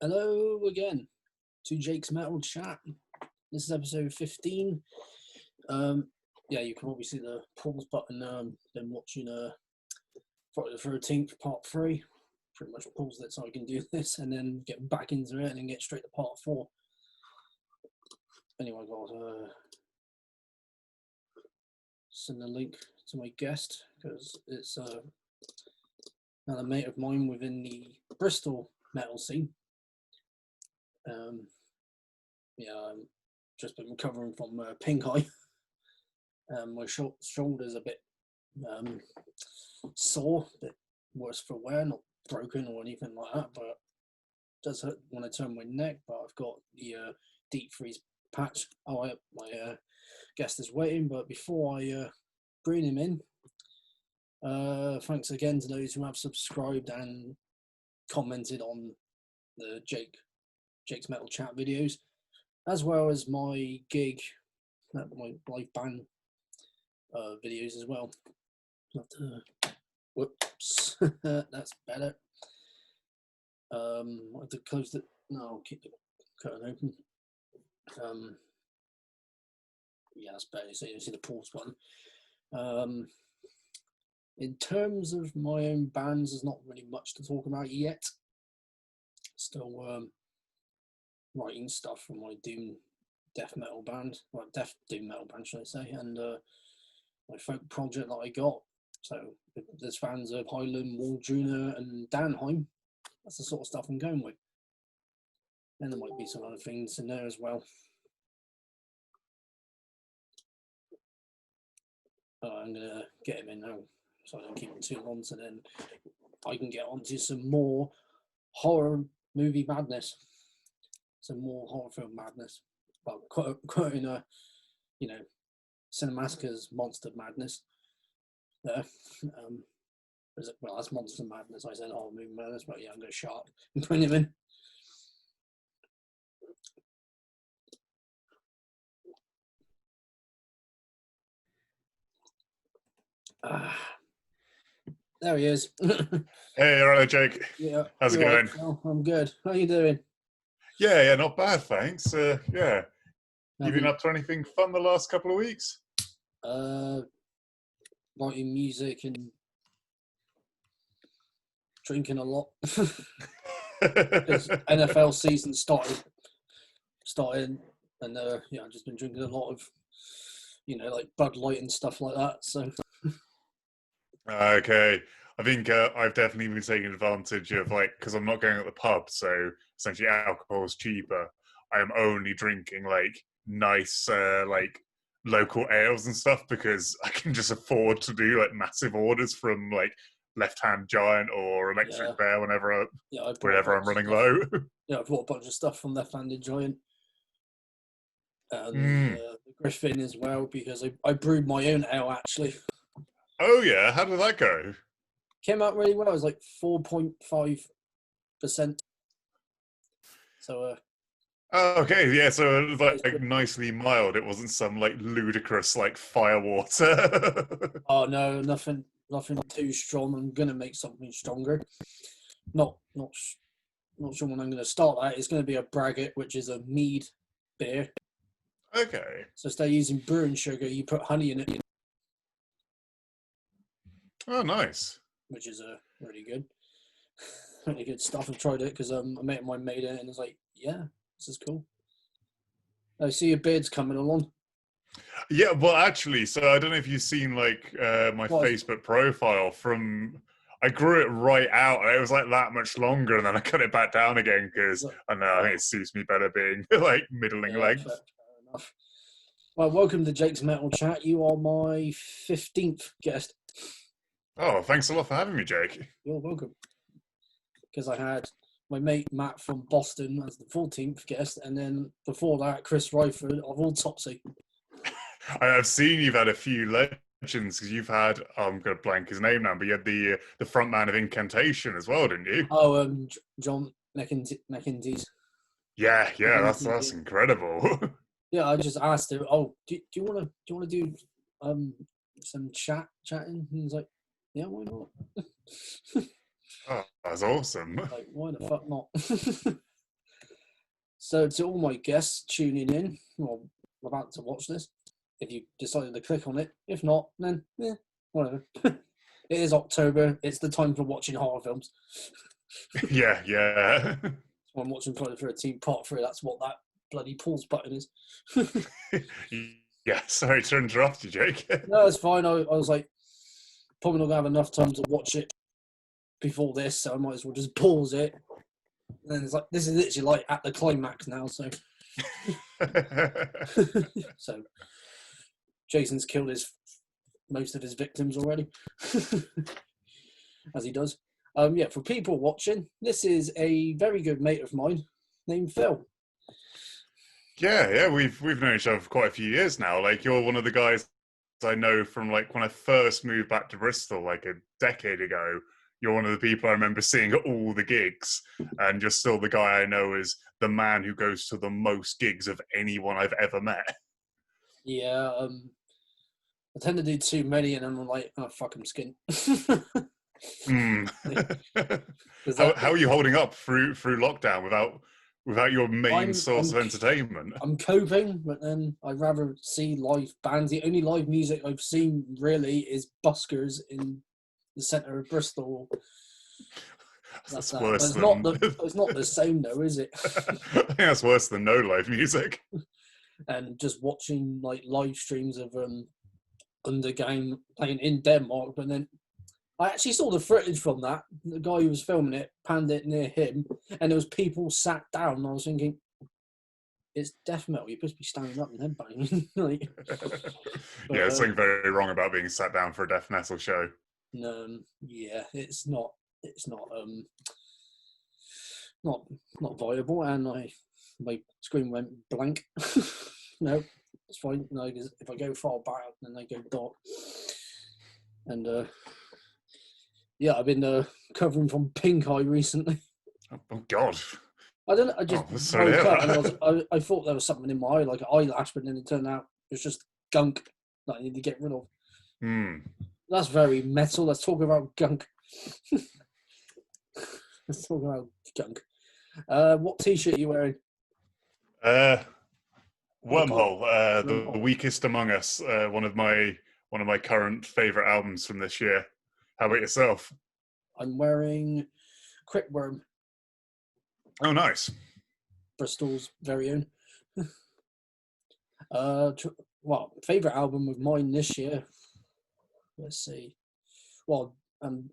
Hello again to Jake's Metal Chat. This is episode 15. Yeah, you can probably see the pause button. Been watching Friday the 13th part 3. Pretty much paused it so I can do this and then get back into it and then get straight to part 4. Anyway, I got send a link to my guest because it's another mate of mine within the Bristol metal scene. Just been recovering from pink eye. My shoulder's a bit sore, a bit worse for wear, not broken or anything like that, but it does hurt when I turn my neck. But I've got the deep freeze patch. My guest is waiting, but before I bring him in, thanks again to those who have subscribed and commented on the Jake's Metal Chat videos, as well as my gig, my live band videos as well. Whoops, that's better. I have to close the. No, I'll keep the curtain open. Yeah, that's better. So you see the pause button. In terms of my own bands, there's not really much to talk about yet. Still writing stuff for my death metal band, well, doom metal band, should I say, and my folk project that I got. So there's fans of Highland, Waldruna, and Danheim. That's the sort of stuff I'm going with. And there might be some other things in there as well. I'm gonna get him in now, so I don't keep him too long, so then I can get onto some more horror movie madness, some more horror film madness. Well, quoting Cinemassacre's Monster Madness. Well, that's Monster Madness. I said horror movie madness, but yeah, I'm going to shut up and bring him in. There he is. Hey, all right, Jake. Yeah, how's it going? Right, I'm good. How are you doing? Yeah, not bad, thanks. Yeah, you been up to anything fun the last couple of weeks? Writing music and drinking a lot. Because NFL season started, and I've just been drinking a lot of, like Bud Light and stuff like that. So. Okay, I think I've definitely been taking advantage of, because I'm not going at the pub, so essentially alcohol's cheaper. I am only drinking nice local ales and stuff because I can just afford to do massive orders from Left Hand Giant or Electric Bear whenever I'm running low. Yeah, I've bought a bunch of stuff from Left Handed Giant and Griffin as well, because I brewed my own ale actually. Oh yeah, how did that go? Came out really well. It was like 4.5%. So oh, okay, yeah, so it was nicely mild. It wasn't some ludicrous firewater. Oh no, nothing too strong. I'm gonna make something stronger. Not sure when I'm gonna start that. It's gonna be a braggot, which is a mead beer. Okay. So instead of using brewing sugar, you put honey in it. Oh, nice. Which is really good. Really good stuff. I've tried it because a mate of mine made it and it's like, yeah, this is cool. I see your beard's coming along. Yeah, well, actually, so I don't know if you've seen my Facebook profile from. I grew it right out, and it was that much longer, and then I cut it back down again because I think it suits me better being middling length. Fair enough. Well, welcome to Jake's Metal Chat. You are my 15th guest. Oh, thanks a lot for having me, Jake. You're welcome. Because I had my mate Matt from Boston as the 14th guest, and then before that, Chris Ryford of Old Topsy. I've seen you've had a few legends because you've had, I'm going to blank his name now, but you had the front man of Incantation as well, didn't you? Oh, John McIntyre. Yeah, that's incredible. Yeah, I just asked him, "Oh, do you want to do some chatting?" And he's like, "Yeah, why not?" Oh, that's awesome. Like, why the fuck not? So to all my guests tuning in, or about to watch this, if you decided to click on it, if not, then whatever. It is October. It's the time for watching horror films. Yeah. So I'm watching Friday the 13th Part 3. That's what that bloody pause button is. Yeah, sorry to interrupt you, Jake. No, it's fine. I was like, probably not going to have enough time to watch it before this, so I might as well just pause it. And then it's like, this is literally like at the climax now, so. So, Jason's killed most of his victims already, as he does. Yeah, for people watching, this is a very good mate of mine named Phil. Yeah, we've known each other for quite a few years now. Like, you're one of the guys I know from like when I first moved back to Bristol, like a decade ago. You're one of the people I remember seeing at all the gigs, and you're still the guy I know as the man who goes to the most gigs of anyone I've ever met. Yeah, I tend to do too many, and I'm like, oh fuck, I'm skint. How are you holding up through lockdown without your main source of entertainment? I'm coping, but then I'd rather see live bands. The only live music I've seen really is buskers in the centre of Bristol. That's that. worse It's than... it's not the same though, is it? I think that's worse than no live music. And just watching like live streams of Undergang playing in Denmark, but then I actually saw the footage from that. The guy who was filming it panned it near him, and there was people sat down. And I was thinking, it's death metal. You're supposed to be standing up and headbanging. Like, yeah, there's something very wrong about being sat down for a death metal show. Yeah, it's not not viable. And my screen went blank. No, it's fine. No, because if I go far back, then they go dark. And yeah, I've been covering from pink eye recently. Oh God! I don't know. I just woke up and I thought there was something in my eye, like an eyelash, but then it turned out it was just gunk that I need to get rid of. That's very metal. Let's talk about gunk. Let's talk about gunk. What T-shirt are you wearing? Wormhole, the Weakest Among Us, one of my current favourite albums from this year. How about yourself? I'm wearing Crickworm. Oh, nice. Bristol's very own. Well, favourite album of mine this year. Let's see. Well,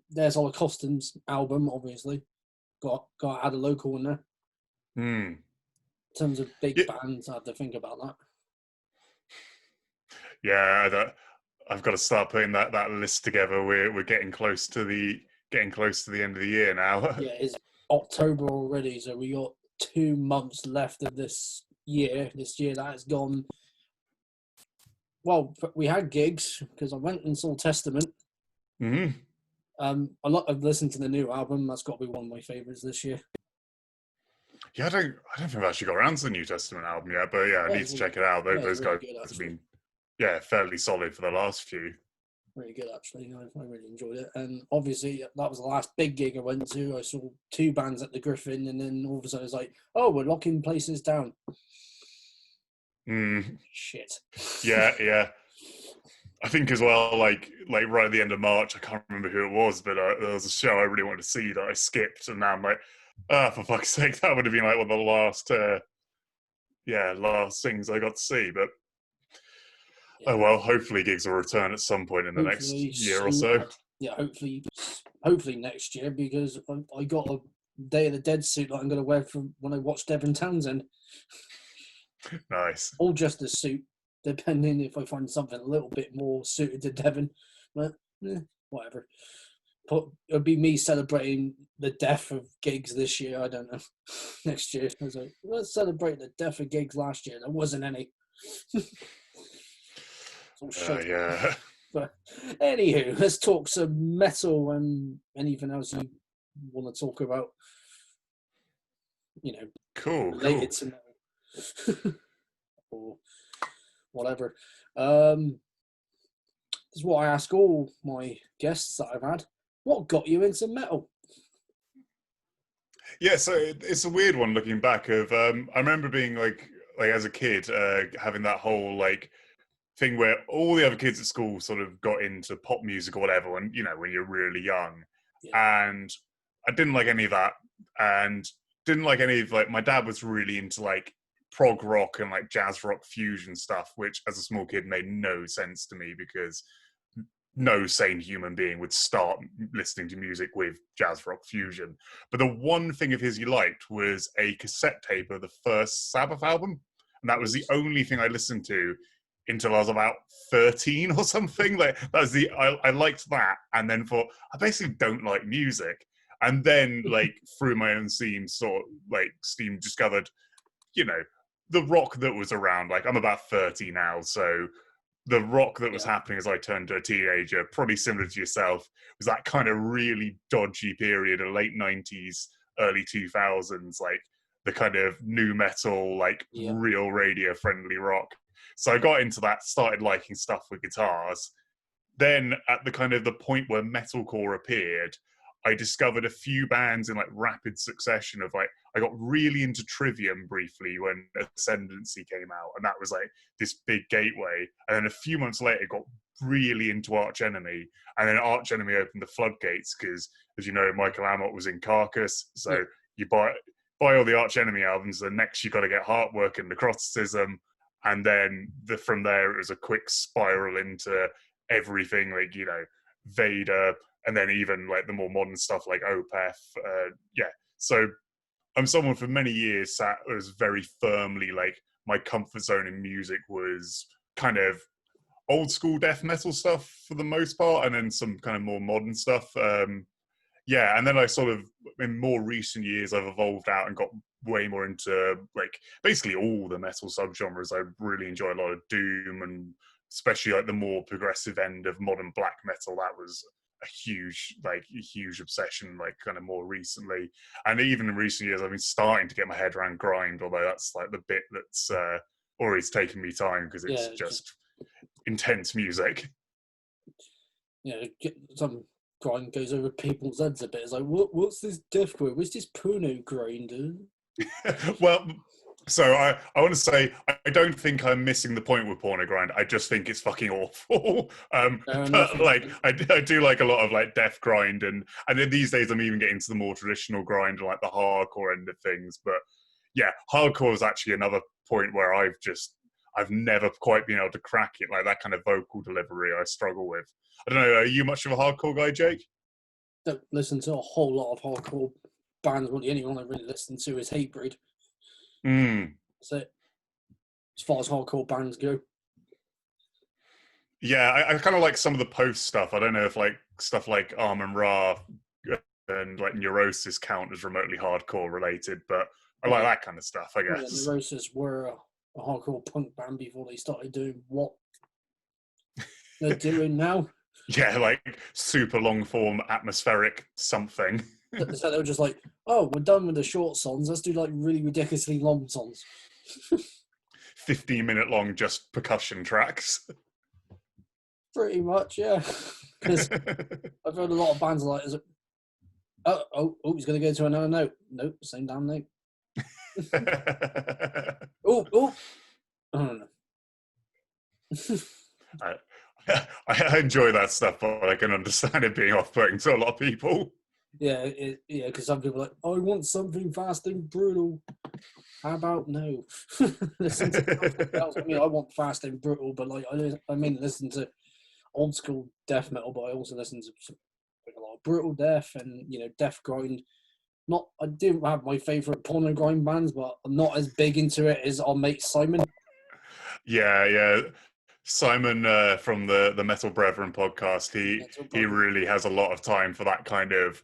there's Ola Costum's album, obviously. Got to add a local in there. In terms of big bands, I have to think about that. Yeah, I've got to start putting that list together. We're getting close to the end of the year now. Yeah, it's October already, so we got 2 months left of this year. This year that has gone. Well, we had gigs because I went and saw Testament. I've listened to the new album. That's got to be one of my favourites this year. Yeah, I don't think I've actually got around to the New Testament album yet, but yeah, I need to check it out. Those guys have been fairly solid for the last few. Really good, actually. I really enjoyed it. And obviously, that was the last big gig I went to. I saw 2 bands at the Griffin, and then all of a sudden it's like, oh, we're locking places down. Shit. Yeah. I think as well, like right at the end of March, I can't remember who it was, but there was a show I really wanted to see that I skipped, and now I'm like, for fuck's sake, that would have been like one of the last things I got to see. But oh well, hopefully gigs will return at some point in the next year or so. Yeah, hopefully next year, because I got a Day of the Dead suit that I'm going to wear from when I watch Devin Townsend. Nice. Or just a suit, depending if I find something a little bit more suited to Devin. But whatever. It'll be me celebrating the death of gigs this year. I don't know. Next year, I was like, let's celebrate the death of gigs last year. There wasn't any. Yeah. But anywho, let's talk some metal and anything else you want to talk about. Cool. Related to metal. Or whatever. This is what I ask all my guests that I've had. What got you into metal? Yeah, so it's a weird one looking back. I remember being like as a kid, having that whole like thing where all the other kids at school sort of got into pop music or whatever, and when you're really young, Yeah. and I didn't like any of that, and didn't like any of like my dad was really into like prog rock and like jazz rock fusion stuff, which as a small kid made no sense to me because no sane human being would start listening to music with jazz rock fusion. But the one thing of his he liked was a cassette tape of the first Sabbath album. And that was the only thing I listened to until I was about 13 or something. Like that was I liked that and then thought, I basically don't like music. And then like through my own steam discovered, the rock that was around. Like I'm about 30 now, so the rock that was happening as I turned to a teenager, probably similar to yourself, was that kind of really dodgy period of late 90s, early 2000s, like the kind of new metal, like real radio friendly rock. So I got into that, started liking stuff with guitars. Then at the kind of the point where metalcore appeared, I discovered a few bands in like rapid succession of like, I got really into Trivium briefly when Ascendancy came out, and that was like this big gateway. And then a few months later, got really into Arch Enemy, and then Arch Enemy opened the floodgates because, as you know, Michael Amott was in Carcass, so you buy all the Arch Enemy albums. The next you got to get Heartwork and Necroticism, and then from there it was a quick spiral into everything like Vader, and then even like the more modern stuff like Opeth. So I'm someone for many years was very firmly like my comfort zone in music was kind of old school death metal stuff for the most part, and then some kind of more modern stuff. And then I sort of in more recent years I've evolved out and got way more into like basically all the metal subgenres. I really enjoy a lot of doom, and especially like the more progressive end of modern black metal. That was a huge obsession, like kind of more recently. And even in recent years, I've been starting to get my head around grind, although that's like the bit that's always taken me time because it's just intense music. Some grind goes over people's heads a bit. It's like, what's this deathcore? What's this porno grinder? Well, so I want to say I don't think I'm missing the point with porno grind. I just think it's fucking awful. But like I do like a lot of like death grind, and then these days I'm even getting to the more traditional grind, like the hardcore end of things. But yeah, hardcore is actually another point where I've never quite been able to crack it. Like that kind of vocal delivery I struggle with. I don't know. Are you much of a hardcore guy, Jake? Don't listen to a whole lot of hardcore bands. The only one I really listen to is Hatebreed. That's it. As far as hardcore bands go. Yeah, I kind of like some of the post stuff. I don't know if like stuff like Amon Ra and like Neurosis count as remotely hardcore related, but I like that kind of stuff, I guess. Yeah, Neurosis were a hardcore punk band before they started doing what they're doing now. Yeah, like super long form atmospheric something. So they were just like, oh, we're done with the short songs. Let's do like really ridiculously long songs. 15-minute long just percussion tracks. Pretty much, yeah. Because I've heard a lot of bands like, he's going to go to another note. Nope, same damn note. Oh. I don't know. I enjoy that stuff, but I can understand it being off-putting to a lot of people. Yeah, because some people are like, I want something fast and brutal. How about no? Listen to something else. I mean, I want fast and brutal, but like, listen to old school death metal, but I also listen to a lot of brutal death and death grind. I do have my favourite porno grind bands, but I'm not as big into it as our mate Simon. Yeah. Simon from the Metal Brethren podcast, he really has a lot of time for that kind of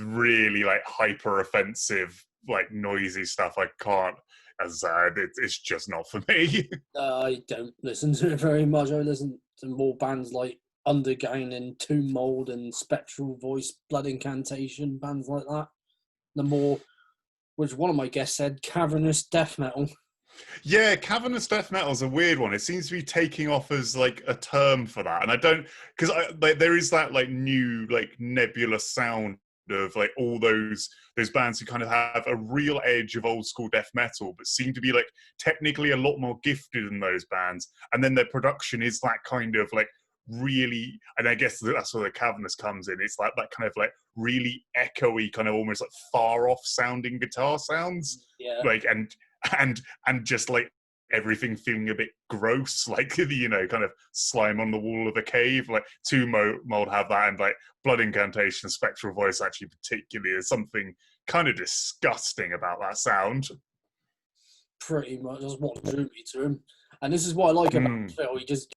really like hyper offensive, like noisy stuff. I can't, as it's just not for me. I don't listen to it very much. I listen to more bands like Underground and Tomb Mold and Spectral Voice, Blood Incantation, bands like that. Which one of my guests said, cavernous death metal. Yeah, cavernous death metal is a weird one. It seems to be taking off as like a term for that, and I don't, because there is that like new like nebulous sound of like all those bands who kind of have a real edge of old school death metal, but seem to be like technically a lot more gifted than those bands. And then their production is that kind of like really, and I guess that's where the cavernous comes in. It's like that kind of like really echoey, kind of almost like far off sounding guitar sounds. Yeah. Like and just like everything feeling a bit gross, like kind of slime on the wall of a cave. Like Two Mold have that, and like Blood Incantation, Spectral Voice actually particularly is something kind of disgusting about that sound. Pretty much, that's what drew me to him, and this is what I like about Phil. He just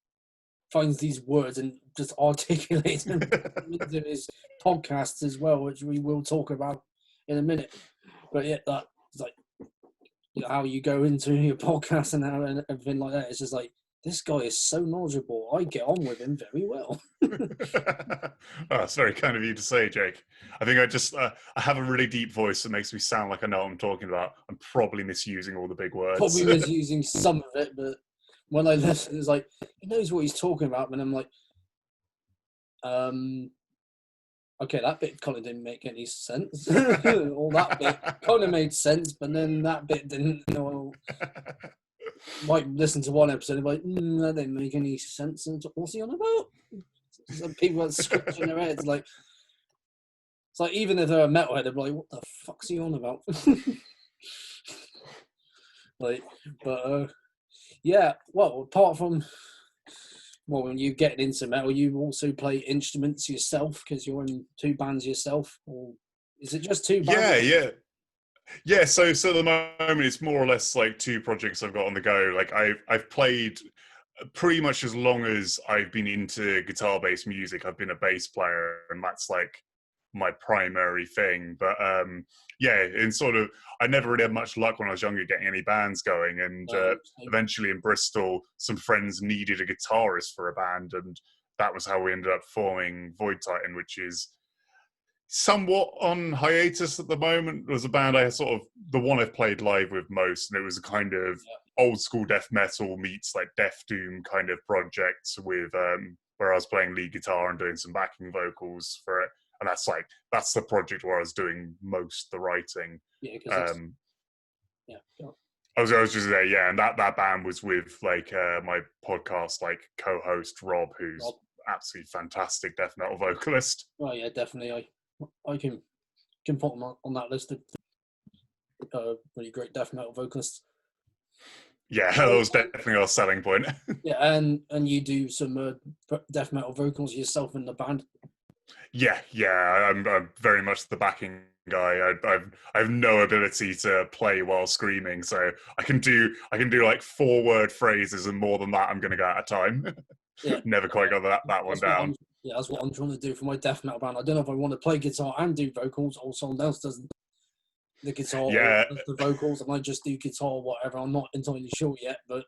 finds these words and just articulates them into his podcasts as well, which we will talk about in a minute. But yeah, that's like how you go into your podcast and everything like that. It's just like, this guy is so knowledgeable. I get on with him very well. Oh, it's very kind of you to say, Jake. I think I have a really deep voice that makes me sound like I know what I'm talking about. I'm probably misusing all the big words. Probably misusing some of it, but when I listen, it's like, he knows what he's talking about. And I'm like, okay, that bit kind of didn't make any sense. Or that bit kind of made sense, but then that bit didn't. Might listen to one episode and be like, that didn't make any sense. And what's he on about? Some people that script in their heads, like, it's like, even if they're a metalhead, they're like, what the fuck's he on about? Like, but yeah, well, apart from, well, when you get into metal, you also play instruments yourself because you're in 2 bands yourself, or is it just 2 bands? Yeah. So at the moment, it's more or less like 2 projects I've got on the go. Like I've played pretty much as long as I've been into guitar-based music. I've been a bass player, and that's like my primary thing. But and sort of, I never really had much luck when I was younger getting any bands going, and eventually in Bristol, some friends needed a guitarist for a band, and that was how we ended up forming Void Titan, which is somewhat on hiatus at the moment. It was a band I sort of, the one I've played live with most, and it was a kind of old school death metal meets like Death Doom kind of project with where I was playing lead guitar and doing some backing vocals for it. And that's the project where I was doing most the writing. Yeah, because I was just there, and that band was with like my podcast like co-host Rob, who's absolutely fantastic death metal vocalist. Oh yeah, definitely. I can put him on that list of really great death metal vocalists. Yeah, that was definitely our selling point. Yeah, and you do some death metal vocals yourself in the band. Yeah, I'm very much the backing guy. I have no ability to play while screaming, so I can do like 4-word phrases, and more than that, I'm going to go out of time. Yeah, never quite got that one down. That's what I'm trying to do for my death metal band. I don't know if I want to play guitar and do vocals, or someone else does the guitar or the vocals, and I just do guitar or whatever. I'm not entirely sure yet, but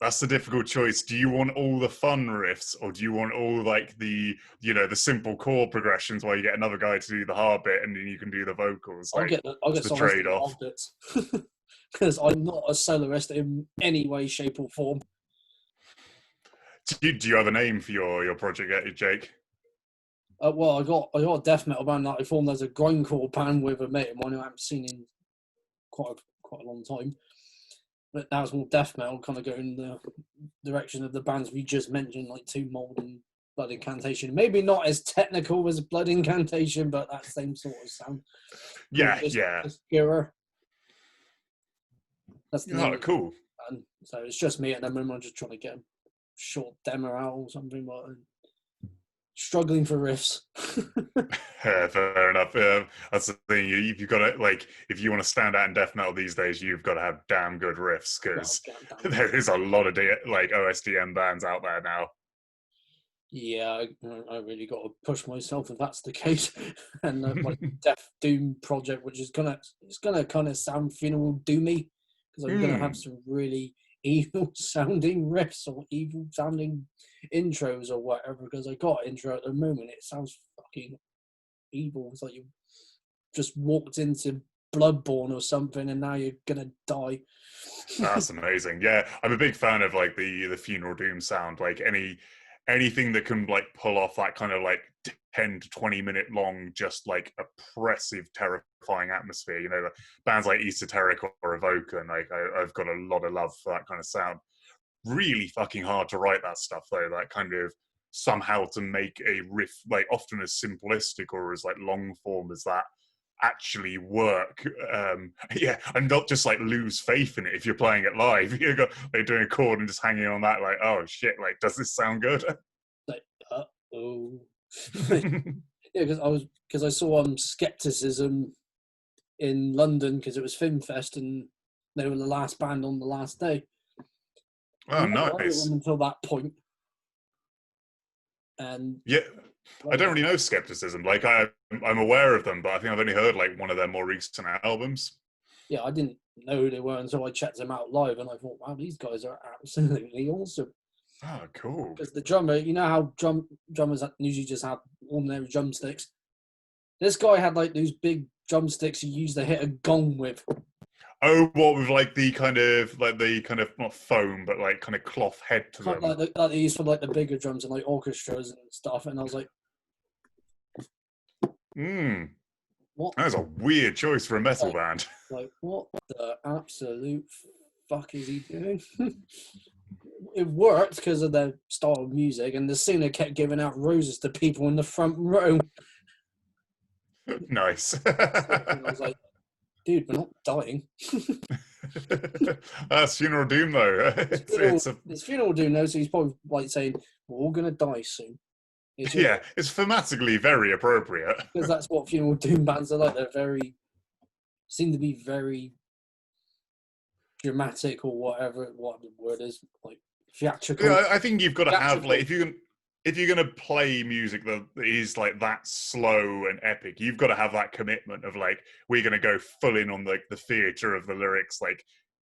that's the difficult choice. Do you want all the fun riffs, or do you want all like the the simple chord progressions while you get another guy to do the hard bit and then you can do the vocals? I'll get the trade-off. Because I'm not a soloist in any way, shape, or form. Do you have a name for your project, Jake? Well, I got a death metal band that I formed as a grindcore band with a mate of mine who I haven't seen in quite a long time. But now it's more death metal, kind of going the direction of the bands we just mentioned, like Two Mold and Blood Incantation. Maybe not as technical as Blood Incantation, but that same sort of sound. Just purer. That's the cool. And so it's just me at the moment. I'm just trying to get a short demo out or something, but struggling for riffs. Fair enough. That's the thing. You've got to, like, if you want to stand out in death metal these days, you've got to have damn good riffs, because there is a lot of like OSDM bands out there now. Yeah, I really got to push myself if that's the case. And my Death Doom project, which is gonna kind of sound funeral doomy, because I'm gonna have some really evil sounding riffs or evil sounding intros or whatever, because I got an intro at the moment. It sounds fucking evil. It's like you just walked into Bloodborne or something and now you're gonna die. That's amazing. Yeah, I'm a big fan of like the funeral doom sound. Like anything that can like pull off that kind of like 10 to 20 minute long, just like oppressive, terrifying atmosphere. You know, the bands like Esoteric or Evoker, and like I've got a lot of love for that kind of sound. Really fucking hard to write that stuff though. That kind of somehow to make a riff like often as simplistic or as like long form as that actually work. Yeah, and not just like lose faith in it if you're playing it live. You got like doing a chord and just hanging on that, like, oh shit, like does this sound good? Like, oh. Yeah, because I saw Skepticism in London because it was Film Fest and they were the last band on the last day. Oh, I didn't nice. until that point. And yeah, I don't really know Skepticism. Like I'm aware of them, but I think I've only heard like one of their more recent albums. yeah, I didn't know who they were until I checked them out live, and I thought, wow, these guys are absolutely awesome. Oh, cool. Because the drummer, you know how drummers usually just have ordinary drumsticks. This guy had like those big drumsticks you use to hit a gong with. Oh, what with like the kind of not foam, but like kind of cloth head to them. Like they use for like the bigger drums and like orchestras and stuff. And I was like, what? That was a weird choice for a metal band. Like, what the absolute fuck is he doing? It worked because of their style of music, and the singer kept giving out roses to people in the front row. Nice. And I was like, dude, we're not dying. That's Funeral Doom, though. It's Funeral Doom, though, so he's probably like saying, we're all going to die soon. It's thematically very appropriate. Because that's what Funeral Doom bands are like. Seem to be very dramatic or what the word is, like theatrical. Yeah, I think you've got to have, like, if you're going to play music that is like that slow and epic, you've got to have that commitment of like, we're going to go full in on the theatre of the lyrics, like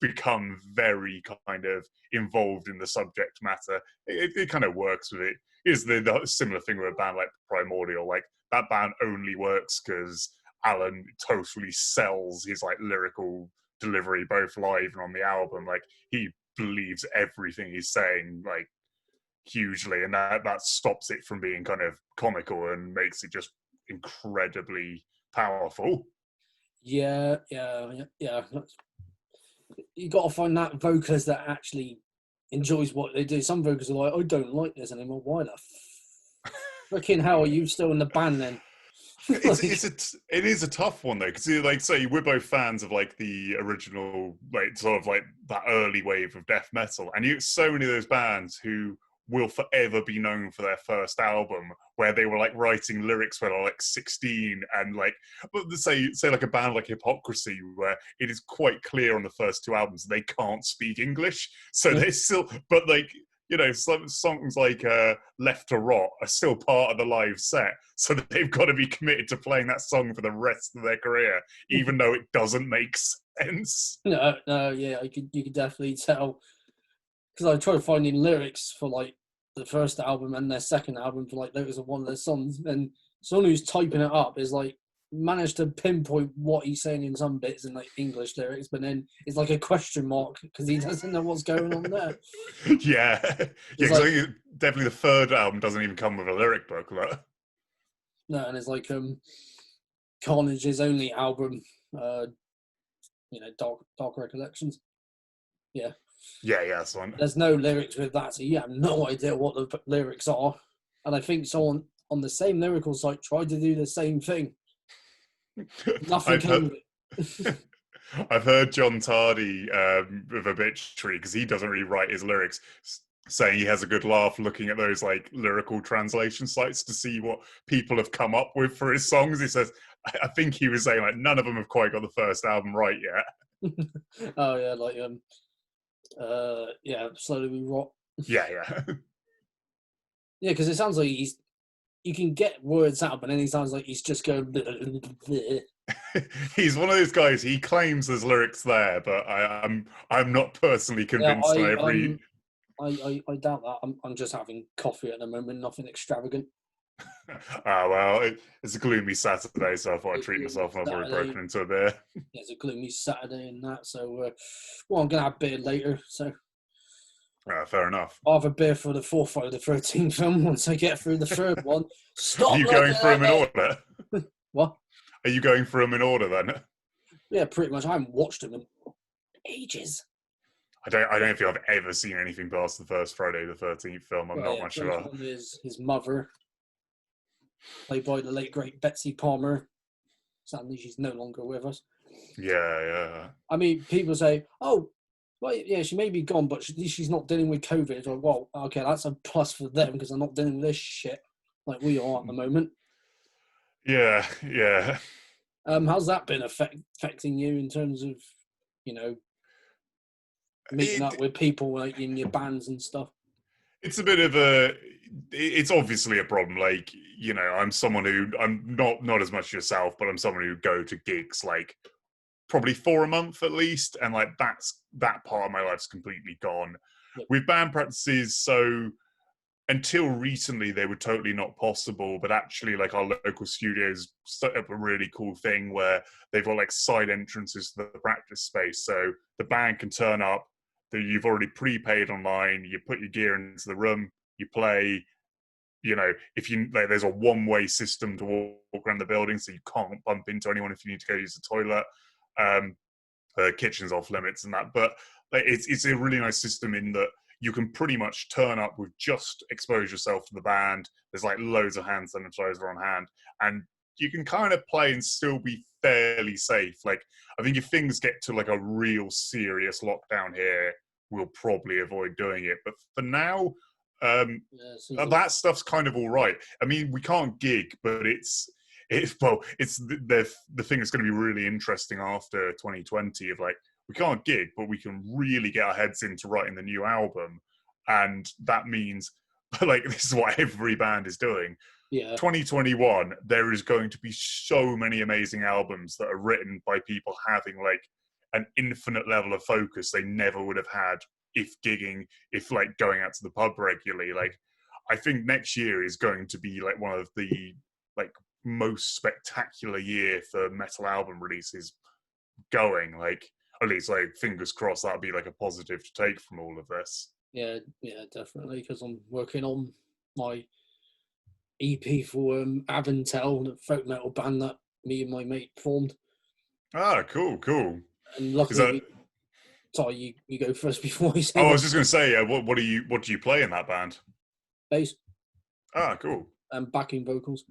become very kind of involved in the subject matter. It kind of works with it. Is the similar thing with a band like Primordial. Like that band only works because Alan totally sells his like lyrical delivery both live and on the album. Like he believes everything he's saying, like hugely, and that stops it from being kind of comical and makes it just incredibly powerful. Yeah. You got to find that vocalist that actually enjoys what they do. Some vocalists are like, I don't like this anymore. Why the freaking hell are you still in the band then? It is a tough one though, because like say we're both fans of like the original, like sort of like that early wave of death metal, and you so many of those bands who will forever be known for their first album where they were like writing lyrics when they were like 16, and like say like a band like Hypocrisy where it is quite clear on the first two albums they can't speak English, so they still, but like, you know, some songs like Left to Rot are still part of the live set, so that they've got to be committed to playing that song for the rest of their career, even though it doesn't make sense. No, yeah, you could definitely tell. Because I tried finding lyrics for like the first album and their second album for like lyrics of one of their songs, and someone who's typing it up is like managed to pinpoint what he's saying in some bits in like English lyrics, but then it's like a question mark because he doesn't know what's going on there. Yeah, because I think definitely the third album doesn't even come with a lyric book. No, and it's like Carnage's only album, Dark Recollections. Yeah, that's one. There's no lyrics with that, so you have no idea what the lyrics are. And I think someone on the same lyrical site tried to do the same thing. Nothing came of it. I've heard John Tardy with Obituary, because he doesn't really write his lyrics, saying he has a good laugh looking at those like lyrical translation sites to see what people have come up with for his songs. He says, I think he was saying like none of them have quite got the first album right yet. Oh yeah, like Slowly We Rot. Yeah. Yeah, because it sounds like you can get words out, but then he sounds like he's just going. He's one of those guys. He claims there's lyrics there, but I'm not personally convinced. I doubt that. I'm just having coffee at the moment, nothing extravagant. Well, it's a gloomy Saturday, so I thought I'd treat myself and I've already broken into a beer. It's a gloomy Saturday and that, so I'm gonna have beer later. So Fair enough. I'll have a beer for the fourth Friday the 13th film once I get through the third one. Are Stop you looking going through at them in me! order? What? Are you going through them in order then? Yeah, pretty much. I haven't watched them in ages. I don't feel I've ever seen anything past the first Friday the 13th film. I'm Well, not yeah, much of first a. one is his mother, played by the late great Betsy Palmer. Sadly, she's no longer with us. Yeah. I mean, people say, "Oh, well, yeah, she may be gone, but she's not dealing with COVID." It's like, well, okay, that's a plus for them because they're not dealing with this shit like we are at the moment. Yeah. How's that been affecting you in terms of, you know, meeting up with people like in your bands and stuff? It's a bit of a. It's obviously a problem. Like, you know, I'm someone who I'm not as much yourself, but I'm someone who go to gigs like probably 4 a month at least, and like that part of my life's completely gone. Yep. With band practices, so until recently they were totally not possible, but actually like our local studios set up a really cool thing where they've got like side entrances to the practice space, so the band can turn up, that you've already prepaid online, you put your gear into the room, you play. You know, if you like, there's a one-way system to walk around the building, so you can't bump into anyone if you need to go use the toilet. The kitchen's off limits and that, but like, it's a really nice system in that you can pretty much turn up with just expose yourself to the band. There's like loads of hand sanitizer on hand, and you can kind of play and still be fairly safe. Like, I think if things get to like a real serious lockdown here, we'll probably avoid doing it. But for now, that stuff's kind of all right. I mean, we can't gig, but it's the thing that's going to be really interesting after 2020 of like, we can't gig, but we can really get our heads into writing the new album. And that means, like, this is what every band is doing. Yeah. 2021, there is going to be so many amazing albums that are written by people having, like, an infinite level of focus they never would have had if gigging, if, like, going out to the pub regularly. Like, I think next year is going to be, like, one of the, like, most spectacular year for metal album releases going. Like, at least, like, fingers crossed that'll be like a positive to take from all of this. Yeah, definitely, because I'm working on my EP for Avantel, the folk metal band that me and my mate formed. Cool. And luckily, sorry, you go first before I say. I was just going to say, what do you play in that band? Bass. Cool. And backing vocals.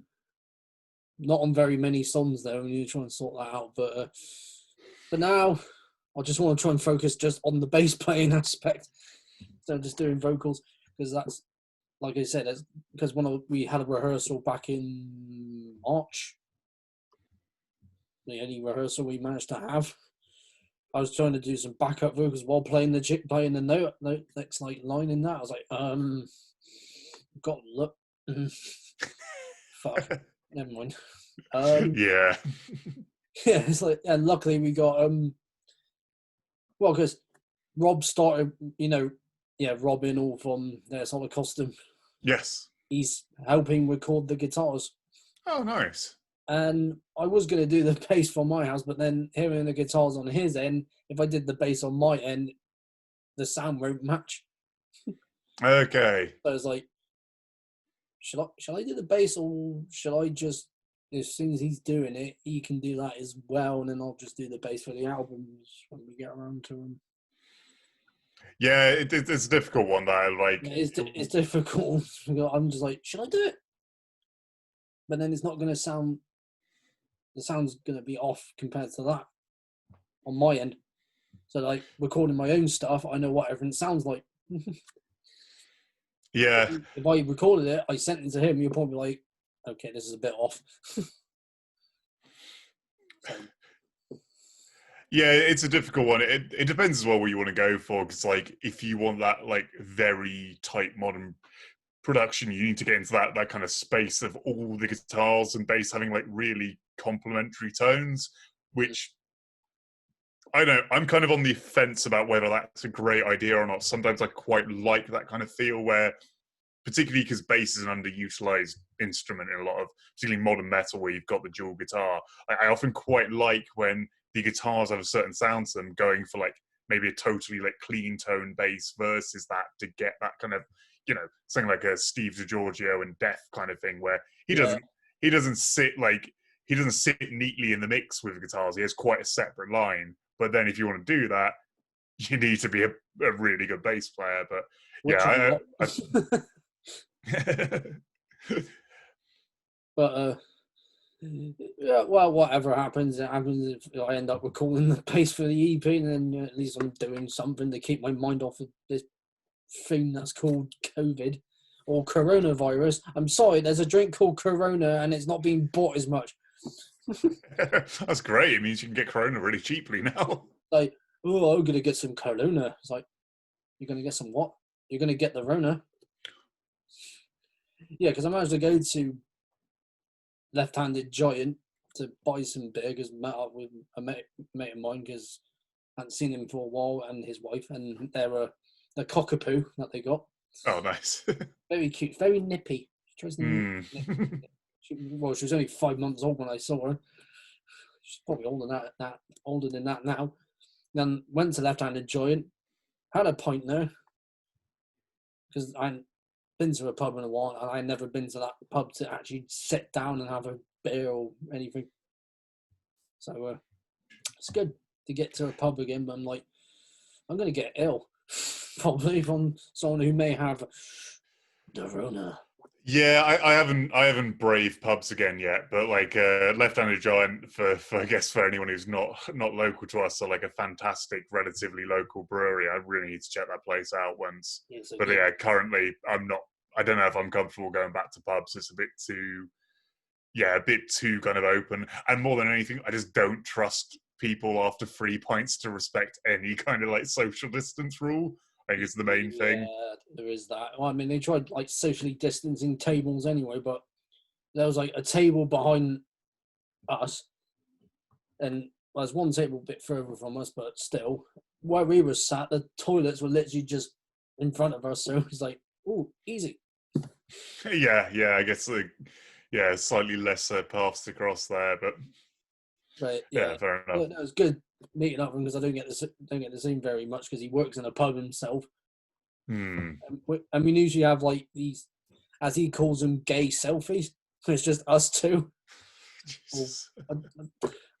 Not on very many songs though, and you try and sort that out. But for now, I just want to try and focus just on the bass playing aspect, instead of just doing vocals, because that's, like I said, because we had a rehearsal back in March, the only rehearsal we managed to have. I was trying to do some backup vocals while playing the note next like line in that. I was like, got to look. Fuck. Never mind. Yeah. Yeah, it's like, and luckily we got well, because Rob started, Rob in all from their sort of costume. Yes. He's helping record the guitars. Oh, nice. And I was going to do the bass from my house, but then hearing the guitars on his end, if I did the bass on my end, the sound won't match. Okay. So I was like, shall I do the bass, or shall I just, as soon as he's doing it, he can do that as well, and then I'll just do the bass for the albums when we get around to them. Yeah, it's a difficult one that I like. It's difficult. I'm just like, should I do it? But then it's not going to sound. The sound's going to be off compared to that on my end. So, like, recording my own stuff, I know what everything sounds like. Yeah. If I recorded it, I sent it to him, you're probably like, okay, this is a bit off. Yeah, it's a difficult one. It depends as well what you want to go for, because like if you want that like very tight modern production, you need to get into that kind of space of all the guitars and bass having like really complementary tones, which I don't know, I'm kind of on the fence about whether that's a great idea or not. Sometimes I quite like that kind of feel where, particularly because bass is an underutilized instrument in a lot of, particularly modern metal, where you've got the dual guitar. I often quite like when the guitars have a certain sound to them, going for like maybe a totally like clean tone bass versus that to get that kind of, something like a Steve DiGiorgio and Death kind of thing where he Yeah. doesn't sit neatly in the mix with guitars. He has quite a separate line. But then if you want to do that, you need to be a really good bass player. But Which yeah, I'm not. But yeah, well, whatever happens, it happens. If I end up recording the bass for the EP, and then at least I'm doing something to keep my mind off of this thing that's called COVID or coronavirus. I'm sorry, there's a drink called Corona, and it's not being bought as much. That's great. It means you can get Corona really cheaply now. Like, oh, I'm gonna get some Corona. It's like, you're gonna get some what? You're gonna get the Rona. Yeah, because I managed to go to Left-Handed Giant to buy some beer because I met up with a mate of mine because I hadn't seen him for a while, and his wife, and they're the cockapoo that they got. Oh, nice. Very cute, very nippy. She was only 5 months old when I saw her. She's probably older than that now. Then went to Left-Handed Giant, had a pint there because I hadn't been to a pub in a while, and I'd never been to that pub to actually sit down and have a beer or anything. So it's good to get to a pub again, but I'm like, I'm going to get ill, probably from someone who may have the Rona. Yeah, I haven't braved pubs again yet, but like Left-Handed Giant for I guess for anyone who's not local to us, so like a fantastic, relatively local brewery. I really need to check that place out once. Yeah, so But good. yeah, currently I'm not. I don't know if I'm comfortable going back to pubs. It's a bit too kind of open, and more than anything, I just don't trust people after 3 pints to respect any kind of like social distance rule. I think it's the main thing. Yeah, there is that. Well, I mean, they tried like socially distancing tables anyway, but there was like a table behind us, and there's one table a bit further from us, but still, where we were sat, the toilets were literally just in front of us. So it's like, oh, easy. Yeah, I guess slightly lesser paths to cross there, but yeah, fair enough. Well, it was good meeting up with him because I don't get to see him very much because he works in a pub himself. And we usually have like these, as he calls them, gay selfies. It's just us two. I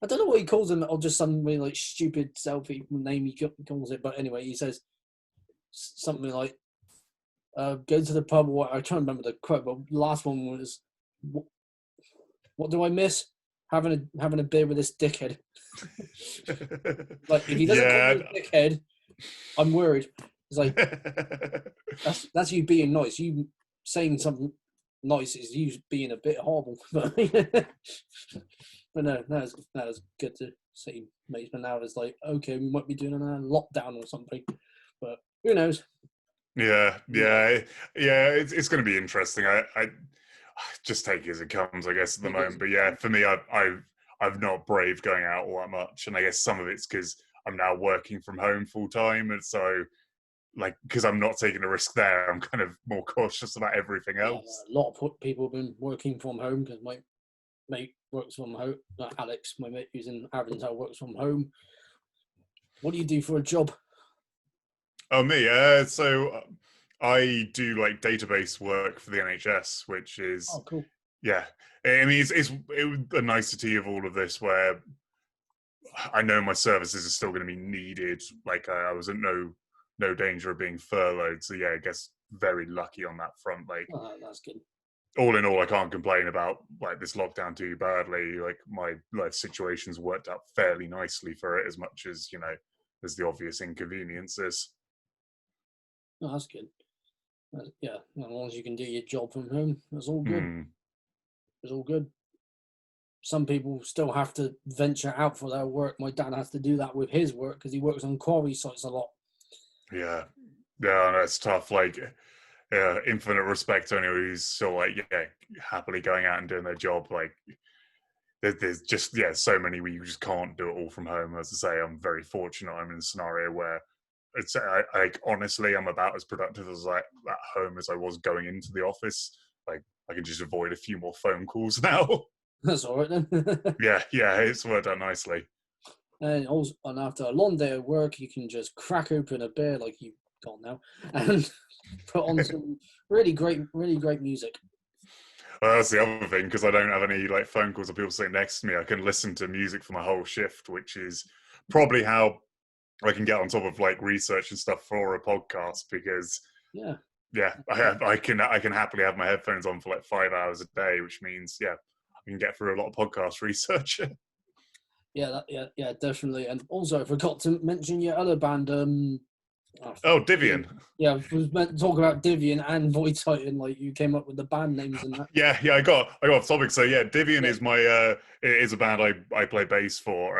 don't know what he calls them, or just some really like stupid selfie name he calls it. But anyway, he says something like, "Go to the pub." Or I can't remember the quote, but the last one was, "What do I miss? Having a beer with this dickhead." Like if he doesn't call me a dickhead, I'm worried. It's like that's you being nice. You saying something nice is you being a bit horrible. But no, that was good to see mates. But now it's like, okay, we might be doing a lockdown or something. But who knows? Yeah. It's going to be interesting. I just take it as it comes, I guess, at the moment. But yeah, for me, I've not braved going out all that much, and I guess some of it's because I'm now working from home full time, and so like because I'm not taking a risk there, I'm kind of more cautious about everything else. A lot of people have been working from home because my mate works from home. Alex, my mate who's in Avondale, works from home. What do you do for a job? Oh, me? So I do like database work for the NHS, which is cool. Yeah, I mean it was a nicety of all of this where I know my services are still going to be needed. Like I was in no danger of being furloughed. So yeah, I guess very lucky on that front. Like that's good. All in all, I can't complain about like this lockdown too badly. Like my life situation's worked out fairly nicely for it, as much as there's the obvious inconveniences. Oh, that's good. Yeah, as long as you can do your job from home, that's all good. It's all good. Some people still have to venture out for their work. My dad has to do that with his work because he works on quarry sites a lot. Yeah, that's tough. Like, infinite respect to anyone who's still like, happily going out and doing their job. Like, there's just so many where you just can't do it all from home. As I say, I'm very fortunate. I'm in a scenario where it's honestly, I'm about as productive as at home as I was going into the office. Like, I can just avoid a few more phone calls now. That's all right then. yeah, it's worked out nicely. And also, and after a long day of work, you can just crack open a beer like you've got now, and put on some really great music. Well, that's the other thing, because I don't have any like phone calls or people sitting next to me. I can listen to music for my whole shift, which is probably how I can get on top of like research and stuff for a podcast. Because Yeah, I can happily have my headphones on for like 5 hours a day, which means I can get through a lot of podcast research. yeah, definitely. And also, I forgot to mention your other band. Diviion. Yeah, I was meant to talk about Diviion and Void Titan. Like you came up with the band names and that. Yeah, I got off topic. So Diviion Yeah. is my is a band I play bass for,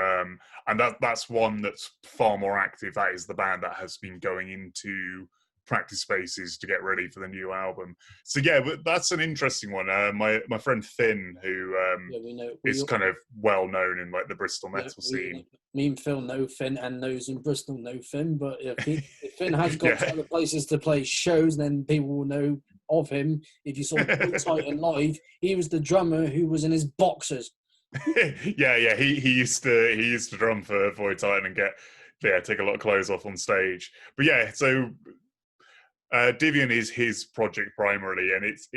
and that's one that's far more active. That is the band that has been going into practice spaces to get ready for the new album. So but that's an interesting one. My friend Finn, who We know is kind of well known in like the Bristol metal scene. Me and Phil know Finn, and those in Bristol know Finn. But if Finn has got Yeah. to other places to play shows, then people will know of him. If you saw Void Titan live, he was the drummer who was in his boxers. yeah. He used to drum for Void Titan and take a lot of clothes off on stage. But so Diviion is his project primarily, and it's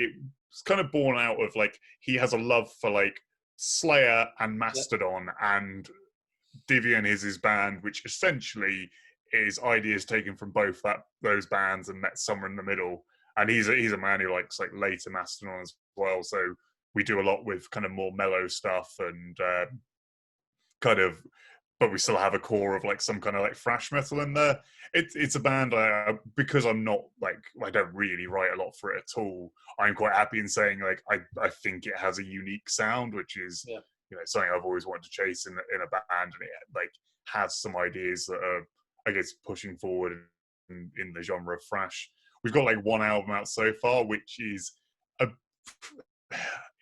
kind of born out of like he has a love for like Slayer and Mastodon, and Diviion is his band, which essentially is ideas taken from both those bands and met somewhere in the middle. And he's a man who likes like later Mastodon as well, so we do a lot with kind of more mellow stuff and kind of, but we still have a core of like some kind of like thrash metal in there. It's a band because I'm not like, I don't really write a lot for it at all. I'm quite happy in saying like I think it has a unique sound, which is something I've always wanted to chase in a band, and it like has some ideas that are, I guess, pushing forward in the genre of thrash. We've got like one album out so far, which is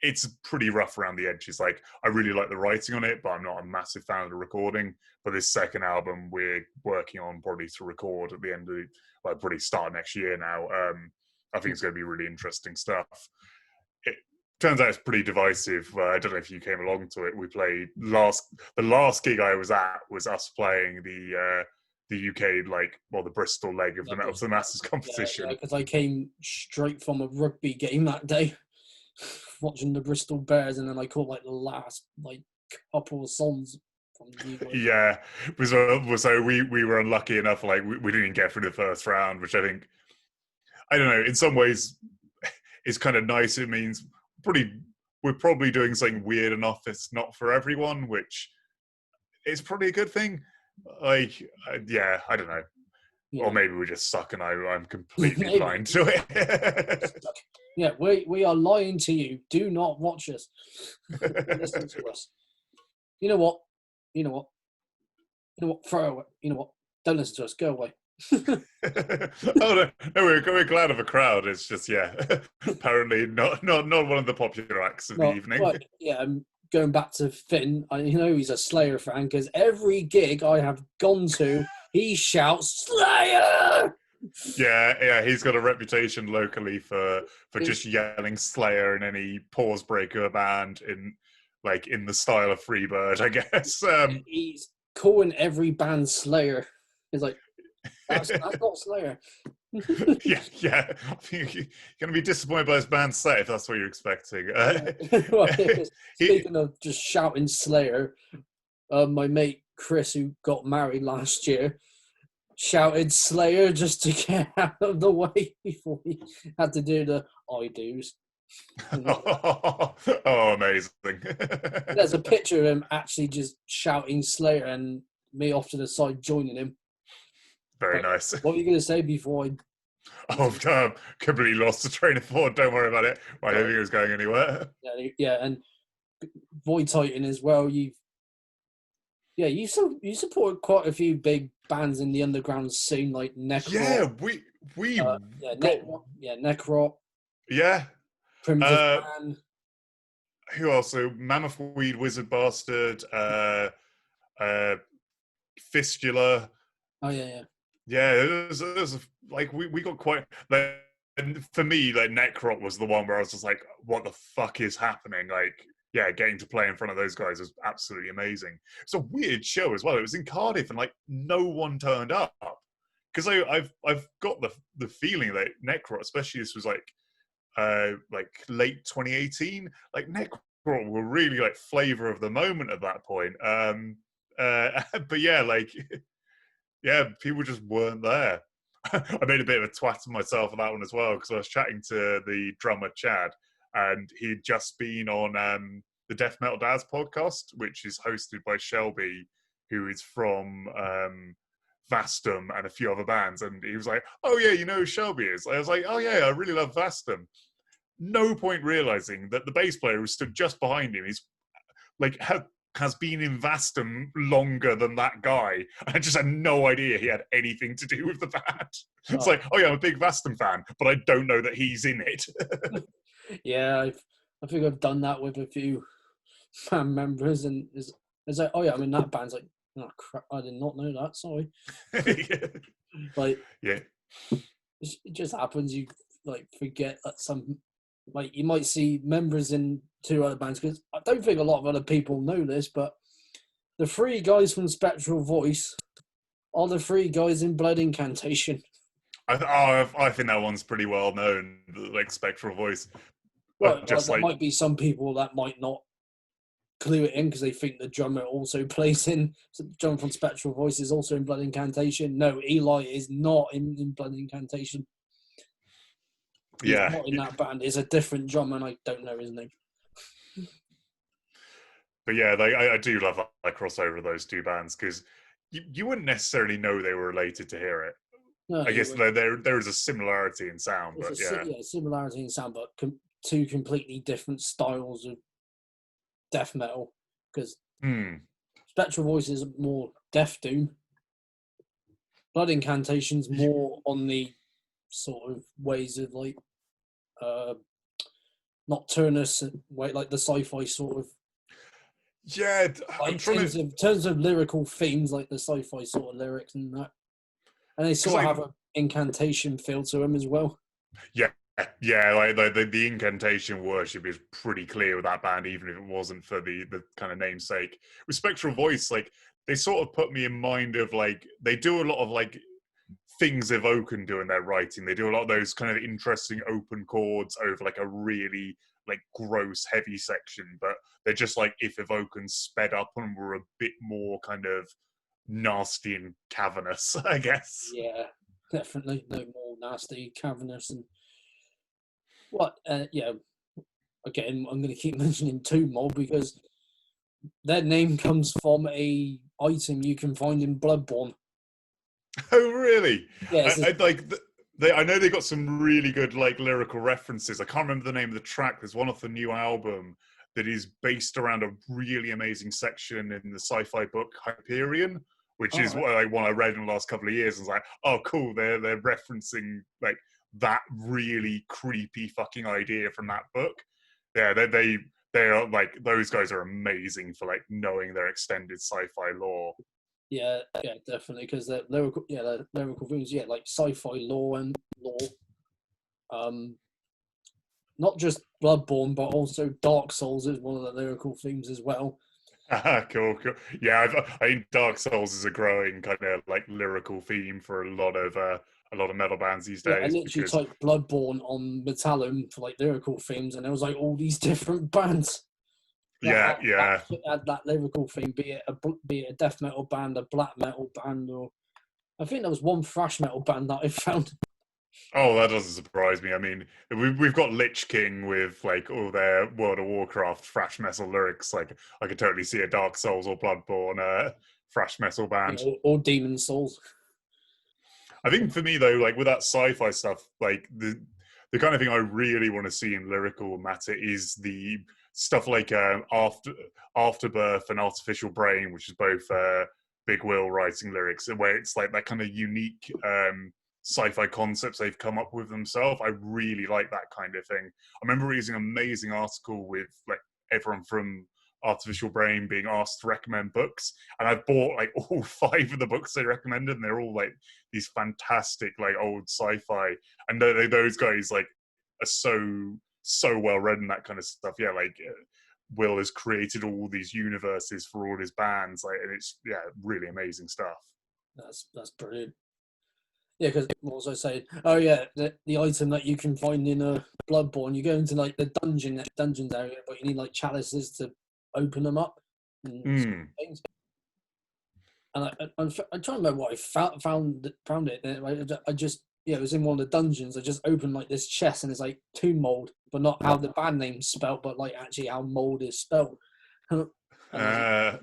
it's pretty rough around the edges. Like, I really like the writing on it, but I'm not a massive fan of the recording. But this second album we're working on probably to record at the end of, like, probably start next year now. I think it's going to be really interesting stuff. It turns out it's pretty divisive. I don't know if you came along to it. We played the last gig I was at was us playing the UK, the Bristol leg of the Metal to the Masses competition. Yeah, because I came straight from a rugby game that day, watching the Bristol Bears, and then I caught like the last like couple of songs from you guys. Yeah, so we were unlucky enough. Like we didn't even get through the first round, which I think, I don't know, in some ways is kind of nice. It means we're probably doing something weird enough it's not for everyone, which is probably a good thing. Like, I don't know. Yeah. Or maybe we just suck and I'm completely blind to it. Yeah, we are lying to you. Do not watch us. Listen to us. You know what? Throw away. You know what? Don't listen to us. Go away. No, we're glad of a crowd. It's just apparently not one of the popular acts of the evening. But, I'm going back to Finn. He's a Slayer fan, because every gig I have gone to, he shouts Slayer. Yeah, he's got a reputation locally for just yelling Slayer in any pause breaker band in the style of Freebird, I guess. He's calling every band Slayer. He's like, that's not Slayer. yeah. I think you're going to be disappointed by his band set if that's what you're expecting. Speaking of just shouting Slayer, my mate Chris, who got married last year, shouted Slayer just to get out of the way before he had to do the I do's. Oh, amazing. There's a picture of him actually just shouting Slayer and me off to the side joining him. Very nice. What were you going to say before I... completely lost the train of thought. Don't worry about it. I don't think it was going anywhere. Yeah, and Void Titan as well. You supported quite a few big bands in the underground scene, like Necro. Yeah, we Necro. Yeah. Primitive Man. Who else? So Mammoth Weed, Wizard Bastard, Fistula. Oh yeah. Yeah, we got quite. And for me, Necrot was the one where I was just like, "What the fuck is happening?" Like, yeah, getting to play in front of those guys was absolutely amazing. It's a weird show as well. It was in Cardiff and like no one turned up because I've got the feeling that Necro, especially this was like late 2018, like Necro were really like flavor of the moment at that point. But yeah, like yeah, people just weren't there. I made a bit of a twat of myself on that one as well because I was chatting to the drummer Chad, and he'd just been on the Death Metal Dads podcast, which is hosted by Shelby, who is from Vastum and a few other bands. And he was like, "Oh yeah, you know who Shelby is?" I was like, "Oh yeah, I really love Vastum." No point realizing that the bass player who stood just behind him is like has been in Vastum longer than that guy. I just had no idea he had anything to do with the band. It's like, oh yeah, I'm a big Vastum fan, but I don't know that he's in it. Yeah, I think I've done that with a few fan members, and it's like, oh yeah, I'm in that band. It's like, oh crap, I did not know that. Sorry. Like, yeah, it just happens. You like forget that some, like, you might see members in two other bands, because I don't think a lot of other people know this, but the three guys from Spectral Voice are the three guys in Blood Incantation. I think that one's pretty well known, like Spectral Voice. Well, just there like might be some people that might not clue it in because they think the drummer also plays in. John from Spectral Voice is also in Blood Incantation. No, Eli is not in Blood Incantation. He's not in that band. It's a different drummer, and I don't know his name. But yeah, I do love that crossover of those two bands because you wouldn't necessarily know they were related to hear it. No, I guess there is a similarity in sound, but yeah, similarity in sound, but two completely different styles of death metal. Because Spectral Voice is more death doom. Blood Incantation's more on the sort of ways of like Nocturnus way, like the sci-fi sort of. Yeah, like, in terms of lyrical themes, like the sci-fi sort of lyrics and that, and they sort of have an incantation feel to them as well. Yeah, like the incantation worship is pretty clear with that band, even if it wasn't for the kind of namesake. With Spectral Voice, like they sort of put me in mind of like they do a lot of like things Evoken do in their writing. They do a lot of those kind of interesting open chords over like a really like gross heavy section, but they're just like if Evoken sped up and were a bit more kind of nasty and cavernous, I guess. Yeah, definitely. No more nasty, cavernous, and what? Yeah. Again, I'm going to keep mentioning Tomb Mold because their name comes from a item you can find in Bloodborne. Oh, really? Yeah. I know they got some really good like lyrical references. I can't remember the name of the track. There's one off the new album that is based around a really amazing section in the sci-fi book Hyperion, which is what I read in the last couple of years. And it's like, oh, cool. They're referencing like that really creepy fucking idea from that book. Yeah, they are like those guys are amazing for like knowing their extended sci-fi lore. Yeah, definitely, because they're lyrical themes, like sci-fi lore and lore. Not just Bloodborne, but also Dark Souls is one of the lyrical themes as well. Cool. Yeah, I think Dark Souls is a growing kind of like lyrical theme for a lot of metal bands these days. I literally typed Bloodborne on Metallum for like lyrical themes, and there was like all these different bands. That had that lyrical theme, be it a death metal band, a black metal band, or I think there was one thrash metal band that I found. Oh, that doesn't surprise me. I mean, we've got Lich King with like all their World of Warcraft thrash metal lyrics. Like, I could totally see a Dark Souls or Bloodborne thrash metal band, or Demon Souls. I think for me though, like with that sci-fi stuff, like the kind of thing I really want to see in lyrical matter is the stuff like Afterbirth and Artificial Brain, which is both Big Will writing lyrics, where it's like that kind of unique sci-fi concepts they've come up with themselves. I really like that kind of thing. I remember reading an amazing article with like everyone from Artificial Brain being asked to recommend books, and I've bought like all 5 of the books they recommended, and they're all like these fantastic like old sci-fi, and those guys like are so well read in that kind of stuff. Yeah, like Will has created all these universes for all his bands, like, and it's really amazing stuff. That's brilliant. Yeah, because what was I saying? Oh yeah, the item that you can find in a Bloodborne, you go into like the dungeons area, but you need like chalices to open them up and things. And I'm trying to remember what I found it. And I just it was in one of the dungeons. I just opened like this chest and it's like tomb mold, but not how the band name's spelt, but like actually how mold is spelt. I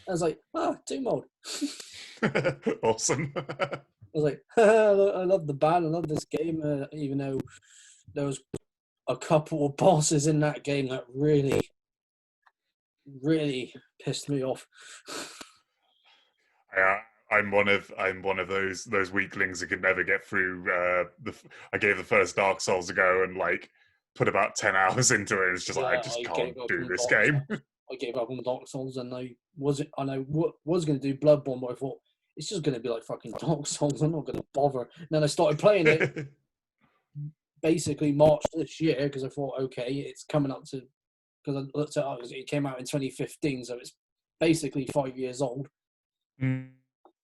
was like, tomb mold. Awesome. I was like, I love the band, I love this game, even though there was a couple of bosses in that game that really, really pissed me off. I'm one of those weaklings that could never get through. I gave the first Dark Souls a go and like put about 10 hours into it. It's just like I just can't do this game. I gave up on Dark Souls, and I was going to do Bloodborne, but I thought it's just going to be like fucking Dark Souls. I'm not going to bother. And then I started playing it basically March this year because I thought, okay, it's coming up to, because I looked at it came out in 2015, so it's basically 5 years old.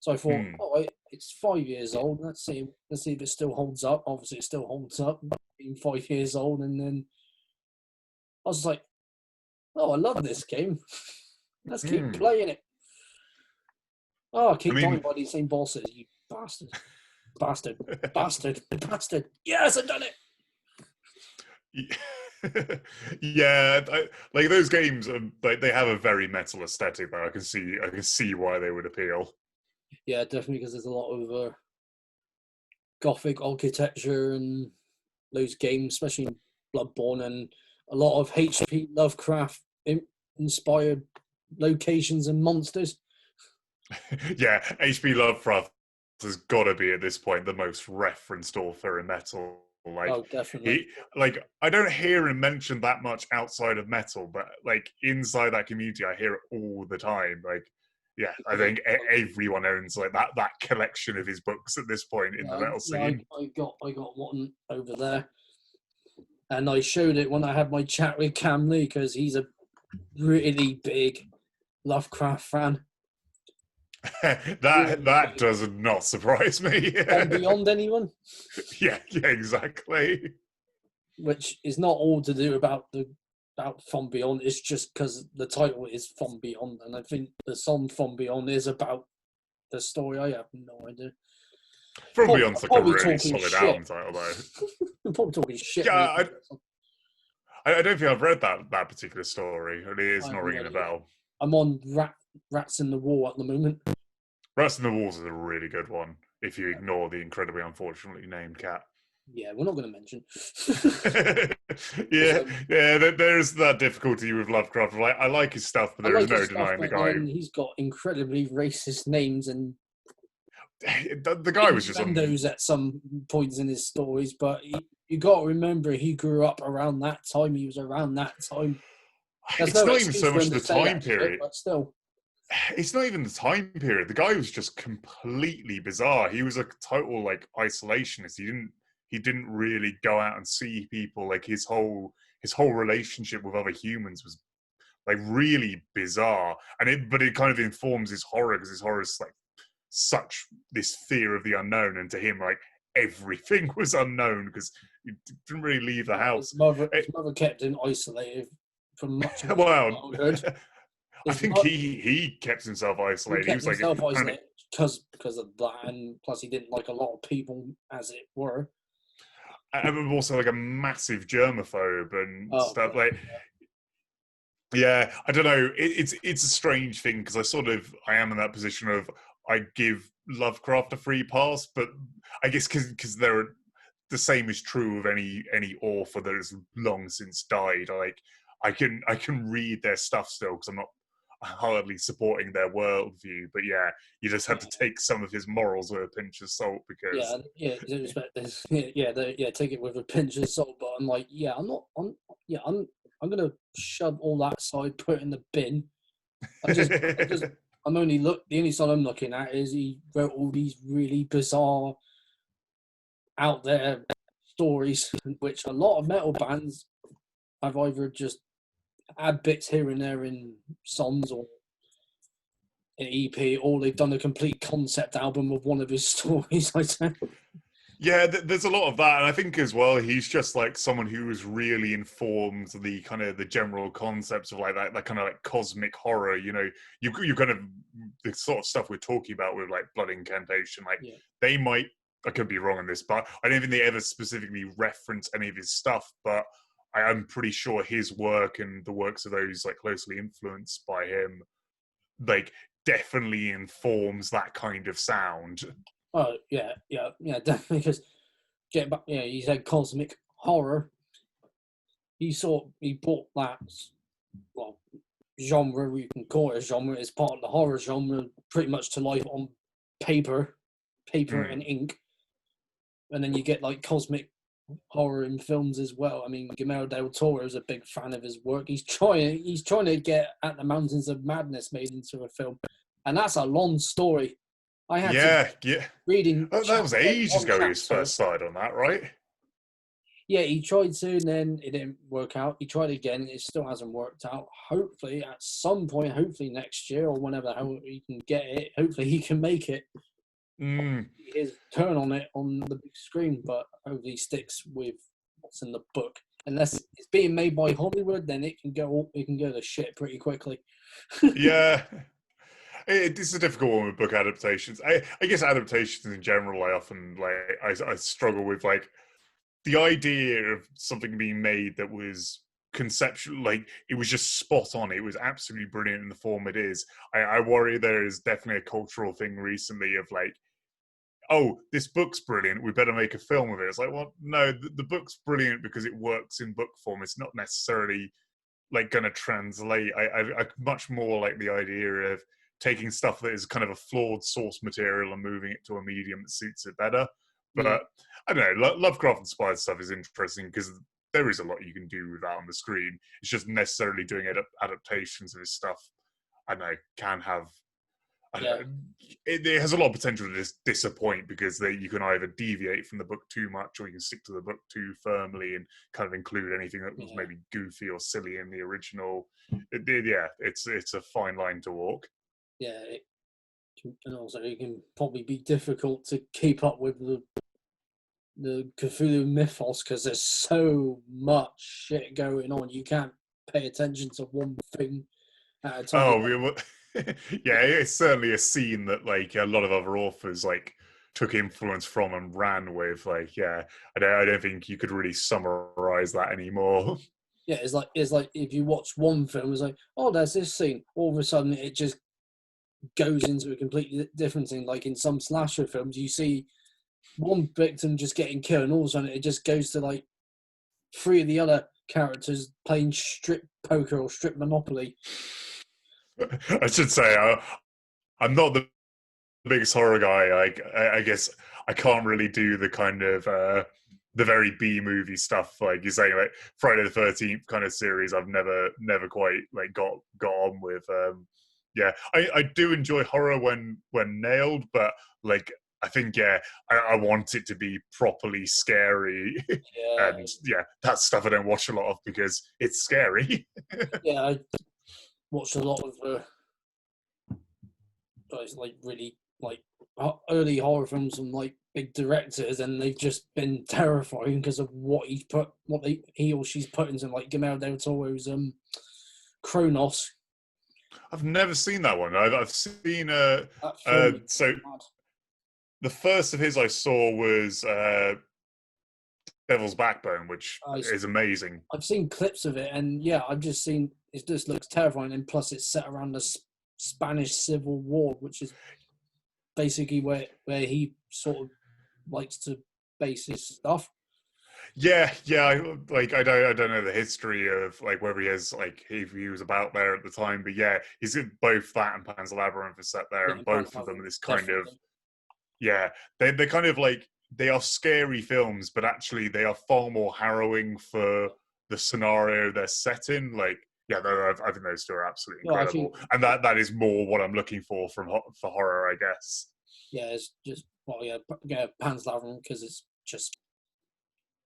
So I thought, it's 5 years old. Let's see if it still holds up. Obviously, it still holds up, being 5 years old. And then I was like, oh, I love this game. Let's keep playing it. Oh, I keep dying by these same bosses, you bastard. Bastard. Yes, I've done it. Yeah, like those games, like they have a very metal aesthetic. Though I can see why they would appeal. Yeah, definitely, because there's a lot of gothic architecture and those games, especially Bloodborne, and a lot of H.P. Lovecraft inspired locations and monsters. Yeah, H.P. Lovecraft has got to be at this point the most referenced author in metal. Like, oh, definitely. I don't hear him mentioned that much outside of metal, but like inside that community, I hear it all the time. Like, yeah, I think everyone owns like that collection of his books at this point in the metal scene. I got one over there, and I showed it when I had my chat with Cam Lee because he's a really big Lovecraft fan. that does not surprise me. From Beyond, anyone? Yeah, exactly. Which is not all to do about From Beyond. It's just because the title is From Beyond, and I think the song From Beyond is about the story. I have no idea. From Beyond's like a really solid album title, though. I'm probably talking shit. Yeah, I don't think I've read that particular story. It is not ringing a bell. I'm on Rats in the Wall at the moment. Rats in the Walls is a really good one, if you ignore the incredibly unfortunately named cat. Yeah, we're not going to mention. There's that difficulty with Lovecraft. Like, I like his stuff, but there is no denying the guy. He's got incredibly racist names, and the guy was just those at some points in his stories. But you got to remember, he grew up around that time. He was around that time. It's not even so much the time period, but still. It's not even the time period. The guy was just completely bizarre. He was a total like isolationist. He didn't really go out and see people. Like his whole relationship with other humans was like really bizarre. But it kind of informs his horror, because his horror is like such this fear of the unknown, and to him like everything was unknown because he didn't really leave the house. His mother kept him isolated from much of childhood. I think he kept himself isolated. He was like isolated because of that, and plus he didn't like a lot of people, as it were. And also like a massive germaphobe and stuff. Like, yeah, I don't know. It's a strange thing because I am in that position of I give Lovecraft a free pass, but I guess because the same is true of any author that has long since died. Like I can read their stuff still because I'm not hardly supporting their worldview, but yeah, you just have to take some of his morals with a pinch of salt because take it with a pinch of salt. But I'm like, I'm gonna shove all that aside, put it in the bin. The only song I'm looking at is he wrote all these really bizarre, out there stories, which a lot of metal bands have either just add bits here and there in songs or an EP, or they've done a complete concept album of one of his stories. I think. Yeah, there's a lot of that, and I think as well he's just like someone who has really informed the kind of the general concepts of like that kind of like cosmic horror. You know, you kind of the sort of stuff we're talking about with like Blood Incantation. Like they might, I could be wrong on this, but I don't think they ever specifically reference any of his stuff. But I'm pretty sure his work and the works of those like closely influenced by him, like definitely informs that kind of sound. Oh yeah, definitely. Because get back, he said cosmic horror. He brought that genre, you can call it a genre, as part of the horror genre, pretty much to life on paper and ink. And then you get like cosmic horror in films as well. I mean, Guillermo del Toro is a big fan of his work. He's trying to get At the Mountains of Madness made into a film, and that's a long story. I had reading. Oh, that was ages ago. He first started on that, right? Yeah, he tried to, and then it didn't work out. He tried again, it still hasn't worked out. Hopefully, at some point, hopefully next year or whenever the hell he can get it, hopefully he can make it. His turn on it on the big screen, but hopefully he sticks with what's in the book. Unless it's being made by Hollywood, then it can go to shit pretty quickly. Yeah. It's a difficult one with book adaptations. I guess adaptations in general, I often I struggle with like the idea of something being made that was conceptual, like it was just spot on. It was absolutely brilliant in the form it is. I worry there is definitely a cultural thing recently of like, oh, this book's brilliant, we better make a film of it. It's like, well, no, the book's brilliant because it works in book form. It's not necessarily like going to translate. I much more like the idea of taking stuff that is kind of a flawed source material and moving it to a medium that suits it better. But I don't know, Lovecraft-inspired stuff is interesting because there is a lot you can do with that on the screen. It's just necessarily doing adaptations of his stuff, I don't know, can have... It has a lot of potential to disappoint because you can either deviate from the book too much or you can stick to the book too firmly and kind of include anything that was maybe goofy or silly in the original. It's a fine line to walk. Yeah, and also it can probably be difficult to keep up with the Cthulhu mythos because there's so much shit going on. You can't pay attention to one thing at a time. Yeah, it's certainly a scene that like a lot of other authors like took influence from and ran with. Like, I don't think you could really summarize that anymore. Yeah, it's like if you watch one film, it's like, oh, there's this scene. All of a sudden, it just goes into a completely different thing. Like in some slasher films, you see one victim just getting killed, and all of a sudden, it just goes to like 3 of the other characters playing strip poker or strip Monopoly. I should say I'm not the biggest horror guy. I guess I can't really do the kind of the very B movie stuff like you're saying, like Friday the 13th kind of series. I've never quite like got on with. I do enjoy horror when nailed, but like I think I want it to be properly scary, and that's stuff I don't watch a lot of because it's scary. I watched a lot of like really like early horror films from like big directors, and they've just been terrifying because of what he or she's put into like Guillermo del Toro's Kronos. I've never seen that one. I've seen so the first of his I saw was Devil's Backbone, which is amazing. I've seen clips of it, and I've just seen it. Just looks terrifying, and plus it's set around the Spanish Civil War, which is basically where he sort of likes to base his stuff. I don't know the history of like whether he has like if he was about there at the time, but he's in both that and Pan's Labyrinth are set there, and both of them are this kind of they're kind of like they are scary films, but actually they are far more harrowing for the scenario they're set in. Like I think those two are absolutely incredible, and that is more what I'm looking for for horror, I guess. Yeah, it's just Pan's Labyrinth because it's just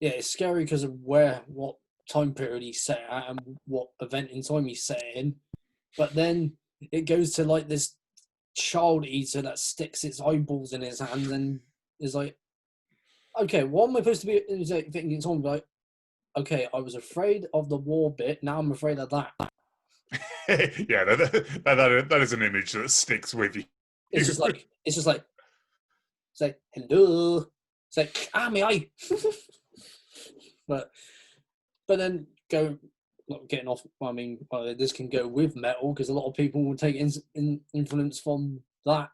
it's scary because of what time period he's set at and what event in time he's set in. But then it goes to like this child eater that sticks its eyeballs in his hands and is like, okay, what am I supposed to be thinking? It's on like, okay, I was afraid of the war bit. Now I'm afraid of that. Yeah, that is an image that sticks with you. It's just like, hello. It's like, my eye. but then not getting off. I mean, this can go with metal because a lot of people will take influence from that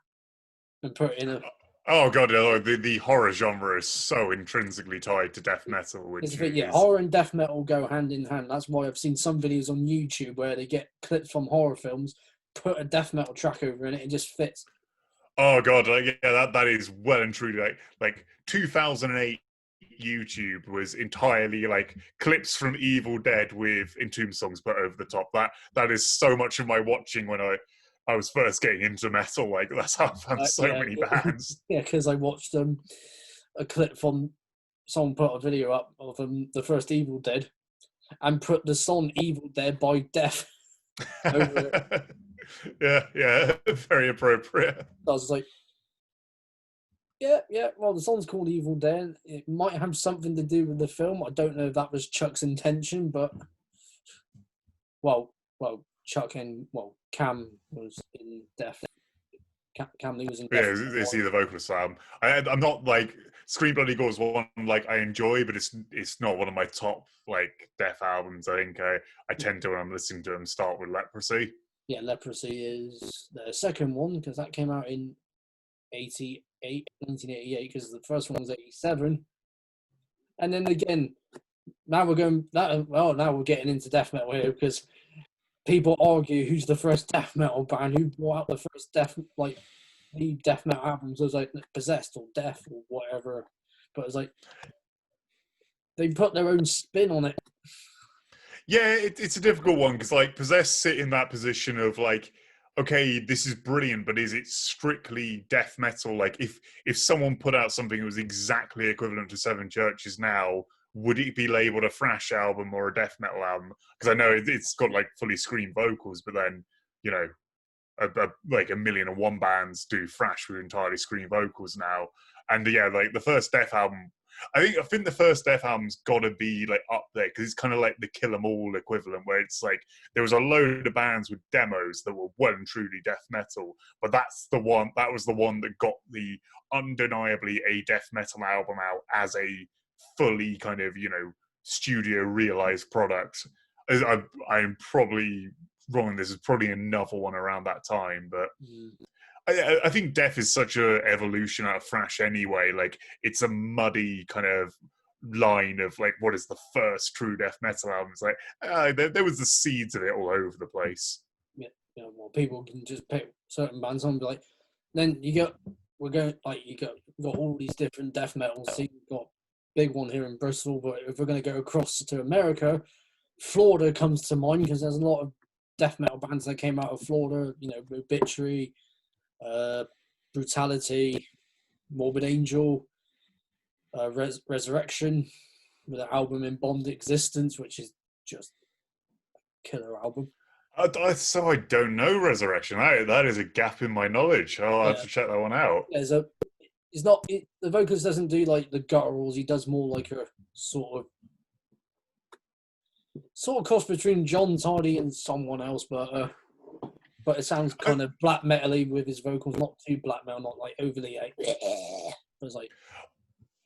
and put it in a. Oh god, the horror genre is so intrinsically tied to death metal. Which horror and death metal go hand in hand. That's why I've seen some videos on YouTube where they get clips from horror films, put a death metal track over it just fits. Oh god, that is well and truly like 2008 YouTube was entirely like clips from Evil Dead with Entomb songs put over the top. That is so much of my watching when I was first getting into metal. Like that's how I found so many bands. Yeah, because I watched a clip from someone put a video up of the first Evil Dead and put the song Evil Dead by Death over it. Yeah, very appropriate. I was like, yeah, well, the song's called Evil Dead. It might have something to do with the film. I don't know if that was Chuck's intention, but well, Chuck and Cam was in Death. Cam Lee was in Death. Yeah, is he the vocalist? I'm not like Scream Bloody Gore is one like I enjoy, but it's not one of my top like Death albums. I think I tend to when I'm listening to them start with Leprosy. Yeah, Leprosy is the second one because that came out in 1988 because the first one was 87. And then again, now we're getting into death metal here because people argue who's the first death metal band, who brought out the first death metal albums. It was like Possessed or Death or whatever. But it's like they put their own spin on it. Yeah, it's a difficult one because like Possessed sit in that position of like, okay, this is brilliant, but is it strictly death metal? Like if someone put out something that was exactly equivalent to Seven Churches now, would it be labeled a thrash album or a death metal album? Because I know it's got like fully screamed vocals, but then like 1,000,001 bands do thrash with entirely screamed vocals now. And yeah, like the first Death album, I think the first Death album's got to be like up there because it's kind of like the Kill 'Em All equivalent, where it's like there was a load of bands with demos that were well and truly death metal, but that was the one that got the undeniably a death metal album out as a fully kind of studio realized product. I'm probably wrong. This is probably another one around that time, but. I think death is such a evolution out of thrash anyway. Like it's a muddy kind of line of like what is the first true death metal album. It's like there was the seeds of it all over the place. Yeah, well, people can just pick certain bands on and be like, then you got all these different death metals. So you've got big one here in Bristol, but if we're going to go across to America, Florida comes to mind because there's a lot of death metal bands that came out of Florida. Obituary. Brutality, Morbid Angel, Resurrection, with an album in Bond Existence, which is just a killer album. So I don't know Resurrection. That is a gap in my knowledge. I'll have to check that one out. The vocalist doesn't do like the gutturals. He does more like a sort of cross between John Tardy and someone else, but it sounds kind of black metal-y with his vocals, not too black metal, not like overly it's like.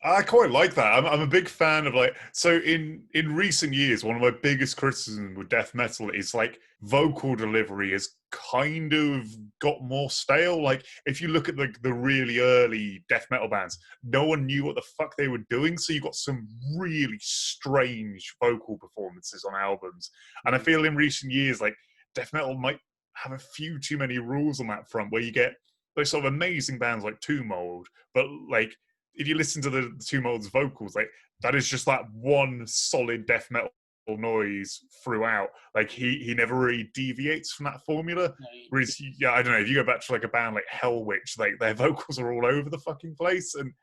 I quite like that. I'm a big fan of so in recent years, one of my biggest criticisms with death metal is like vocal delivery has kind of got more stale. Like if you look at the really early death metal bands, no one knew what the fuck they were doing. So you got some really strange vocal performances on albums. And I feel in recent years, like death metal might have a few too many rules on that front where you get those sort of amazing bands like Tomb Mold, but like if you listen to the Tomb Mold's vocals, like that is just that one solid death metal noise throughout. Like he never really deviates from that formula. Whereas I don't know, if you go back to like a band like Hellwitch, like their vocals are all over the fucking place, and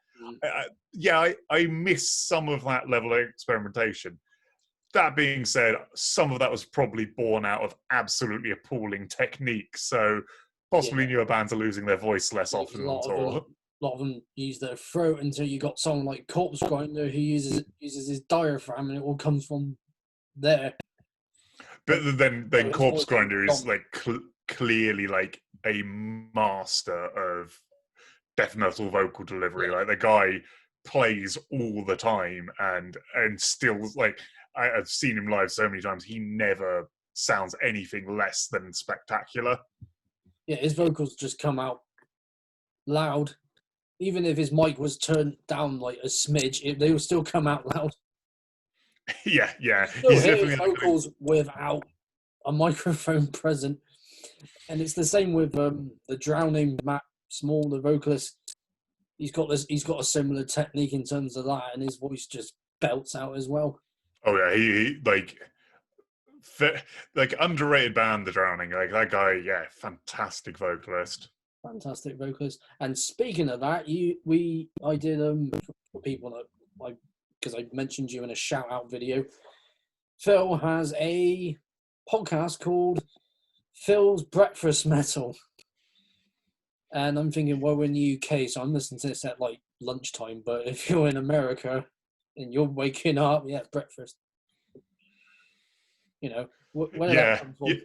I miss some of that level of experimentation. that being said, some of that was probably born out of absolutely appalling technique. So possibly Yeah. newer bands are losing their voice less A often on lot of tour. a lot of them use their throat until you got someone like Corpse Grinder who uses his diaphragm, and it all comes from there. But then So his Corpse voice is Grinder is gone. like clearly like a master of death metal vocal delivery. Yeah, Like the guy plays all the time, and still like I've seen him live so many times. He never sounds anything less than spectacular. yeah, his vocals just come out loud. Even if his mic was turned down like a smidge, they will still come out loud. Yeah, You yeah. still He's hear his definitely that kind of, vocals without a microphone present, and it's the same with the Drowning Matt Small, the vocalist. He's got a similar technique in terms of that, and his voice just belts out as well. oh yeah, he like underrated band, The Drowning. Like that guy, yeah, fantastic vocalist. Fantastic vocalist. And speaking of that, I did for people that because I mentioned you in a shout out video. Phil has a podcast called Phil's Breakfast Metal. And I'm thinking, well, we're in the UK, so I'm listening to this at like lunchtime. But if you're in America and you're waking up, yeah, breakfast. You know, where did that Yeah, come from? yeah.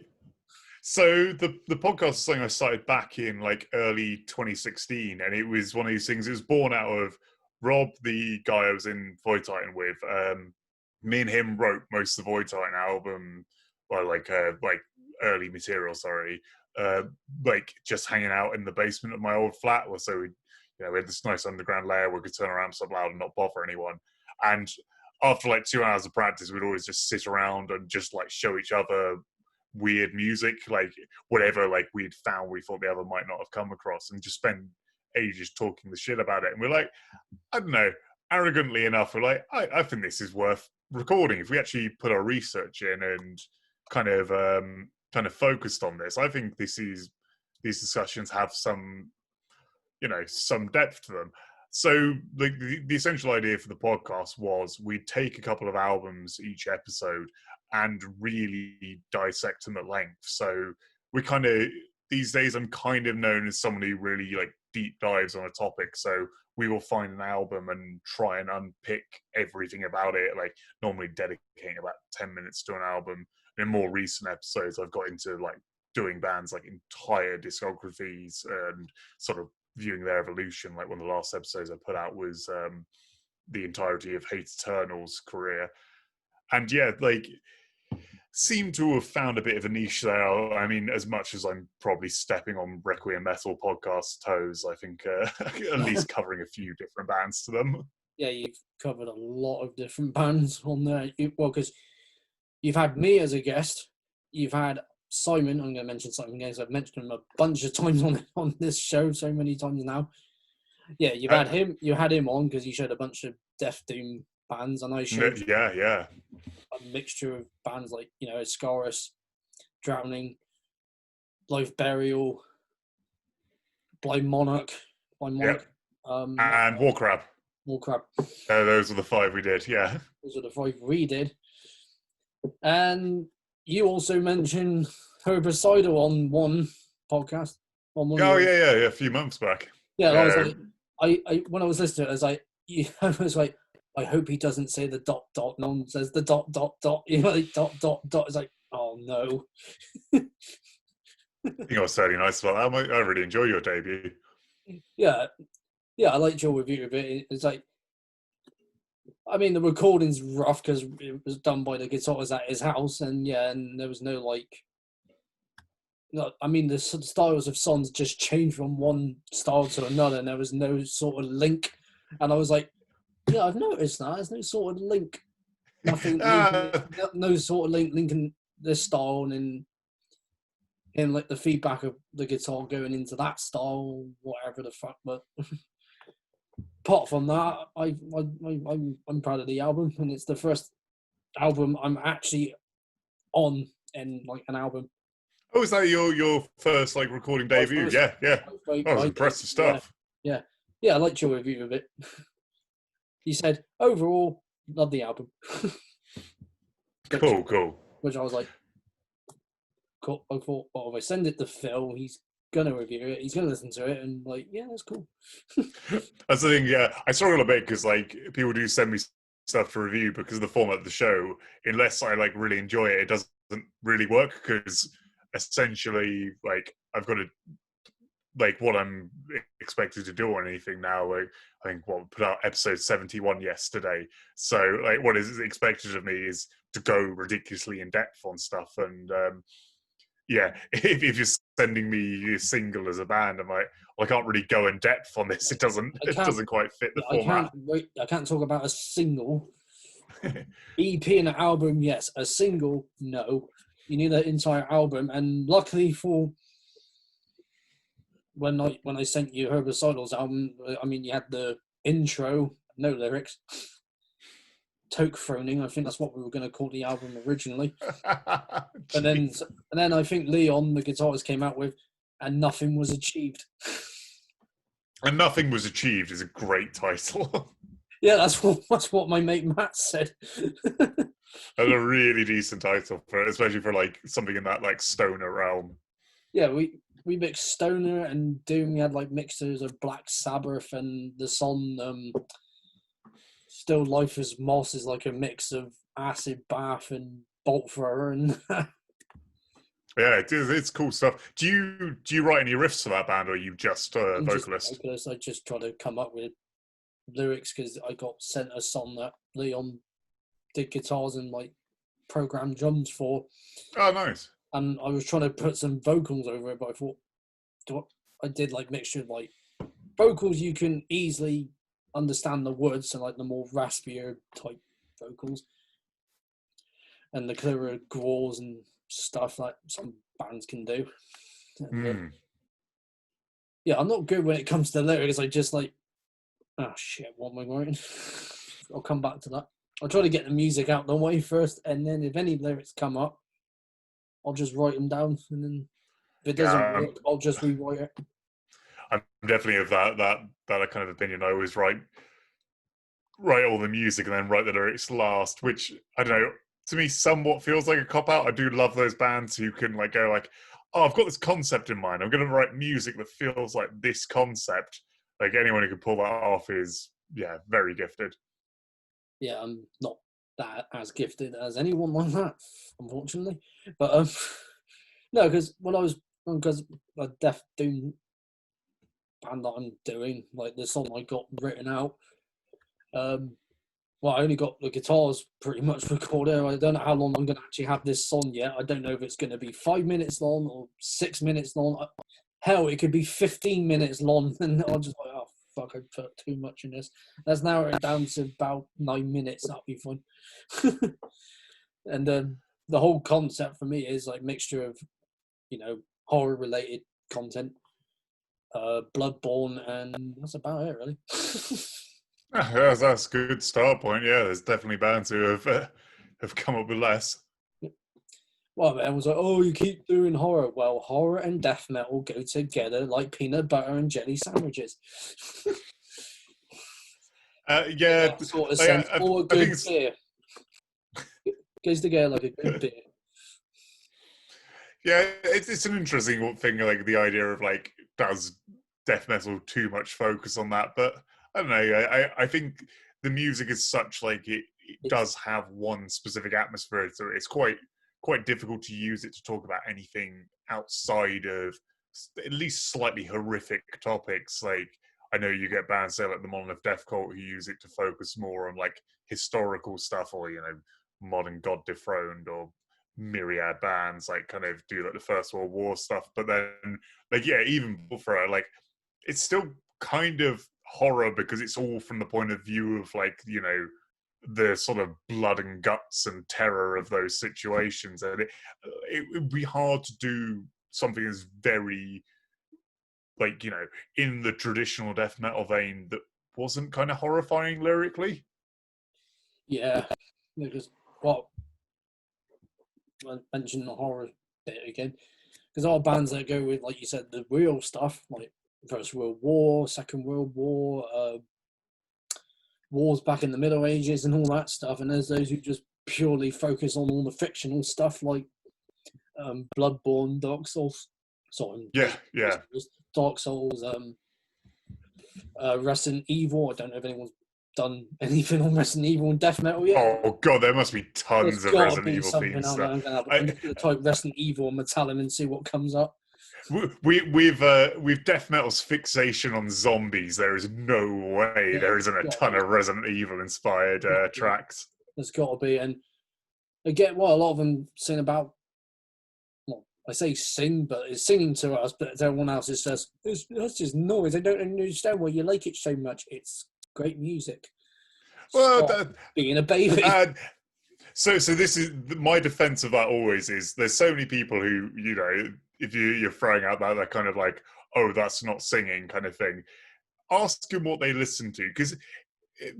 So the podcast is something I started back in like early 2016, and it was one of these things. It was born out of Rob, the guy I was in Void Titan with. Me and him wrote most of the Void Titan album, well, like early material. Sorry, like just hanging out in the basement of my old flat. So we had this nice underground layer where we could turn our amps up loud and not bother anyone. And after like 2 hours of practice, we'd always just sit around and just like show each other weird music, like whatever like we'd found we thought the other might not have come across, and just spend ages talking the shit about it. And we're like, I don't know, arrogantly enough, we're like, I think this is worth recording. If we actually put our research in and kind of focused on this, I think these discussions have some depth to them. So the essential idea for the podcast was we'd take a couple of albums each episode and really dissect them at length. So we kind of, these days I'm kind of known as someone who really like deep dives on a topic. So we will find an album and try and unpick everything about it, like normally dedicating about 10 minutes to an album. In more recent episodes, I've got into like doing bands like entire discographies and sort of viewing their evolution. Like one of the last episodes I put out was the entirety of Hate Eternal's career. And yeah, like seem to have found a bit of a niche there. I mean, as much as I'm probably stepping on Requiem Metal podcast toes, I think at least covering a few different bands to them. Yeah, you've covered a lot of different bands on there. Well, because you've had me as a guest, you've had Simon. I'm going to mention Simon again, I've mentioned him a bunch of times on this show, so many times now. Yeah, you've had him. You had him on because he showed a bunch of Death Doom bands, and I showed yeah a mixture of bands like Ascaris, Drowning, Life Burial, Blind Monarch, yep. And Warcrab. Those are the 5 we did. Yeah, those are the 5 we did. And you also mentioned Herbicidal on one podcast. Yeah, a few months back. Yeah, I was like, I when I was listening, I was like, I was like, I hope he doesn't say the ... No one says the ... like ... It's like, oh no. I think I was fairly nice about that. I really enjoy your debut. Yeah, I liked your review of it. It's like, I mean, the recording's rough because it was done by the guitarist at his house, and there was no like. No, I mean, the styles of songs just changed from one style to another, and there was no sort of link. And I was like, yeah, I've noticed that. There's no sort of link. Nothing. No sort of linking this style and like the feedback of the guitar going into that style, whatever the fuck. But apart from that, I'm proud of the album, and it's the first album I'm actually on in like an album. Oh, is that your first like recording debut? Yeah. That was impressive stuff. Yeah, I liked your review of it. You said overall, love the album. description, Cool. which I was like, cool. I thought, well, if I send it to Phil, he's gonna review it, he's gonna listen to it, and like, yeah, that's cool. That's the thing. Yeah, I struggle a bit because like people do send me stuff to review because of the format of the show. Unless I like really enjoy it, it doesn't really work because essentially, like I've got to like what I'm expected to do on anything now. Like I think we put out episode 71 yesterday. So like what is expected of me is to go ridiculously in depth on stuff. And yeah, if you're sending me a single as a band, I'm like, well, I can't really go in depth on this. It doesn't quite fit the format. I can't talk about a single. EP and an album, yes. A single, no. You need an entire album. And luckily for when I sent you Herbicidal's album, I mean, you had the intro, no lyrics. Toke Throning, I think that's what we were going to call the album originally. and then I think Leon, the guitarist, came out with "And Nothing Was Achieved." And Nothing Was Achieved is a great title. Yeah, that's what my mate Matt said. That's a really decent title for it, especially for like something in that like stoner realm. Yeah, we mixed stoner and doom. We had like mixtures of Black Sabbath, and the song Still Life Is Moss is like a mix of Acid Bath and Bolt Thrower. And yeah, it's cool stuff. Do you write any riffs for that band, or are you just a vocalist? I just try to come up with lyrics because I got sent a song that Leon did guitars and like programmed drums for. Oh, nice. And I was trying to put some vocals over it, but I thought I did like mixture of like vocals you can easily understand the words, so like the more raspier type vocals and the clearer growls and stuff like some bands can do. Yeah, I'm not good when it comes to the lyrics. I just like, oh shit, what am I writing? I'll come back to that. I'll try to get the music out the way first, and then if any lyrics come up, I'll just write them down, and then if it doesn't work, I'll just rewrite it. I'm definitely of that kind of opinion. I always write all the music and then write the lyrics last, which I don't know, to me somewhat feels like a cop out. I do love those bands who can like go like, oh, I've got this concept in mind, I'm going to write music that feels like this concept. Like anyone who can pull that off is very gifted. Yeah, I'm not that as gifted as anyone like that, unfortunately. But no, because a Death Doom band that I'm doing, like the song I got written out, well, I only got the guitars pretty much recorded. I don't know how long I'm going to actually have this song yet. I don't know if it's going to be 5 minutes long or 6 minutes long. Hell, it could be 15 minutes long. And I'll just like, oh, fuck, I put too much in this. Let's narrow it down to about 9 minutes. That'll be fun. And the whole concept for me is like mixture of, horror-related content, Bloodborne, and that's about it, really. That's a good start point. Yeah, there's definitely bands who have come up with less. Well, man was like, oh, you keep doing horror. Well, horror and death metal go together like peanut butter and jelly sandwiches. Yeah, sort of sense. Or a good beer. Goes together like a good beer. Yeah, it's an interesting thing, like the idea of like, does death metal too much focus on that? But I don't know. I think the music is such like it does have one specific atmosphere, so it's quite difficult to use it to talk about anything outside of at least slightly horrific topics. Like I know you get bands say like the Monolith Death Cult who use it to focus more on like historical stuff, or Modern God Dethroned, or myriad bands like kind of do like the First World War stuff. But then like even for like it's still kind of horror because it's all from the point of view of like the sort of blood and guts and terror of those situations, and it would be hard to do something that's very like in the traditional death metal vein that wasn't kind of horrifying lyrically. Yeah, because I mentioned the horror bit again, because all bands that go with, like you said, the real stuff, like First World War, Second World War, wars back in the Middle Ages and all that stuff, and there's those who just purely focus on all the fictional stuff like Bloodborne, Dark Souls. Sorry, Yeah. Dark Souls, Resident Evil. I don't know if anyone's done anything on Resident Evil and death metal yet. Oh god, there must be There's tons of got to Resident be Evil something themed out there. stuff. I'm just going to type Resident Evil and Metallum and see what comes up. We've death metal's fixation on zombies. There is no way there isn't a ton of Resident Evil inspired tracks. There's got to be, and again, well, a lot of them sing about. Well, I say sing, but it's singing to us. But everyone else is just that's just noise. I don't understand why you like it so much. It's great music. Well, being a baby. So this is my defense of that. Always is there's so many people who, you know, if you're throwing out that kind of like, oh, that's not singing kind of thing. Ask them what they listen to, because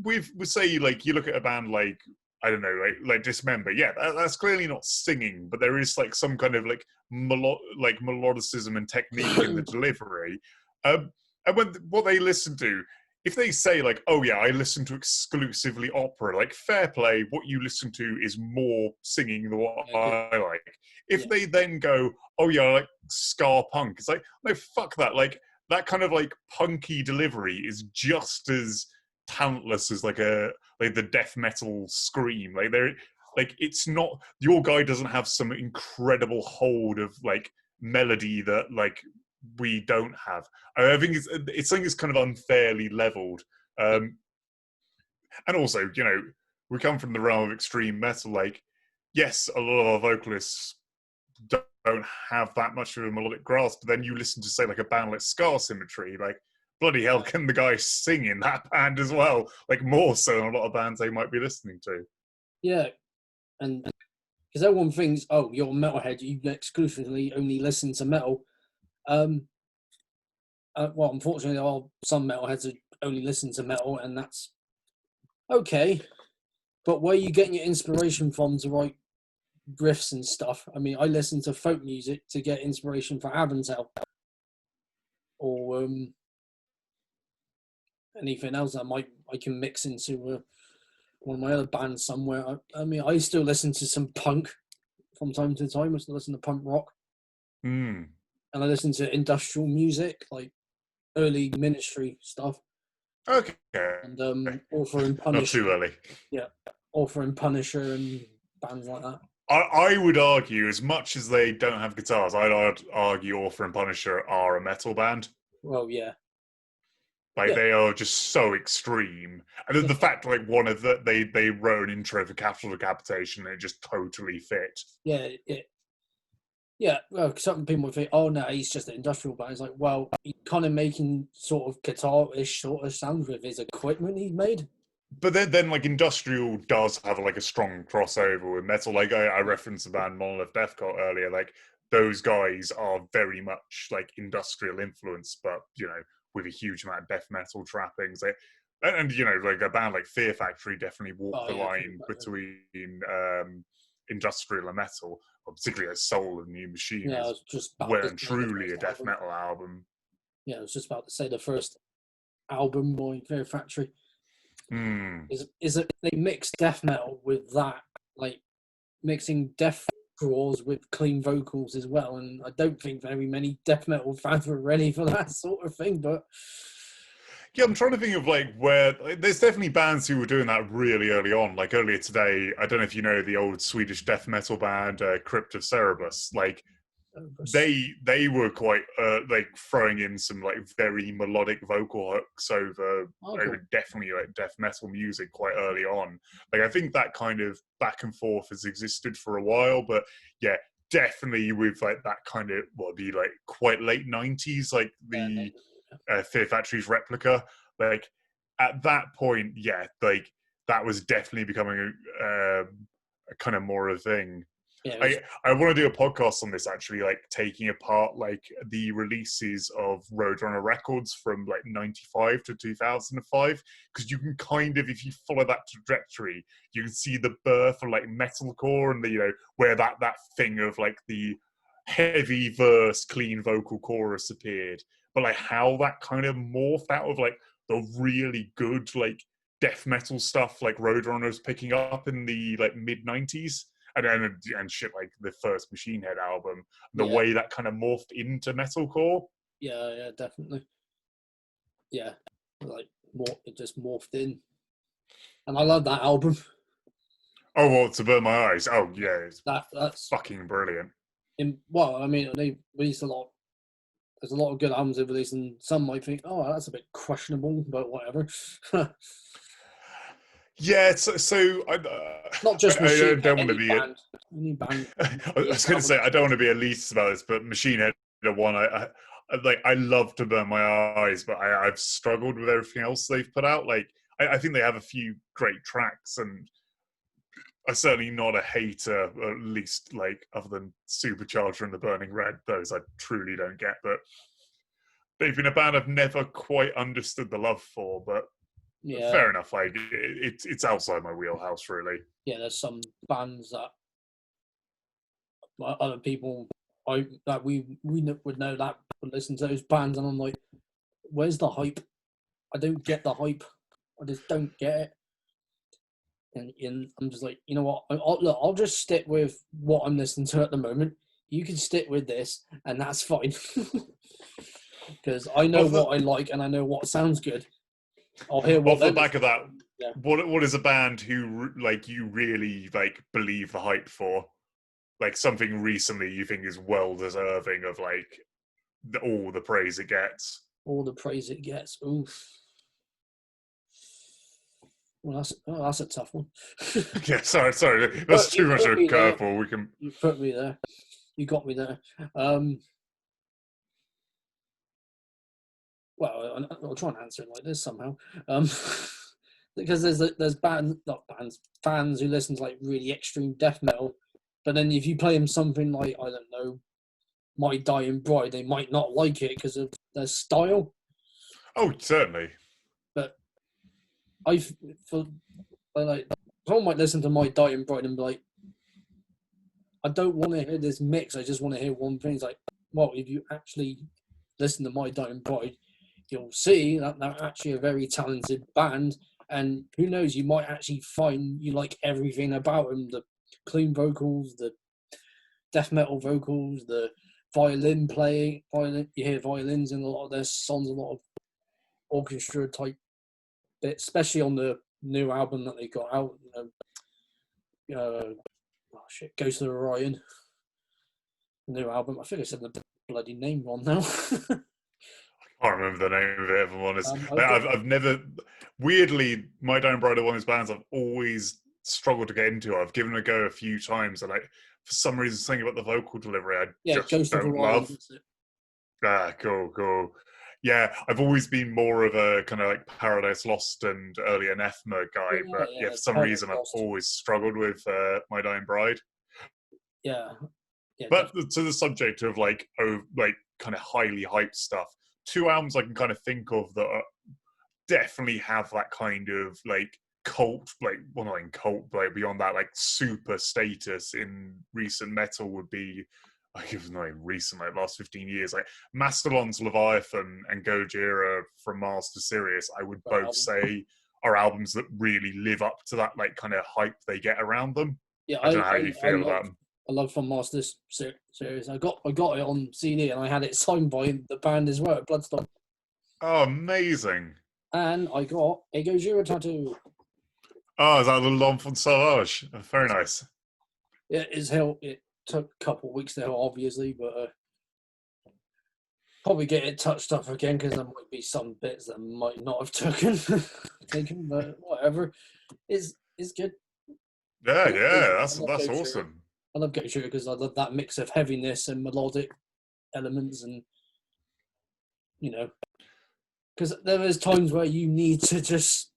we say, like, you look at a band like, I don't know, like Dismember. Yeah, that's clearly not singing, but there is like some kind of like melodicism and technique in the delivery. And when what they listen to, if they say like, oh yeah, I listen to exclusively opera, like fair play, what you listen to is more singing than what I like. If they then go, oh yeah, I like ska punk, it's like, no, fuck that. Like that kind of like punky delivery is just as talentless as like the death metal scream. Like they're like, it's not, your guy doesn't have some incredible hold of like melody that like we don't have. I think it's something that's kind of unfairly leveled. And also, you know, we come from the realm of extreme metal. Like, yes, a lot of our vocalists don't have that much of a melodic grasp, but then you listen to, say, like a band like Scar Symmetry, like, bloody hell, can the guy sing in that band as well? Like, more so than a lot of bands they might be listening to. Yeah, and because everyone thinks, oh, you're a metalhead, you exclusively only listen to metal. Well, unfortunately, there are some metalheads that only listen to metal, and that's okay. But where are you getting your inspiration from to write riffs and stuff? I mean, I listen to folk music to get inspiration for Abenteuer or anything else that I can mix into one of my other bands somewhere. I mean, I still listen to some punk from time to time. I still listen to punk rock. And I listen to industrial music, like early Ministry stuff. Okay. And Author and Punisher. Not too early. Yeah. Author and Punisher and bands like that. I would argue, as much as they don't have guitars, I'd argue Author and Punisher are a metal band. Well, yeah. Like, they are just so extreme. And the fact, like, one of they wrote an intro for Capital Decapitation and it just totally fit. Yeah, yeah, well, some people would think, oh, no, he's just an industrial band. It's like, well, he's kind of making sort of guitar-ish sort of sounds with his equipment he's made. But then like, industrial does have, like, a strong crossover with metal. Like, I referenced the band Monolith Death Cult earlier. Like, those guys are very much, like, industrial influence, but, you know, with a huge amount of death metal trappings. And you know, like, a band like Fear Factory definitely walked the line between industrial and metal, or particularly Soul of New Machine. Yeah, I was just about well and truly a death metal album. Yeah, I was just about to say the first album by Fear Factory. Is that they mix death metal with that, like mixing death draws with clean vocals as well, and I don't think very many death metal fans were ready for that sort of thing. But yeah, I'm trying to think of like where there's definitely bands who were doing that really early on. Like earlier today, I don't know if you know the old Swedish death metal band Crypt of Cerebus. Like they were quite like throwing in some like very melodic vocal hooks over definitely like death metal music quite early on. Like I think that kind of back and forth has existed for a while, but yeah, definitely with like that kind of what would be like quite late 90s, like the Fear Factory's Replica. Like at that point, yeah, like that was definitely becoming a kind of more a thing. Yeah, I want to do a podcast on this, actually, like taking apart like the releases of Roadrunner Records from like 95 to 2005, because you can kind of, if you follow that trajectory, you can see the birth of like metalcore and the, you know, where that thing of like the heavy verse, clean vocal chorus appeared, but like how that kind of morphed out of like the really good like death metal stuff like Roadrunner was picking up in the like mid '90s, and shit like the first Machine Head album, the way that kind of morphed into metalcore. Yeah, definitely. Yeah, like it just morphed in, and I love that album. Oh, well, To Burn My Eyes. Oh, yeah, it's That's fucking brilliant. Well, I mean, they released a lot. There's a lot of good albums they released, and some might think, "Oh, that's a bit questionable," but whatever. Yeah, so Not just Machine I Head, don't want to be. any band. I was going to say I don't want to be elitist about this, but Machine Head, the one I love To Burn My Eyes, but I've struggled with everything else they've put out. Like I think they have a few great tracks, and I'm certainly not a hater, at least like other than Supercharger and The Burning Red. Those I truly don't get, but they've been a band I've never quite understood the love for. But fair enough. Like it's outside my wheelhouse, really. Yeah, there's some bands that other people that we would know that would listen to those bands, and I'm like, where's the hype? I don't get the hype. I just don't get it. And I'm just like, you know what? I'll just stick with what I'm listening to at the moment. You can stick with this, and that's fine. Because I know what I like, and I know what sounds good. I'll hear what. Off the back of that, what is a band who like you really like believe the hype for? Like something recently you think is well deserving of like all the praise it gets. All the praise it gets. Oof. Well, that's a tough one. Yeah, sorry. That's too much of a curveball. We can. You put me there. You got me there. Well, I'll try and answer it like this somehow. Because there's fans who listen to like really extreme death metal, but then if you play them something like, I don't know, My Dying Bride, they might not like it because of their style. Oh, certainly. But someone might listen to My Dying Bride and be like, I don't want to hear this mix. I just want to hear one thing. It's like, well, if you actually listen to My Dying Bride, you'll see that they're actually a very talented band. And who knows, you might actually find you like everything about them. The clean vocals, the death metal vocals, the violin playing. You hear violins in a lot of their songs, a lot of orchestra type bits, especially on the new album that they got out. Ghost of Orion. The new album. I think I said the bloody name wrong now. I can't remember the name of it, if I'm honest. I've never, weirdly, My Dying Bride are one of those bands I've always struggled to get into. I've given it a go a few times, and for some reason, something about the vocal delivery I just Ghost don't love. Cool. Yeah, I've always been more of a kind of like Paradise Lost and early Anathema guy, but for some reason I've always struggled with My Dying Bride. Yeah. But to the subject of like kind of highly hyped stuff, two albums I can kind of think of that definitely have that kind of like cult, like well not in cult, but beyond that like super status in recent metal would be, like it was not even recent, like last 15 years, like Mastodon's Leviathan and Gojira from Mars to Sirius, I would both say are albums that really live up to that like kind of hype they get around them. Yeah, I don't know how you feel about them. I love From Mars to Sirius. I got it on CD and I had it signed by the band as well at Bloodstock. Oh, amazing! And I got a Gojira tattoo. Oh, is that the L'Enfant Sauvage? Very nice. Yeah, it took a couple of weeks there, obviously, but probably get it touched up again because there might be some bits that might not have taken, but whatever. It's good. Yeah, that's awesome. I love Gojira because I love that mix of heaviness and melodic elements, and because there is times where you need to just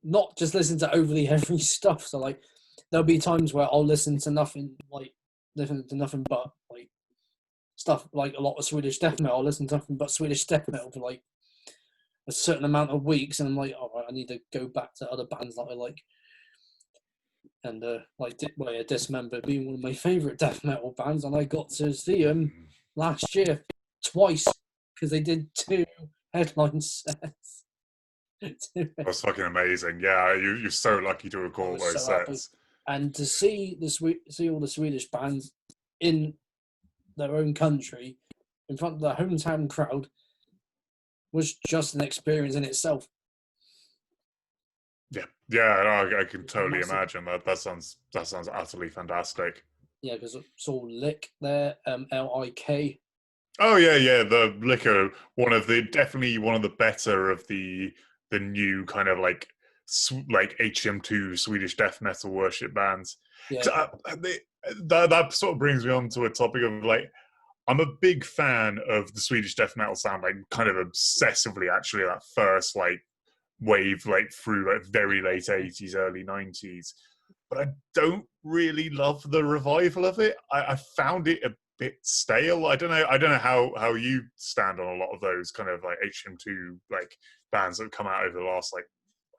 not just listen to overly heavy stuff. So like, there'll be times where I'll listen to nothing but like stuff like a lot of Swedish death metal. I'll listen to nothing but Swedish death metal for like a certain amount of weeks, and I'm like, oh, I need to go back to other bands that I like. And Dismember being one of my favourite death metal bands, and I got to see them last year twice because they did 2 headline sets. That's fucking amazing. Yeah, you're so lucky to I record was those so happy. sets. And to see see all the Swedish bands in their own country in front of the hometown crowd was just an experience in itself. Yeah, I can It's totally massive. imagine that. That sounds utterly fantastic. Yeah, because I saw Lick there, Lik. Oh yeah. The Liquor, definitely one of the better of the new kind of like HM2 Swedish death metal worship bands. Yeah, 'Cause, that sort of brings me on to a topic of like, I'm a big fan of the Swedish death metal sound, like kind of obsessively actually. That first like wave, like through like very late 80s, early 90s. But I don't really love the revival of it. I found it a bit stale. I don't know how you stand on a lot of those kind of like HM2 like bands that have come out over the last like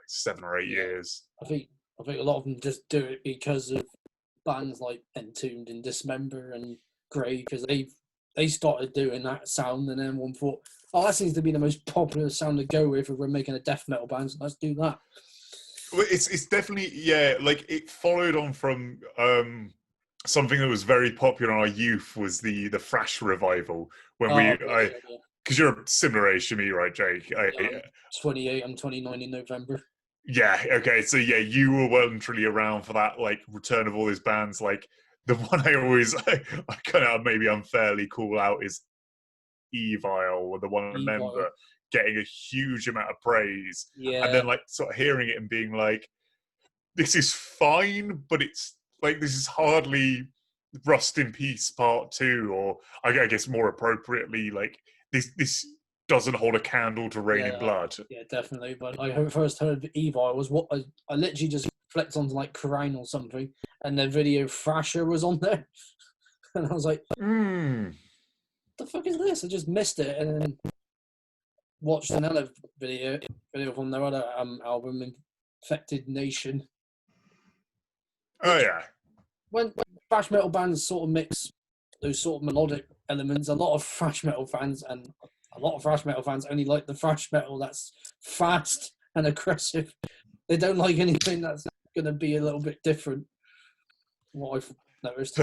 7 or 8 yeah. years. I think a lot of them just do it because of bands like Entombed and Dismember and Grey, because they started doing that sound, and then everyone thought, oh, that seems to be the most popular sound to go with if we're making a death metal band, so let's do that. Well, it's definitely, yeah, like it followed on from something that was very popular in our youth was the thrash revival when Oh, we okay, I because you're a similar age to me, right, Jake? yeah, I'm 28, I'm 29 in November. Yeah, okay, so yeah, you were well and truly around for that like return of all these bands. Like the one I always I kind of maybe unfairly call out is Evil, the one I Evil. remember getting a huge amount of praise, and Yeah, then like sort of hearing it and being like, this is fine, but it's like this is hardly Rust in Peace Part Two, or I guess more appropriately, like this doesn't hold a candle to Rain in yeah, Blood. yeah, definitely. But I first heard of Evil was what I literally just flicked onto like Kerrang or something, and the video Thrasher was on there, and I was like, Mm. the fuck is this? I just missed it, and then watched another video from their other album, Infected Nation, Oh which yeah, when thrash metal bands sort of mix those sort of melodic elements, a lot of thrash metal fans only like the thrash metal that's fast and aggressive. They don't like anything that's going to be a little bit different. What I've noticed.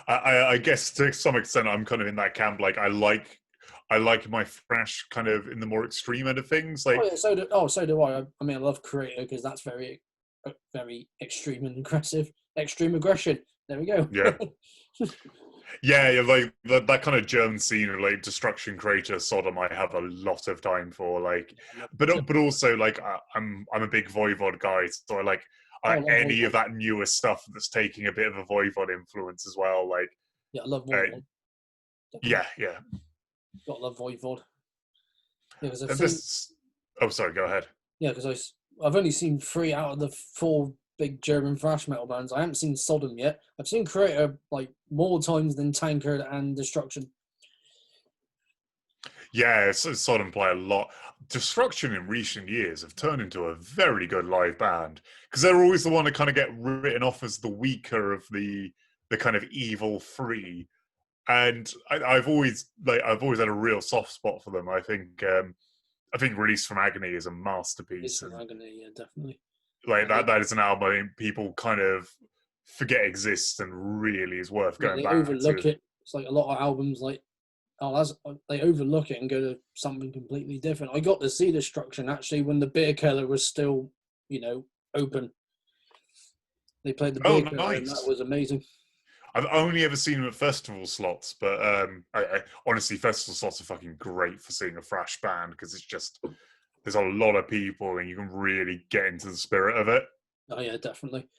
I guess to some extent I'm kind of in that camp. Like I like my thrash kind of in the more extreme end of things. Oh Like yeah, so do I. I mean, I love Creator because that's very, very extreme and aggressive. Extreme aggression. There we go. yeah, yeah, like that kind of German scene of like Destruction Crater Sodom. I have a lot of time for like, I love but also like I'm a big Voivod guy, so I like Oh, I love any of Voivod. that newer stuff that's taking a bit of a Voivod influence as well. Like Yeah, I love uh, Voivod. Definitely. yeah. Gotta love Voivod. Yeah, because I've And seen. this. Oh, sorry. Go ahead. Yeah, because I've only seen 3 out of the 4 big German thrash metal bands. I haven't seen Sodom yet. I've seen Creator like more times than Tankard and Destruction. Yeah, Sodom play a lot. Destruction in recent years have turned into a very good live band because they're always the one to kind of get written off as the weaker of the kind of evil three. And I've always had a real soft spot for them. I think Release from Agony is a It's masterpiece, from and Agony, yeah, definitely. like And that is an album I think people kind of forget exists and really is worth yeah, going they back to. overlook it. It's like a lot of albums, like they overlook it and go to something completely different. I got to see Destruction actually when the Beer Keller was still, open. They played the Oh, Beer Keller, and that nice. was amazing. I've only ever seen them at festival slots, but honestly, festival slots are fucking great for seeing a thrash band because it's just there's a lot of people and you can really get into the spirit of it. Oh yeah, definitely.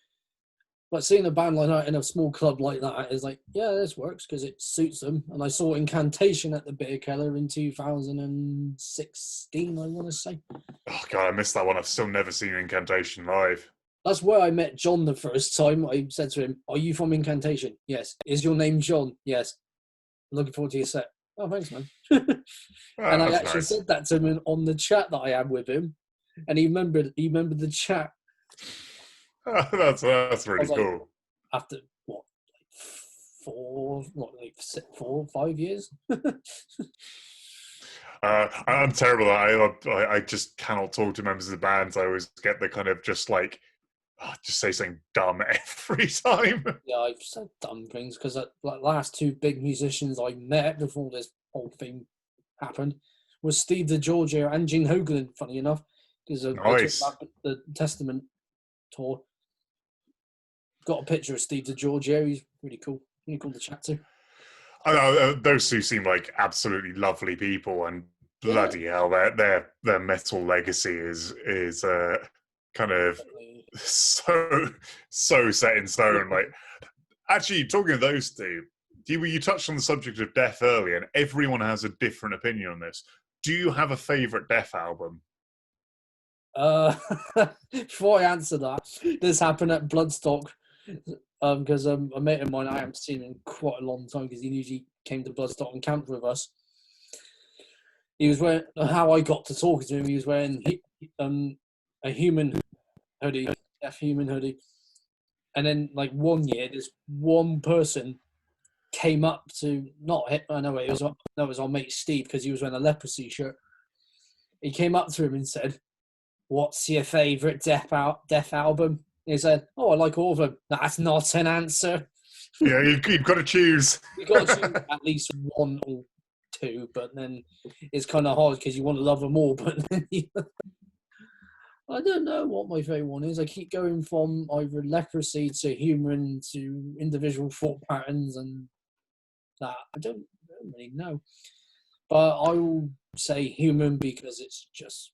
But seeing a band like that in a small club like that is like, yeah, this works because it suits them. And I saw Incantation at the Beer Keller in 2016, I want to say. Oh god, I missed that one. I've still never seen Incantation live. That's where I met John the first time. I said to him, "Are you from Incantation?" Yes. Is your name John? Yes. Looking forward to your set. Oh, thanks, man. And Oh, I that's actually nice. said that to him on the chat that I had with him, and he remembered. He remembered the chat. That's I really was like, cool. after what, like 4, 5 years? I'm terrible. I just cannot talk to members of the bands. I always get the kind of just like just say something dumb every time. Yeah, I've said dumb things because like last two big musicians I met before this whole thing happened was Steve DiGiorgio and Gene Hoglan. Funny enough, because they talked Nice. about the Testament tour. Got a picture of Steve DiGiorgio. He's really cool to chat to. I know, those two seem like absolutely lovely people, and Yeah, bloody hell, their metal legacy is kind of so set in stone. Like, actually, talking of those two, you touched on the subject of death earlier, and everyone has a different opinion on this. Do you have a favorite Death album? Uh, before I answer that, this happened at Bloodstock because a mate of mine, I haven't seen him in quite a long time because he usually came to Bloodstock and camped with us. He was wearing, how I got to talking to him, he was wearing a human hoodie, deaf human hoodie. And then, like, one year, this one person came up to, not him, I know it was our mate Steve because he was wearing a leprosy shirt. He came up to him and said, "What's your favourite Death album?" He said, "Oh, I like all of them." That's not an answer. Yeah, you've got to choose. You got to choose at least one or two, but then it's kind of hard because you want to love them all. But then I don't know what my favourite one is. I keep going from either leprosy to human to individual thought patterns and that. I don't really know. But I will say human because it's just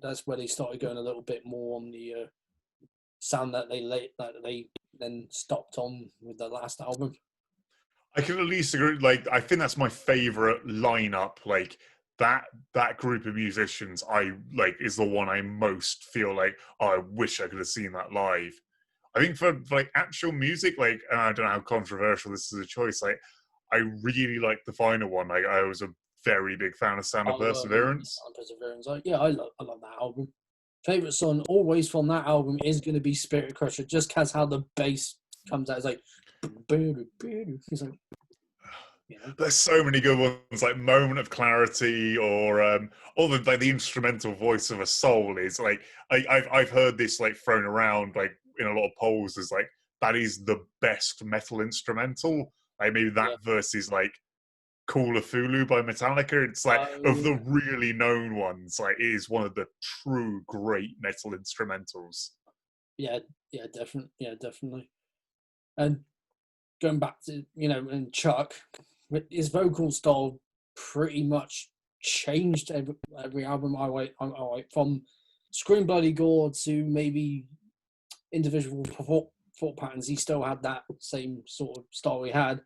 that's where they started going a little bit more on the sound that they then stopped on with the last album. I can at least agree. Like, I think that's my favorite lineup. Like that group of musicians, I like is the one I most feel like. Oh, I wish I could have seen that live. I think for like actual music, like I don't know how controversial this is a choice. Like, I really like the final one. Like, I was a very big fan of Sound of Perseverance. Perseverance. Yeah, I love that album. Favorite song always from that album is going to be Spirit Crusher, just because how the bass comes out. It's like, it's like, you know. There's so many good ones, like Moment of Clarity, or all the like the instrumental voice of a soul is like I've heard this like thrown around like in a lot of polls as like that is the best metal instrumental. Like maybe that Yeah. versus like Call of Cthulhu by Metallica. It's like of the really known ones, like it is one of the true great metal instrumentals. Yeah, definitely. And going back to and Chuck, his vocal style pretty much changed every album. I wait from Scream Bloody Gore to maybe individual thought patterns. He still had that same sort of style he had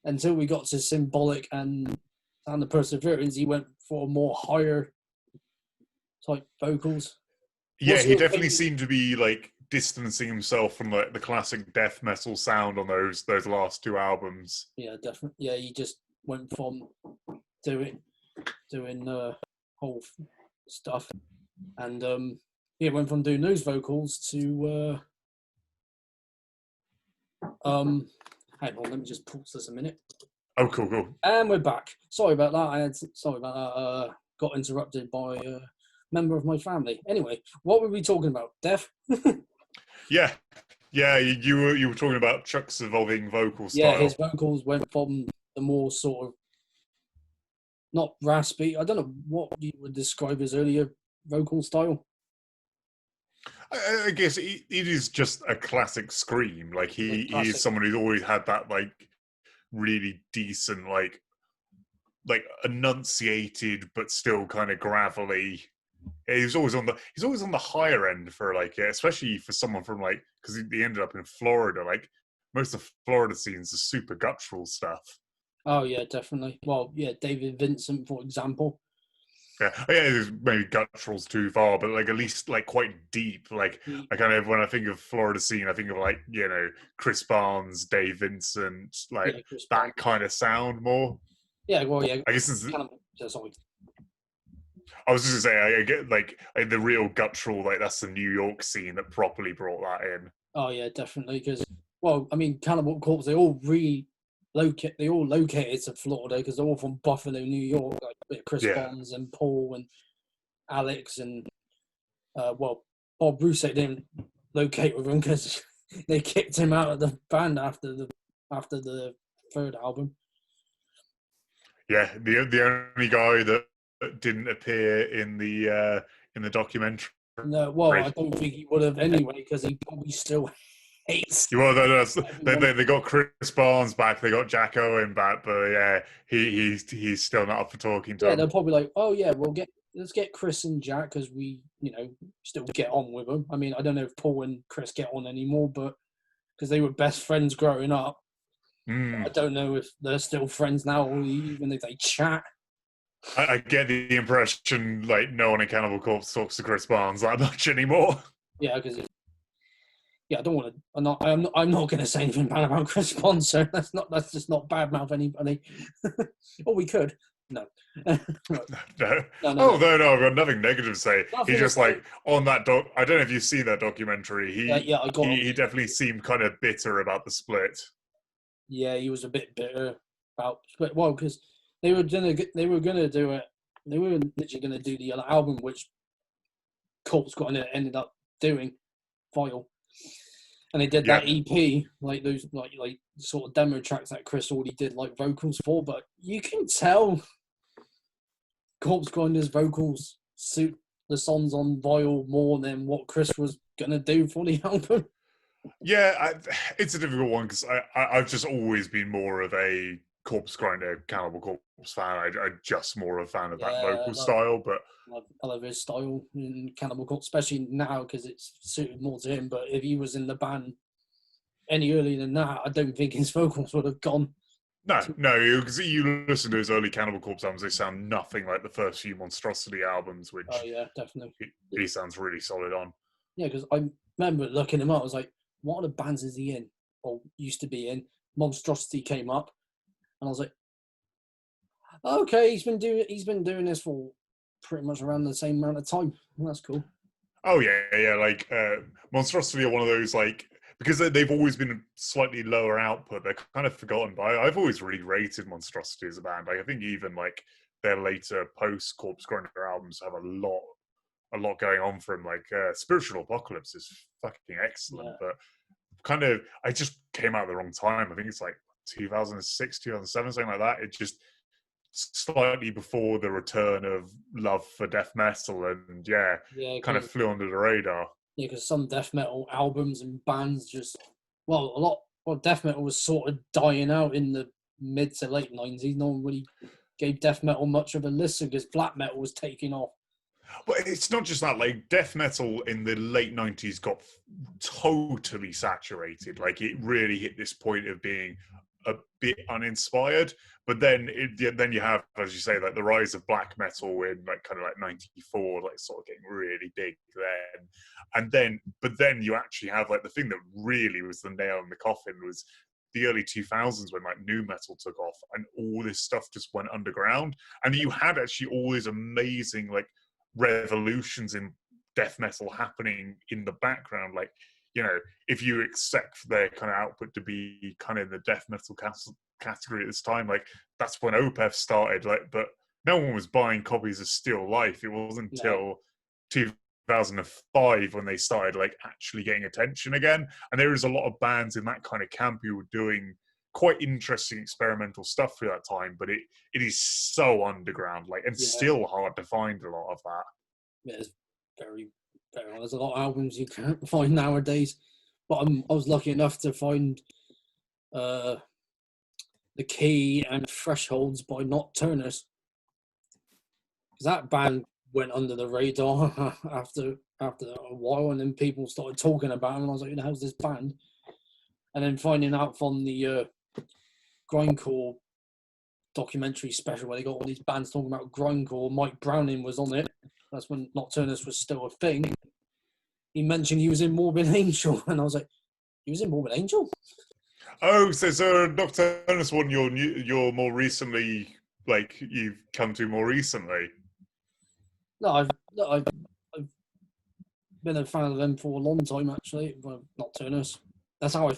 until we got to Symbolic and the Perseverance. He went for more higher type vocals. Yeah, he definitely seemed to be like distancing himself from like the classic death metal sound on those last two albums. Yeah, definitely. Yeah, he just went from doing whole stuff, and went from doing those vocals to hang on, let me just pause this a minute. Oh, cool. And we're back. Sorry about that. Got interrupted by a member of my family. Anyway, what were we talking about? Death? Yeah. You were talking about Chuck's evolving vocal style. Yeah, his vocals went from the more sort of not raspy. I don't know what you would describe as earlier vocal style. I guess it is just a classic scream. Like he is someone who's always had that like really decent like enunciated but still kind of gravelly. He's always on the higher end for like especially for someone from like because he ended up in Florida. Like most of Florida scenes are super guttural stuff. Oh yeah, definitely. Well, yeah, David Vincent, for example. Yeah, maybe guttural's too far, but like at least like quite deep. Like I kind of when I think of Florida scene, I think of like Chris Barnes, Dave Vincent, like that kind of sound more. Yeah, well, yeah. I guess it's. Sorry. I was just gonna say I get like the real guttural, like that's the New York scene that properly brought that in. Oh yeah, definitely. Because well, I mean, Cannibal Corpse, they all they all located to Florida because they're all from Buffalo, New York. Like Chris Yeah. Bonds and Paul and Alex and well, Bob Bruce didn't locate with him because they kicked him out of the band after the third album. Yeah, the only guy that didn't appear in the documentary. No, well, I don't think he would have anyway because he probably still hates. Well, they got Chris Barnes back, they got Jack Owen back, but yeah, he's still not up for talking to Yeah, him. they're probably like, oh yeah, let's get Chris and Jack because we, still get on with them. I mean, I don't know if Paul and Chris get on anymore, but because they were best friends growing up. I don't know if they're still friends now or even if they chat. I get the impression like no one in Cannibal Corpse talks to Chris Barnes that much anymore. Yeah, because I don't want to. I'm not going to say anything bad about Chris Barnes. So that's just not badmouth anybody. Or we could. No. No. No. I've got nothing negative to say. He's just like on that I don't know if you see that documentary. He definitely seemed kind of bitter about the split. Yeah, he was a bit bitter about split. Well, because they were gonna do it. They were literally gonna do the other album, which Corpse ended up doing, Vital, and they did that EP, like those like sort of demo tracks that Chris already did like vocals for. But you can tell Corpse Grinder's vocals suit the songs on Vital more than what Chris was gonna do for the album. Yeah, it's a difficult one because I've just always been more of a Corpse Grinder, Cannibal Corpse fan. I'm just more of a fan of that vocal style. But I love his style in Cannibal Corpse, especially now because it's suited more to him. But if he was in the band any earlier than that, I don't think his vocals would have gone. No, because you listen to his early Cannibal Corpse albums, they sound nothing like the first few Monstrosity albums, which definitely he sounds really solid on. Yeah, because I remember looking him up, I was like, what other bands is he in or used to be in? Monstrosity came up, and I was like, okay, he's been doing this for pretty much around the same amount of time. That's cool. Oh yeah. Like Monstrosity are one of those because they've always been slightly lower output. They're kind of forgotten. But I've always really rated Monstrosity as a band. I think even their later post Corpse Grinder albums have a lot going on for them. Spiritual Apocalypse is fucking excellent, but kind of I just came out at the wrong time. I think it's 2006, 2007, something like that. It just slightly before the return of love for death metal, and kind of flew under the radar. Yeah, because some death metal albums and bands death metal was sort of dying out in the mid to late 90s. No one really gave death metal much of a listen because black metal was taking off. But it's not just that. Death metal in the late 90s got totally saturated. It really hit this point of being a bit uninspired. But then you have, as you say, the rise of black metal in 94, sort of getting really big then. But then you actually have the thing that really was the nail in the coffin was the early 2000s when nu metal took off and all this stuff just went underground. And you had actually all these amazing revolutions in death metal happening in the background. If you accept their kind of output to be kind of in the death metal category at this time, that's when Opeth started, but no one was buying copies of Still Life. It wasn't until 2005 when they started actually getting attention again. And there was a lot of bands in that kind of camp who were doing quite interesting experimental stuff through that time, but it is so underground, still hard to find a lot of that. Yeah, it's very, very hard. There's a lot of albums you can't find nowadays, but I was lucky enough to find The Key and Thresholds by Nocturnus, because that band went under the radar after a while, and then people started talking about them, and I was like, who the hell's this band? And then finding out from the grindcore documentary special where they got all these bands talking about grindcore, Mike Browning was on it. That's when Nocturnus was still a thing. He mentioned he was in Morbid Angel, and I was like, he was in Morbid Angel? Oh, so Nocturnus one you're more recently, you've come to more recently? No, I've been a fan of them for a long time, actually. Well, Nocturnus. That's how I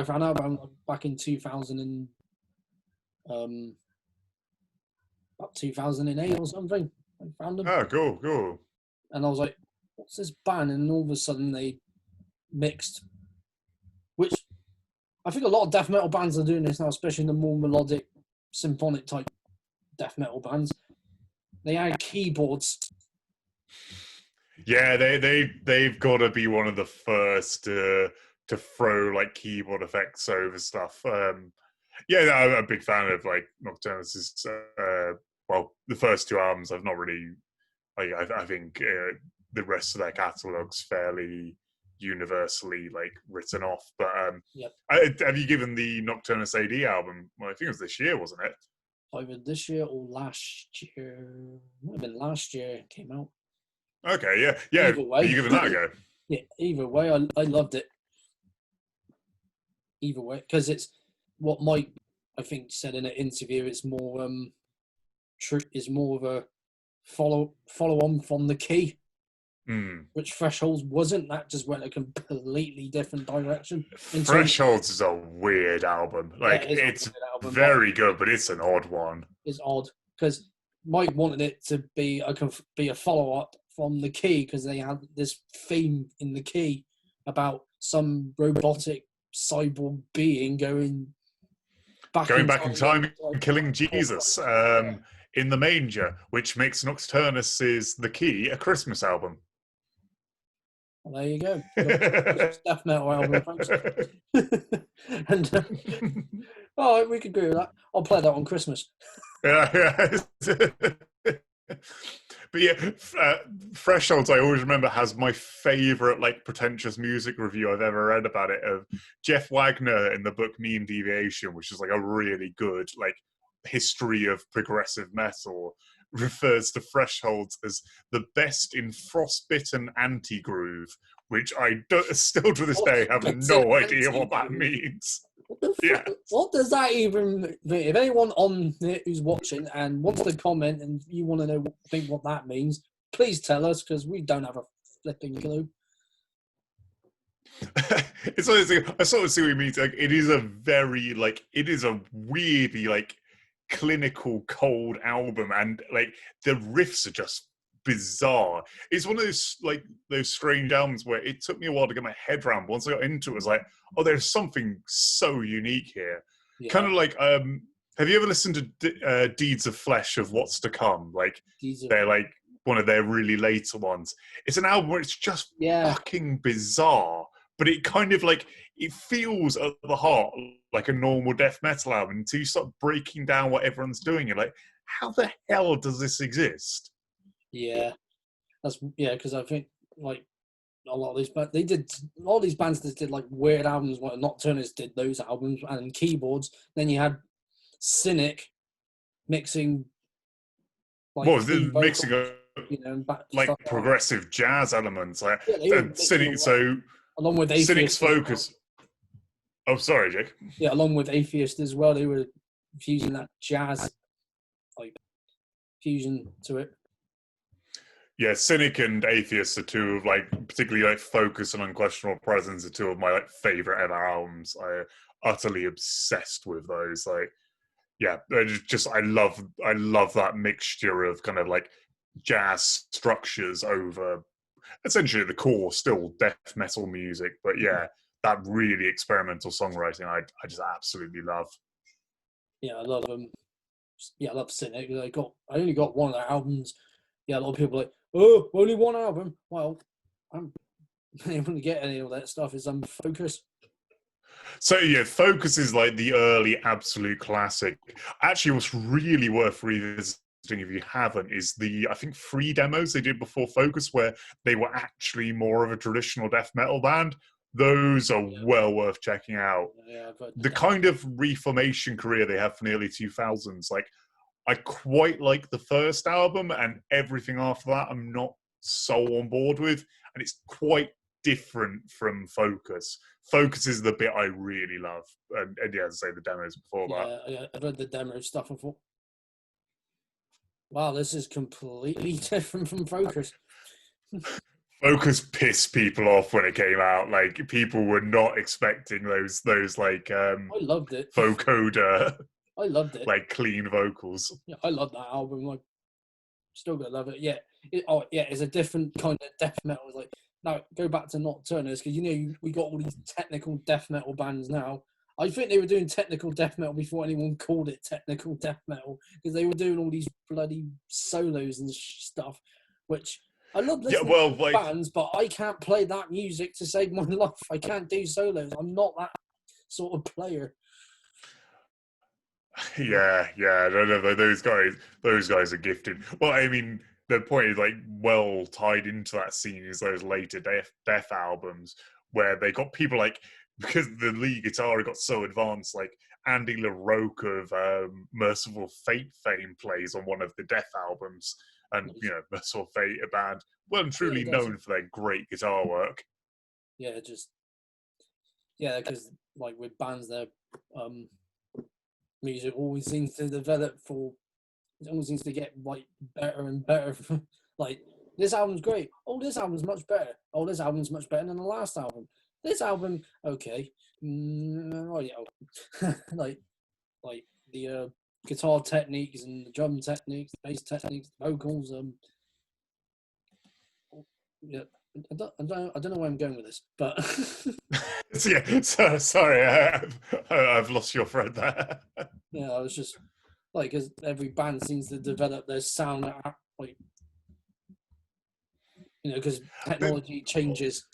found out about them back in 2000 about 2008 or something. I found them, Oh, cool. and I was like, "What's this band?" And all of a sudden they mixed, which I think a lot of death metal bands are doing this now, especially the more melodic, symphonic type death metal bands. They add keyboards. Yeah, they've got to be one of the first to throw like keyboard effects over stuff. Yeah, I'm a big fan of like Nocturnus's. Well, the first two albums I've not really. I think the rest of their catalog's fairly universally like written off. But Yep. Have you given the Nocturnus AD album? Well, I think it was this year, wasn't it? Either this year or last year. Might have been last year it came out. Okay, yeah. Either way. Are you giving that a go? Yeah, either way, I loved it. Either way, because it's what Mike, I think, said in an interview. It's more is more of a follow on from the key, which Thresholds wasn't. That just went a completely different direction. Thresholds is a weird album. Like it's very good, but it's an odd one. It's odd because Mike wanted it to be a follow up from the key because they had this theme in the key about some robotic cyborg being going back in time and killing Jesus in the manger, which makes Nocturnus' The Key a Christmas album. Well, there you go. Death metal album, thanks. And oh, we could agree with that. I'll play that on Christmas. Yeah. But yeah, Thresholds, I always remember, has my favourite like pretentious music review I've ever read about it, of Jeff Wagner in the book Me and Deviation, which is like a really good like history of progressive metal, refers to Thresholds as the best in frostbitten anti-groove, which I still to this day have no idea what that means. What does that even mean? If anyone on it who's watching and wants to comment and you want to know what that means, please tell us, because we don't have a flipping clue. It's honestly, I sort of see what you mean. Like, it is a weirdly like clinical cold album, and like the riffs are just bizarre. It's one of those strange albums where it took me a while to get my head around. Once I got into it, I was like, oh, there's something so unique here. Yeah. Kind of like, have you ever listened to Deeds of Flesh of What's to Come? Like, they're like one of their really later ones. It's an album where it's just fucking bizarre, but it kind of like, it feels at the heart like a normal death metal album until you start breaking down what everyone's doing. You're like, how the hell does this exist? Yeah, because I think like a lot of these bands, a lot of these bands that did like weird albums. What Nocturnus did those albums and keyboards. Then you had Cynic mixing, like mixing like progressive like jazz elements. Like Cynic, so along with Atheist, Cynic's focus. Oh, sorry, Jake. Yeah, along with Atheist as well, they were fusing that jazz like fusion to it. Yeah, Cynic and Atheist are two of like particularly like Focus and Unquestionable Presence are two of my like favorite ever albums. I utterly obsessed with those. Like, yeah, I love that mixture of kind of like jazz structures over essentially the core still death metal music, but yeah, that really experimental songwriting I just absolutely love. Yeah, I love them. Yeah, I love Cynic. I only got one of their albums. Yeah, a lot of people are like, oh, only one album. Well, I'm not able to get any of that stuff. Is Focus. So yeah, Focus is like the early absolute classic. Actually, what's really worth revisiting if you haven't is I think 3 demos they did before Focus, where they were actually more of a traditional death metal band. Those are well worth checking out. Yeah, the kind of reformation career they have from the early 2000s, like, I quite like the first album, and everything after that I'm not so on board with, and it's quite different from Focus. Focus is the bit I really love, and yeah, as I say, the demos before that. Yeah, I read the demo stuff and thought, wow, this is completely different from Focus. Focus pissed people off when it came out. Like, people were not expecting those like I loved it. vocoder. I loved it. like clean vocals. Yeah, I love that album. Like, still gonna love it. Yeah. It's a different kind of death metal. Like, now go back to Nocturnus, because we got all these technical death metal bands now. I think they were doing technical death metal before anyone called it technical death metal, because they were doing all these bloody solos and stuff, which I love listening to like bands, but I can't play that music to save my life. I can't do solos. I'm not that sort of player. yeah, no, those guys are gifted. Well, I mean, the point is like well tied into that scene is those later death albums where they got people like, because the lead guitar got so advanced, like Andy LaRocque of Merciful Fate fame plays on one of the Death albums, and Nice. you know, Merciful Fate, a band well and truly it does. known for their great guitar work. Yeah, because like with bands, their music always seems to develop it always seems to get like better and better. Like, this album's great. Oh, this album's much better. Oh, this album's much better than the last album. This album, okay. Right, like the guitar techniques and the drum techniques, the bass techniques, the vocals. Yeah, I don't know where I'm going with this, but Yeah, sorry, I've lost your thread there. yeah, I was just like, because every band seems to develop their sound, like, because technology changes.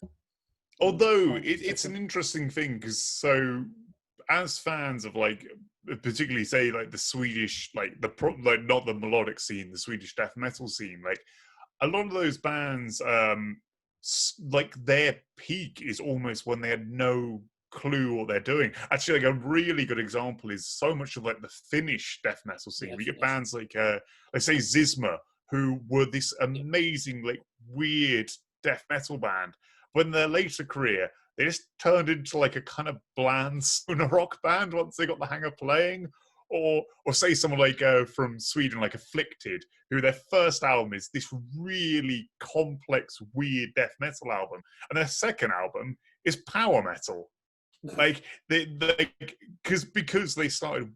Although it's an interesting thing, because so as fans of like, particularly say like the Swedish, like like not the melodic scene, the Swedish death metal scene, like a lot of those bands, like their peak is almost when they had no clue what they're doing. Actually, like a really good example is so much of like the Finnish death metal scene. We get bands like say Zisma, who were this amazing, like weird death metal band. But in their later career, they just turned into like a kind of bland stoner rock band once they got the hang of playing. Or say someone like from Sweden, like Afflicted, who their first album is this really complex, weird death metal album, and their second album is power metal. Like because they started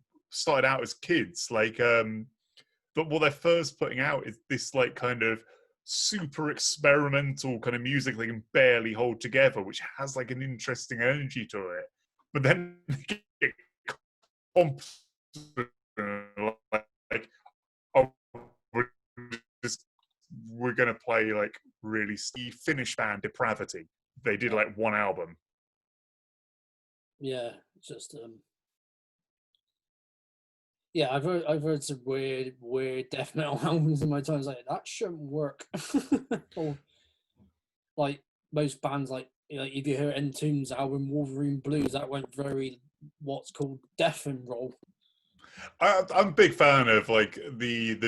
out as kids, like but what they're first putting out is this like kind of super experimental kind of music they can barely hold together, which has like an interesting energy to it. But then they get like, oh, we're going to play like really Finnish band Depravity. They did like one album. Yeah, just yeah, I've heard some weird death metal albums in my time. It's like, that shouldn't work. Or like most bands, like if you hear Entomb's album Wolverine Blues, that went very what's called death and roll. I'm a big fan of like those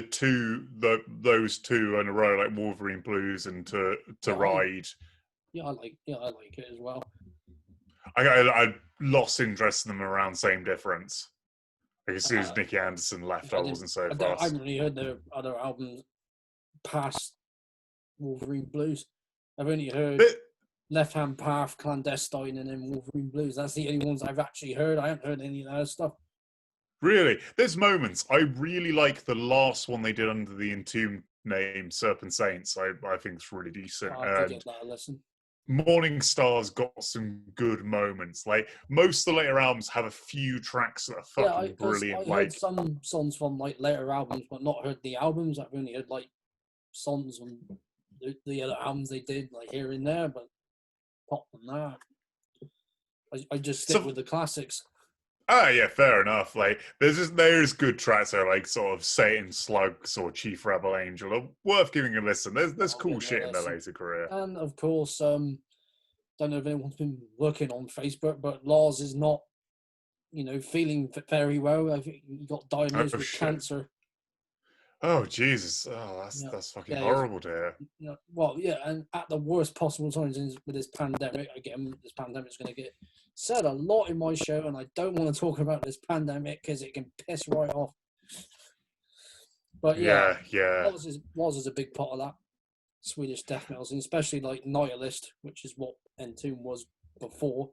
two in a row, like Wolverine Blues and To Ride. I like it as well. I lost interest in them around Same Difference. Like as soon as Nicky Anderson left, I wasn't so fast. I haven't really heard their other albums past Wolverine Blues. I've only heard Left Hand Path, Clandestine, and then Wolverine Blues. That's the only ones I've actually heard. I haven't heard any of that other stuff. Really? There's moments. I really like the last one they did under the Entombed name, Serpent Saints. I think it's really decent. I'll have to give that a listen. Morning Star's got some good moments. Like most of the later albums have a few tracks that are fucking brilliant. I heard some songs from like later albums, but not heard the albums. I've only heard like songs on the other albums they did, like here and there. But apart from that, I just stick with the classics. Ah, yeah, fair enough. Like there's good tracks that are like sort of Satan Slugs or Chief Rebel Angel are worth giving a listen. There's cool shit in their later career. And of course, don't know if anyone's been looking on Facebook, but Lars is not, feeling very well. I think he got diagnosed with cancer. Oh Jesus! Oh, that's fucking horrible to hear. Well, yeah, and at the worst possible times with this pandemic, again, this pandemic's going to get said a lot in my show, and I don't want to talk about this pandemic because it can piss right off. But yeah, was is a big part of that Swedish death metal scene, especially like Nihilist, which is what Entomb was before.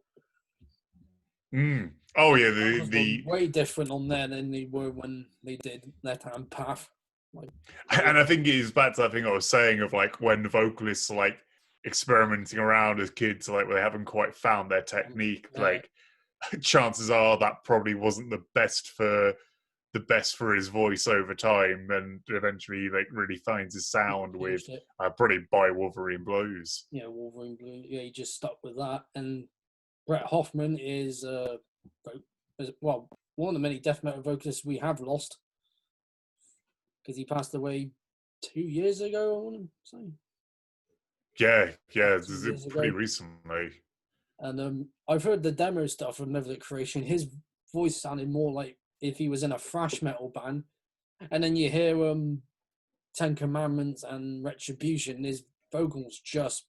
Mm. Oh yeah, Vocals were way different on there than they were when they did Left Hand Path. Like, and I think it is back to that thing I was saying of like when vocalists are like experimenting around as kids, like where they haven't quite found their technique. yeah, Like chances are that probably wasn't the best for his voice over time, and eventually like really finds his sound with probably by Wolverine Blues. Yeah, Wolverine Blue. Yeah, he just stuck with that. And Brett Hoffman is well, one of the many death metal vocalists we have lost because he passed away 2 years ago. I want to say. Yeah, this is pretty recently. And I've heard the demo stuff from Neverlit Creation. His voice sounded more like if he was in a thrash metal band. And then you hear Ten Commandments and Retribution, his vocals just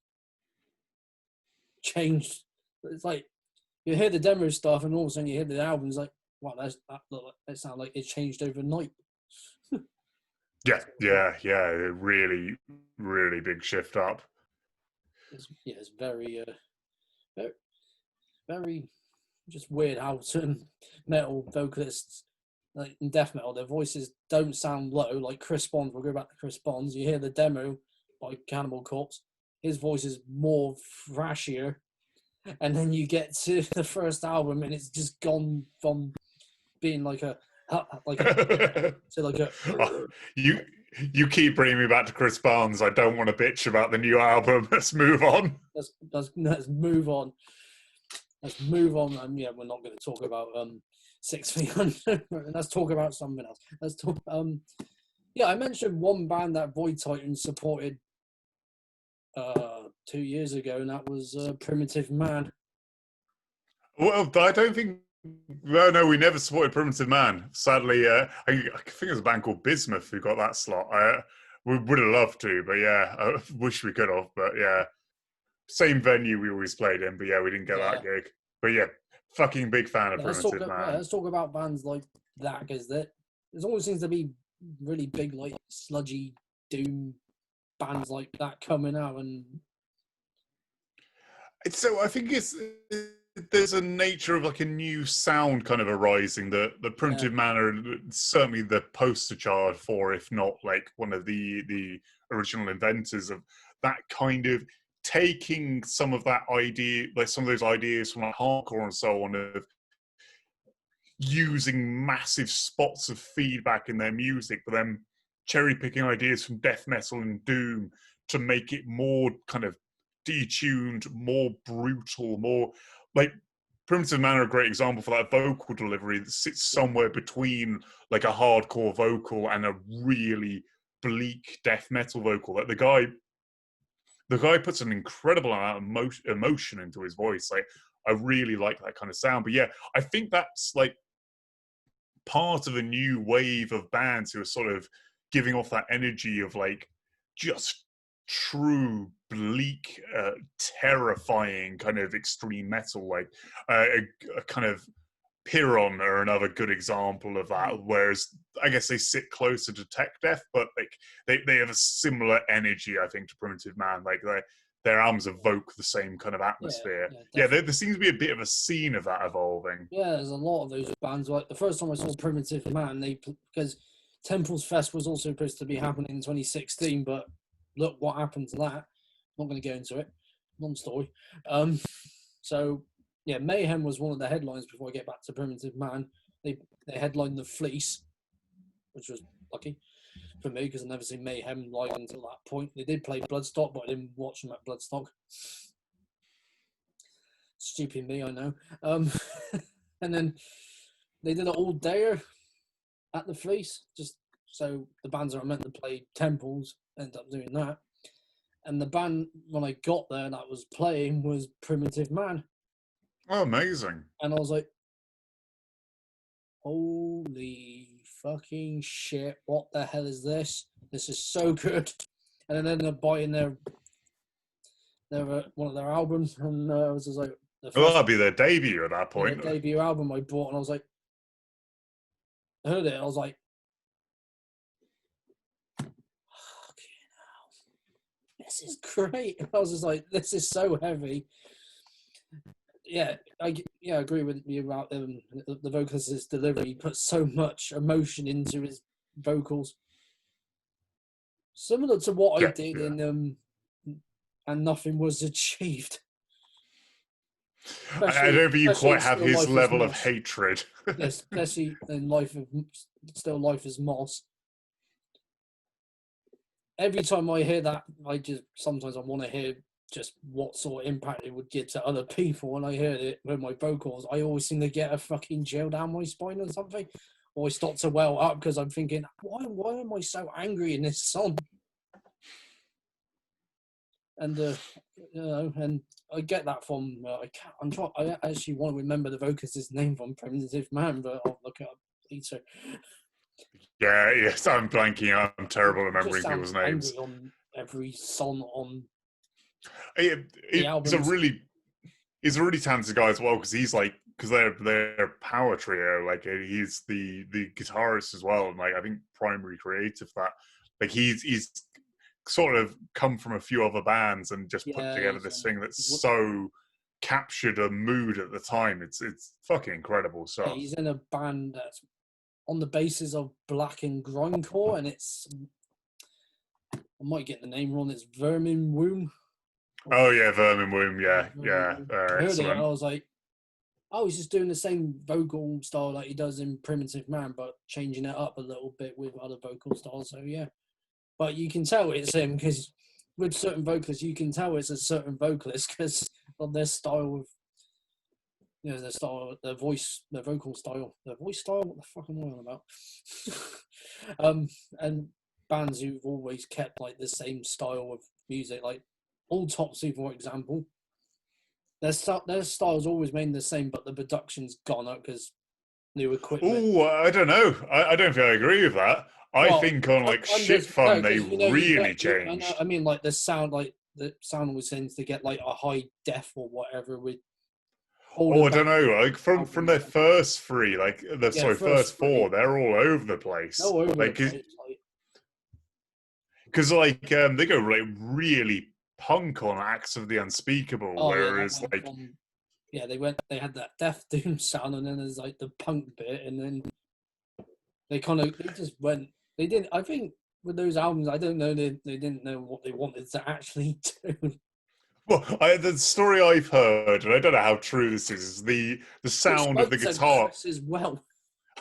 changed. It's like you hear the demo stuff, and all of a sudden you hear the album's like, wow, that sounds like it changed overnight. Yeah, really, really big shift up. It's very, very, very just weird how certain metal vocalists, like in death metal, their voices don't sound low. Like Chris Bonds, we'll go back to Chris Bonds. You hear the demo by Cannibal Corpse, his voice is more thrashier, and then you get to the first album, and it's just gone from being like a to like a. Oh, you keep bringing me back to Chris Barnes. I don't want to bitch about the new album. Let's move on. Let's move on. Let's move on. And yeah, we're not going to talk about 6 feet under. Let's talk about something else. Let's talk. Yeah, I mentioned one band that Void Titans supported 2 years ago, and that was Primitive Man. Well, I don't think. No, we never supported Primitive Man. Sadly, I think it was a band called Bismuth who got that slot. We would have loved to, but yeah, I wish we could have. But yeah, same venue we always played in, but yeah, we didn't get that gig. But yeah, fucking big fan of Primitive Man. Let's talk about bands like that, because there always seems to be really big, like sludgy doom bands like that coming out, and so I think there's a nature of like a new sound kind of arising that the Primitive Man are certainly the poster child for, if not like one of the original inventors of that kind of taking some of that idea, like some of those ideas from like hardcore and so on, of using massive spots of feedback in their music, but then cherry picking ideas from death metal and doom to make it more kind of detuned, more brutal, more like Primitive Man are a great example for that vocal delivery that sits somewhere between like a hardcore vocal and a really bleak death metal vocal. Like the guy puts an incredible amount of emotion into his voice. Like I really like that kind of sound. But yeah, I think that's like part of a new wave of bands who are sort of giving off that energy of like just true bleak terrifying kind of extreme metal. Like a kind of Piron are another good example of that, whereas I guess they sit closer to tech death, but like they have a similar energy, I think, to Primitive Man. Like their albums evoke the same kind of atmosphere. There seems to be a bit of a scene of that evolving. Yeah, there's a lot of those bands. Like the first time I saw Primitive Man, because Temples Fest was also supposed to be happening in 2016, but look what happened to that. I'm not going to go into it. Long story. So yeah, Mayhem was one of the headlines before I get back to Primitive Man. They headlined The Fleece, which was lucky for me because I've never seen Mayhem live until that point. They did play Bloodstock, but I didn't watch them at Bloodstock. Stupid me, I know. And then they did an all-dayer at The Fleece, just so the bands that are meant to play Temples ended up doing that. And the band, when I got there, that was playing was Primitive Man. Oh, amazing. And I was like, holy fucking shit, what the hell is this? This is so good. And then ended up buying their one of their albums, and I was just like, that'd be their debut at that point. Their debut album I bought, and I was like, I heard it, and I was like, fucking hell, this is great. I was just like, this is so heavy. yeah, I agree with you about the vocalist's delivery. He puts so much emotion into his vocals, similar to what I Yeah, did yeah. in And Nothing Was Achieved. I don't think you Especially in quite have Still his Life as level of Moss. hatred. Yes, especially in Still Life as Moss. Every time I hear that, sometimes I want to hear just what sort of impact it would give to other people. When I hear it with my vocals, I always seem to get a fucking chill down my spine or something. Or I start to well up because I'm thinking, why am I so angry in this song? And and I get that from I actually want to remember the vocalist's name from Primitive Man, but I'll look it up later. Yeah, yes, I'm blanking. I'm terrible at He just remembering sounds people's names. angry on every song on the He's a albums. really talented guy as well because they're power trio. Like he's the guitarist as well, and like I think primary creative for that. Like he's sort of come from a few other bands and just put Yeah, together this thing that's so captured a mood at the time. It's fucking incredible stuff. he's in a band that's on the basis of black and grindcore, and it's I might get the name wrong. It's Vermin Womb. Oh yeah, Vermin Womb. Yeah, Vermin yeah, Womb. I heard it, and excellent. I was like, oh, he's just doing the same vocal style like he does in Primitive Man, but changing it up a little bit with other vocal styles. So yeah, but you can tell it's him because with certain vocalists, you can tell it's a certain vocalist because of their style of, their style, their voice, their vocal style, their voice style. What the fuck am I on about? And bands who've always kept like the same style of music, like Autopsy, for example. Their style's always remained the same, but the production's gone up because new equipment. Oh, I don't know. I don't think I agree with that. I Well, think on like I'm Shit just no, Fun they because you really get. I know. changed. I mean, like the sound always tends to get like a high def or whatever with older Oh, I don't bands. know. Like from their first three, like Yeah, first first four, three, they're all over the place. no over the Like place. because they go like really punk on Acts of the Unspeakable, Oh yeah, that whereas went like from they had that Death Doom sound, and then there's like the punk bit, and then they just went. They didn't. I think with those albums, I don't know. They didn't know what they wanted to actually do. the story I've heard, and I don't know how true this is the Chris sound of spoke the to guitar. Chris as well.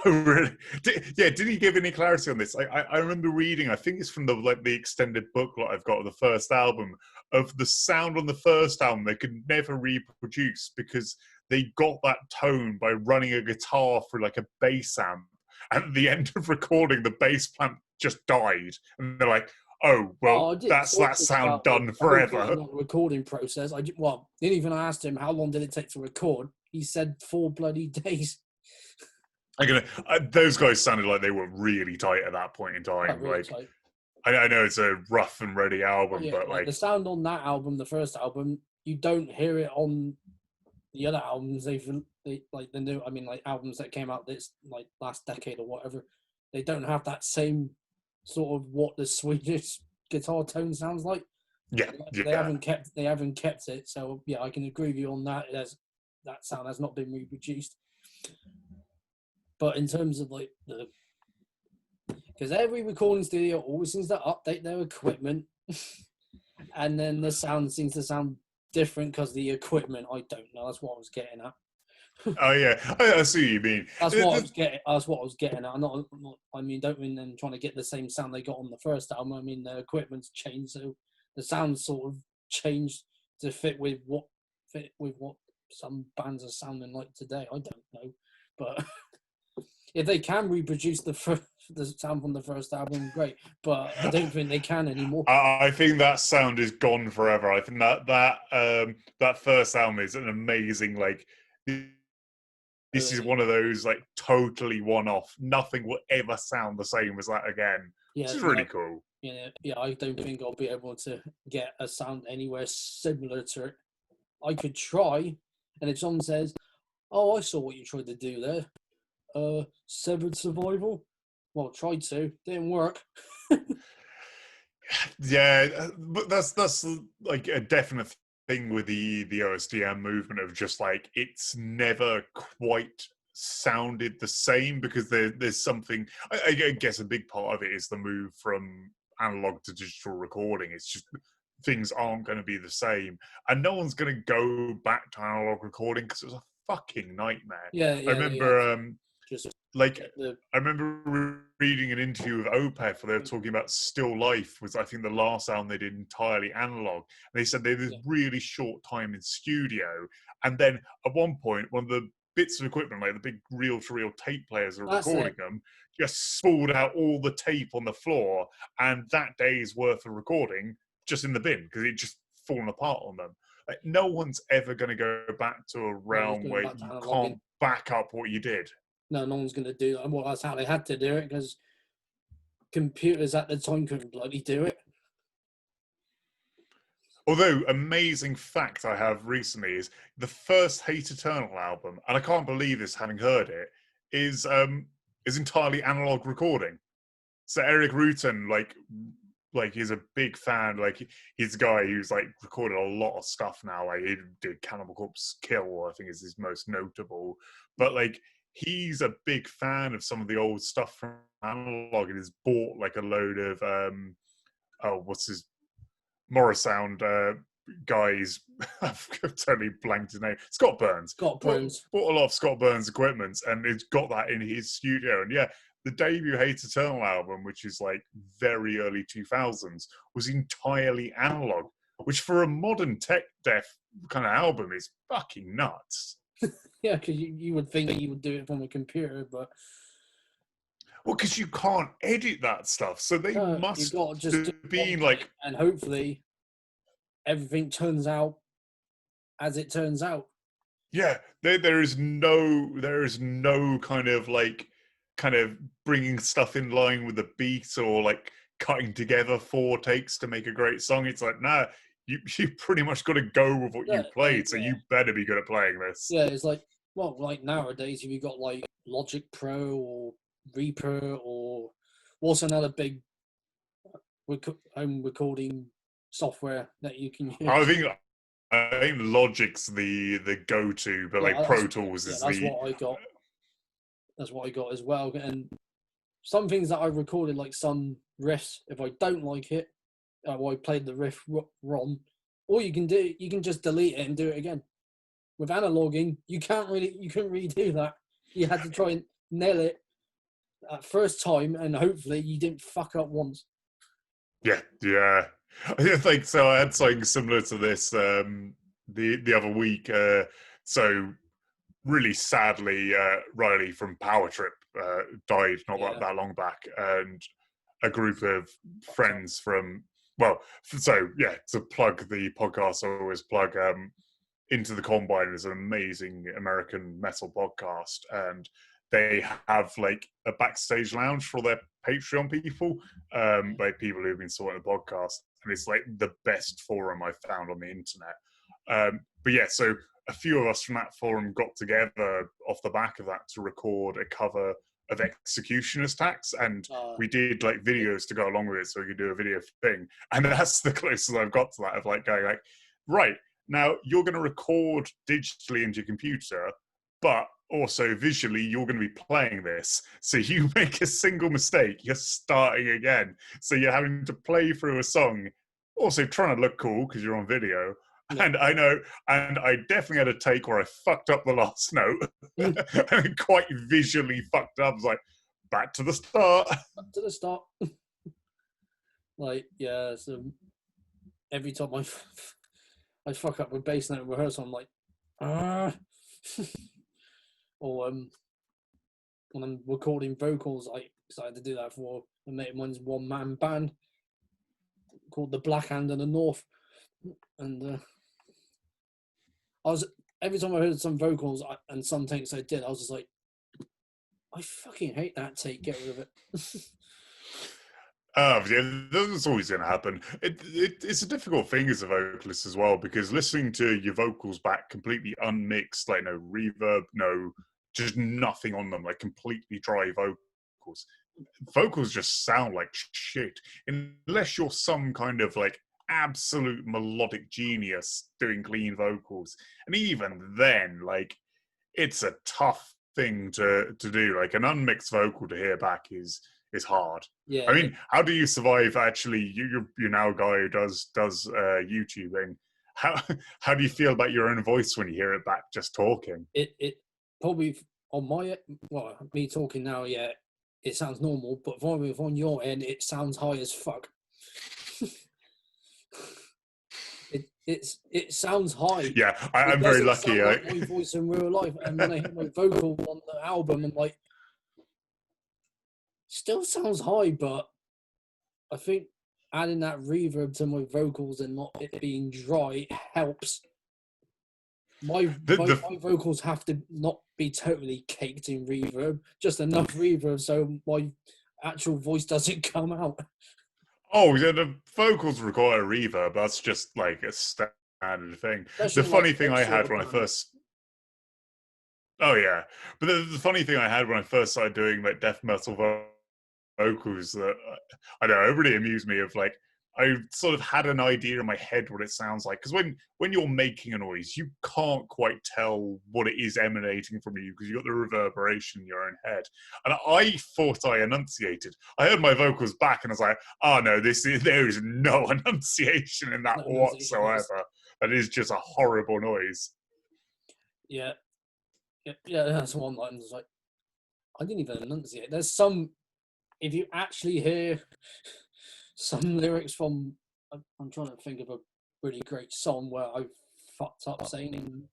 Oh, really? Did he give any clarity on this? I remember reading, I think it's from the extended booklet I've got of the first album, of the sound on the first album they could never reproduce because they got that tone by running a guitar through like a bass amp. And at the end of recording, the bass amp just died. And they're like, oh, well, Oh, I did that's talk that to him sound about done the whole point forever. of the recording process. Didn't even ask him how long did it take to record. He said 4 bloody days. Those guys sounded like they were really tight at that point in time. Really tight. I know it's a rough and ready album, Yeah, but like the sound on that album, the first album, you don't hear it on the other albums. They like the new. I mean, like albums that came out this like last decade or whatever. They don't have that same sort of what the Swedish guitar tone sounds like. yeah. They haven't kept it. So yeah, I can agree with you on that. That sound has not been reproduced. But in terms of like because every recording studio always seems to update their equipment, and then the sound seems to sound different because the equipment. I don't know. That's what I was getting at. Oh yeah, I see what you mean. That's what I was getting. That's what I was getting at. I mean, don't mean them trying to get the same sound they got on the first album. I mean, the equipment's changed, so the sound sort of changed to fit with what some bands are sounding like today. I don't know, but if they can reproduce the sound from the first album, great. But I don't think they can anymore. I think that sound is gone forever. I think that first album is an amazing like. This is one of those like totally one-off. Nothing will ever sound the same as that again. Yeah, This is really cool. Yeah, I don't think I'll be able to get a sound anywhere similar to it. I could try, and if someone says, "Oh, I saw what you tried to do there," Severed Survival. Well, tried to, didn't work. Yeah, but that's like a definite thing with the OSDM movement of just like it's never quite sounded the same because there's something. I guess a big part of it is the move from analog to digital recording. It's just things aren't going to be the same, and no one's going to go back to analog recording because it was a fucking nightmare. Yeah, I yeah. remember Just like get the I remember reading an interview with Opeth where they were talking about Still Life was I think the last album they did entirely analog. And they said they did Yeah. really short time in studio, and then at one point one of the bits of equipment like the big reel-to-reel tape players are That's recording it. them just spooled out all the tape on the floor, and that day's worth of recording just in the bin because it just fallen apart on them. Like no one's ever going to go back to a No one's realm going where back to you analog. can't back up what you did. No one's going to do that. Well, that's how they had to do it because computers at the time couldn't bloody do it. Although, amazing fact I have recently is the first Hate Eternal album, and I can't believe this having heard it, is entirely analog recording. So Eric Rutan, like he's a big fan. Like he's a guy who's like recorded a lot of stuff now. Like he did Cannibal Corpse Kill, I think is his most notable. But like he's a big fan of some of the old stuff from analog and has bought like a load of what's his Morrisound guys. I've totally blanked his name. Scott Burns. Scott Burns. Bought a lot of Scott Burns equipment and it's got that in his studio. And yeah, the debut Hate Eternal album, which is like very early 2000s, was entirely analog, which for a modern tech deaf kind of album is fucking nuts. Yeah, because you would think that you would do it from a computer, but well, because you can't edit that stuff, so they must got to just have been like, and hopefully everything turns out as it turns out. Yeah, there is no kind of bringing stuff in line with the beat or like cutting together 4 takes to make a great song. It's like, nah, you pretty much got to go with what you played, so you better be good at playing this. Yeah, it's like, well, like nowadays, if you got like Logic Pro or Reaper or what's another big home recording software that you can use? I think Logic's the go-to, but like Pro Tools is that's what I got. That's what I got as well. And some things that I recorded, like some riffs, if I don't like it, I played the riff wrong. All you can do, you can just delete it and do it again. With analogging, you couldn't redo that. You had to try and nail it at first time, and hopefully you didn't fuck up once. Yeah. I think so. I had something similar to this the other week. So really sadly, Riley from Power Trip died not that long back, and a group of friends from to plug the podcast, I always plug Into the Combine is an amazing American metal podcast, and they have like a backstage lounge for their Patreon people, like people who've been supporting the podcast, and it's like the best forum I've found on the internet. But yeah, so a few of us from that forum got together off the back of that to record a cover of Executioner's Tax, and we did like videos to go along with it, so we could do a video thing. And that's the closest I've got to that, of like going like, right, now you're going to record digitally into your computer, but also visually you're going to be playing this. So you make a single mistake, you're starting again. So you're having to play through a song, also trying to look cool because you're on video. Yeah. And I know, and I definitely had a take where I fucked up the last note. And quite visually fucked up. I was like, back to the start. Back to the start. Like, yeah, so every time I fuck up with bass note in rehearsal, I'm like, or when I'm recording vocals, I decided to do that for a mate of mine's one-man band called the Black Hand and the North, and every time I heard some vocals and some takes I did, I was just like, I fucking hate that take. Get rid of it. Yeah, that's always going to happen. It's a difficult thing as a vocalist as well, because listening to your vocals back completely unmixed, like no reverb, just nothing on them, like completely dry vocals just sound like shit unless you're some kind of like absolute melodic genius doing clean vocals. And even then, like, it's a tough thing to do. Like, an unmixed vocal to hear back is hard. Yeah. I mean, how do you survive? Actually, you're now a guy who does YouTubing. How do you feel about your own voice when you hear it back just talking? It probably on my, well, me talking now, yeah, it sounds normal, but if on your end, it sounds high as fuck. It sounds high. Yeah, I'm It very doesn't lucky. sound like my voice in real life, and when I hear my vocal on the album, I'm like, still sounds high, but I think adding that reverb to my vocals and not it being dry helps. My vocals have to not be totally caked in reverb, just enough reverb so my actual voice doesn't come out. Oh, yeah, the vocals require reverb. That's just like a standard thing. Especially The funny like thing I sort had of when I band. first. Oh yeah, but the funny thing I had when I first started doing like death metal vocals that I don't know, it really amused me. Of like, I sort of had an idea in my head what it sounds like, because when you're making a noise, you can't quite tell what it is emanating from you because you got the reverberation in your own head. And I thought I enunciated. I heard my vocals back, and I was like, "Oh no, there is no enunciation in that whatsoever. That is just a horrible noise." Yeah. Yeah, that's one line. It's like, I didn't even enunciate. There's some, if you actually hear some lyrics from, I'm trying to think of a really great song where I fucked up saying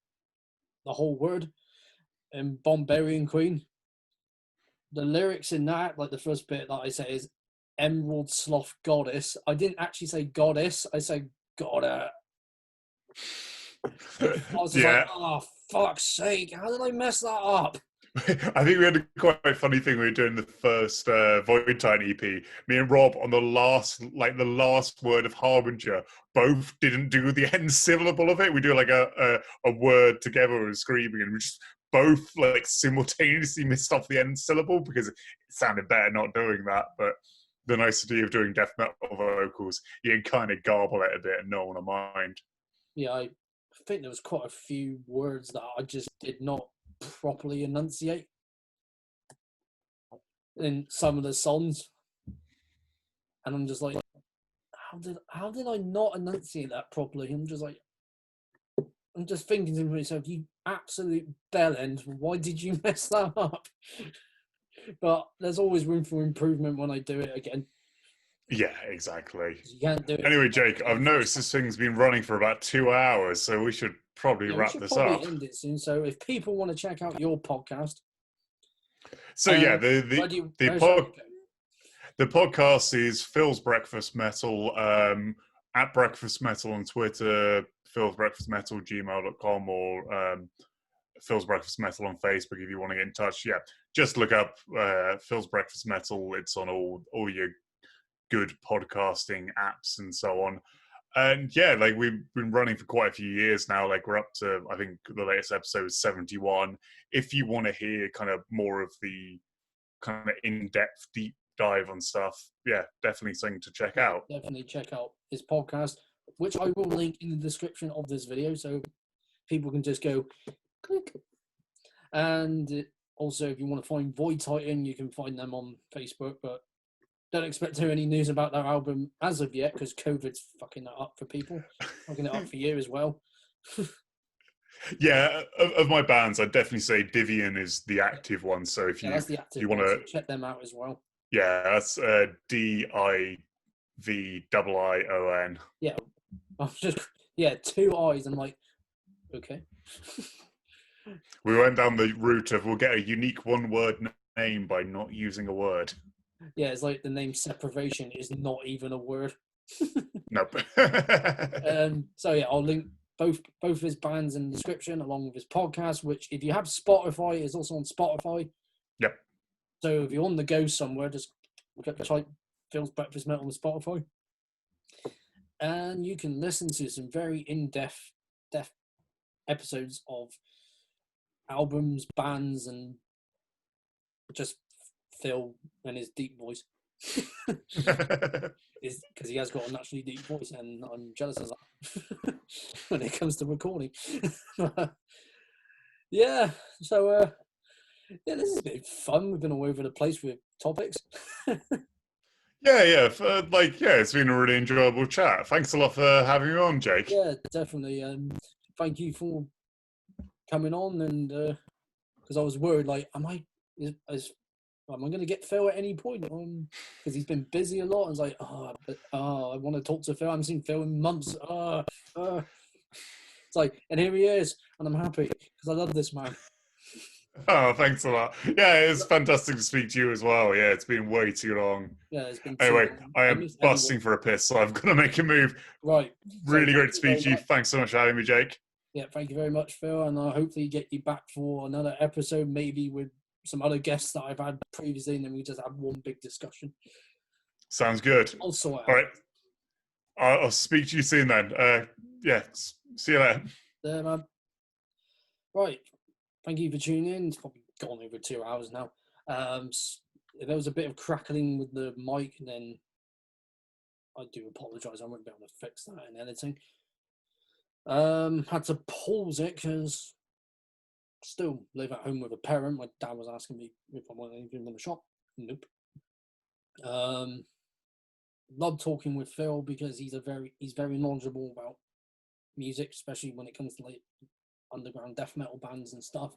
the whole word in Bombarian Queen. The lyrics in that, like the first bit that I say is Emerald Sloth Goddess. I didn't actually say goddess, I said goddess. I was just like, oh, fuck's sake, how did I mess that up? I think we had a quite funny thing we were doing the first Void Time EP. Me and Rob on the last word of Harbinger both didn't do the end syllable of it. We do like a word together with screaming, and we just both like simultaneously missed off the end syllable because it sounded better not doing that. But the nicety of doing death metal vocals, you can kind of garble it a bit and no one will mind. Yeah, I think there was quite a few words that I just did not properly enunciate in some of the songs, and I'm just like, how did I not enunciate that properly? I'm just thinking to myself, you absolute bellend, why did you mess that up? But there's always room for improvement when I do it again. Yeah, exactly. You can't do it. Anyway, Jake, I've noticed this thing's been running for about 2 hours, so we should probably wrap this up. End it soon. So if people want to check out your podcast, so yeah, the podcast is Phil's Breakfast Metal, at Breakfast Metal on Twitter, Phil's Breakfast Metal, gmail.com, or Phil's Breakfast Metal on Facebook if you want to get in touch. Yeah, just look up Phil's Breakfast Metal. It's on all your good podcasting apps and so on. And yeah, like we've been running for quite a few years now. Like we're up to, I think the latest episode is 71. If you want to hear kind of more of the kind of in-depth deep dive on stuff, yeah, definitely something to check out. Definitely check out his podcast, which I will link in the description of this video, so people can just go click. And also, if you want to find Void Titan, you can find them on Facebook, but don't expect to hear any news about their album as of yet, because COVID's fucking that up for people. Fucking it up for you as well. Yeah, of my bands, I'd definitely say Diviion is the active one. So if you want to check them out as well. Yeah, that's Diviion. Yeah, I was just 2 eyes. I'm like, okay. We went down the route of we'll get a unique one-word name by not using a word. Yeah, it's like the name Separation is not even a word. Nope. So yeah, I'll link both of his bands in the description along with his podcast, which if you have Spotify is also on Spotify. Yep. So if you're on the go somewhere, just type Phil's Breakfast Metal on Spotify, and you can listen to some very in-depth episodes of albums, bands, and just Phil and his deep voice. is because he has got a naturally deep voice, and I'm jealous of that when it comes to recording. Yeah, so yeah, this has been fun. We've been all over the place with topics. Yeah. It's been a really enjoyable chat. Thanks a lot for having me on, Jake. Yeah, definitely. Thank you for coming on, and because I was worried, like, am I going to get Phil at any point? Because he's been busy a lot. And it's like, I want to talk to Phil. I haven't seen Phil in months. It's like, and here he is, and I'm happy because I love this man. Oh, thanks a lot. Yeah, it's fantastic to speak to you as well. Yeah, it's been way too long. Yeah, it's been Anyway, too long. I am miss busting everyone. for a piss, so I've got to make a move. Right. Really So great to speak to you. much. Thanks so much for having me, Jake. Yeah, thank you very much, Phil, and I'll hopefully get you back for another episode, maybe with some other guests that I've had previously, and then we just have one big discussion. Sounds good. I'll sort it All out. right. I'll speak to you soon then. Yeah, see you later. There, man. Right. Thank you for tuning in. It's probably gone over 2 hours now. If there was a bit of crackling with the mic, then I do apologise. I won't be able to fix that in editing. Had to pause it because still live at home with a parent. My dad was asking me if I wanted anything from the shop. Nope. Love talking with Phil because he's very knowledgeable about music, especially when it comes to like underground death metal bands and stuff.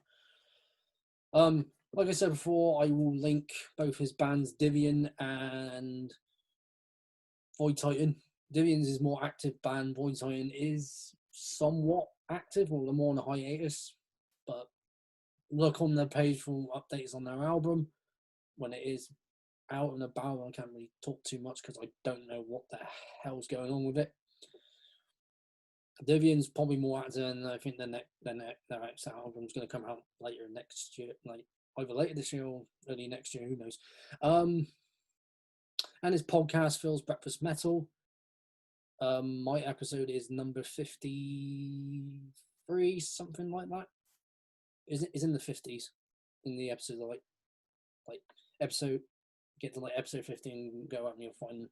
Like I said before, I will link both his bands, Diviion and Void Titan. Divion's is more active band. Void Titan is somewhat active, or they're more on a hiatus. But look on their page for updates on their album when it is out and about. I can't really talk too much because I don't know what the hell's going on with it. Divion's probably more active, and I think their next album's going to come out later next year, like either later this year or early next year. Who knows? And his podcast, Phil's Breakfast Metal. My episode is number 53, something like that. Is in the 50s in the episode, like episode. Get to like episode 15, go out and you'll find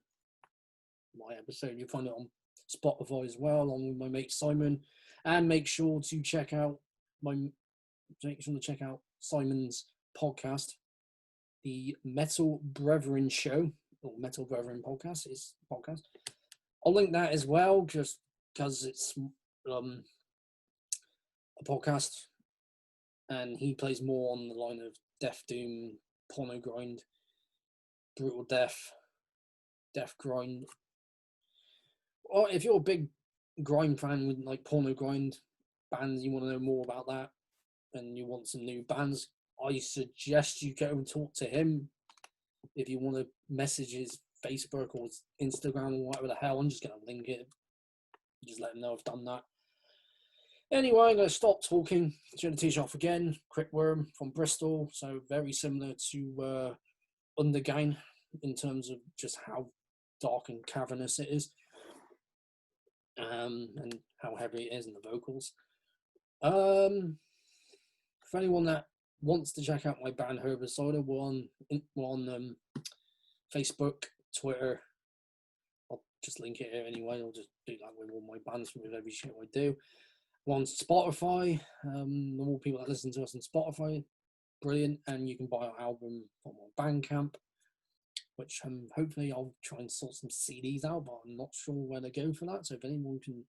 my episode. You'll find it on Spotify as well, along with my mate Simon. And make sure to check out Simon's podcast, the Metal Brethren Show, or Metal Brethren Podcast is podcast. I'll link that as well, just because it's a podcast, and he plays more on the line of death doom, porno grind, brutal death grind. Or if you're a big grind fan with like porno grind bands, you want to know more about that, and you want some new bands, I suggest you go and talk to him. If you want to message his Facebook or his Instagram or whatever the hell, I'm just going to link it. Just let him know I've done that. Anyway, I'm going to stop talking. Turn the t-shirt off again. Crickworm from Bristol, so very similar to Undergain in terms of just how dark and cavernous it is, and how heavy it is in the vocals. For anyone that wants to check out my band Herbicide, we're on Facebook, Twitter. I'll just link it here anyway. I'll just do that with all my bands with every shit I do. We're on Spotify. The more people that listen to us on Spotify, brilliant. And you can buy our album from our Bandcamp, which hopefully I'll try and sort some CDs out, but I'm not sure where to go for that. So if anyone can,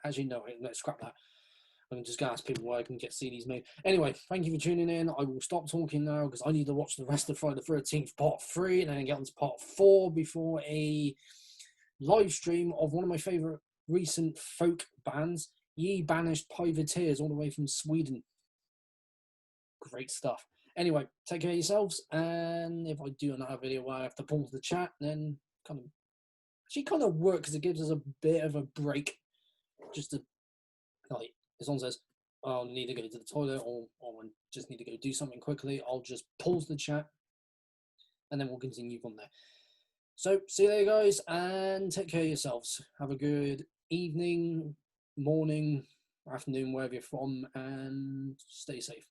actually no, let's scrap that. I'm just going to ask people where I can get CDs made. Anyway, thank you for tuning in. I will stop talking now because I need to watch the rest of Friday the 13th part 3 and then get on to part 4 before a live stream of one of my favourite recent folk bands, Ye Banished Privateers, all the way from Sweden. Great stuff. Anyway, take care of yourselves, and if I do another video where I have to pause the chat, then kind of work because it gives us a bit of a break, just to, like, if someone says, oh, I need to go to the toilet, or I just need to go do something quickly, I'll just pause the chat, and then we'll continue from there. So, see you later, guys, and take care of yourselves. Have a good evening, morning, afternoon, wherever you're from, and stay safe.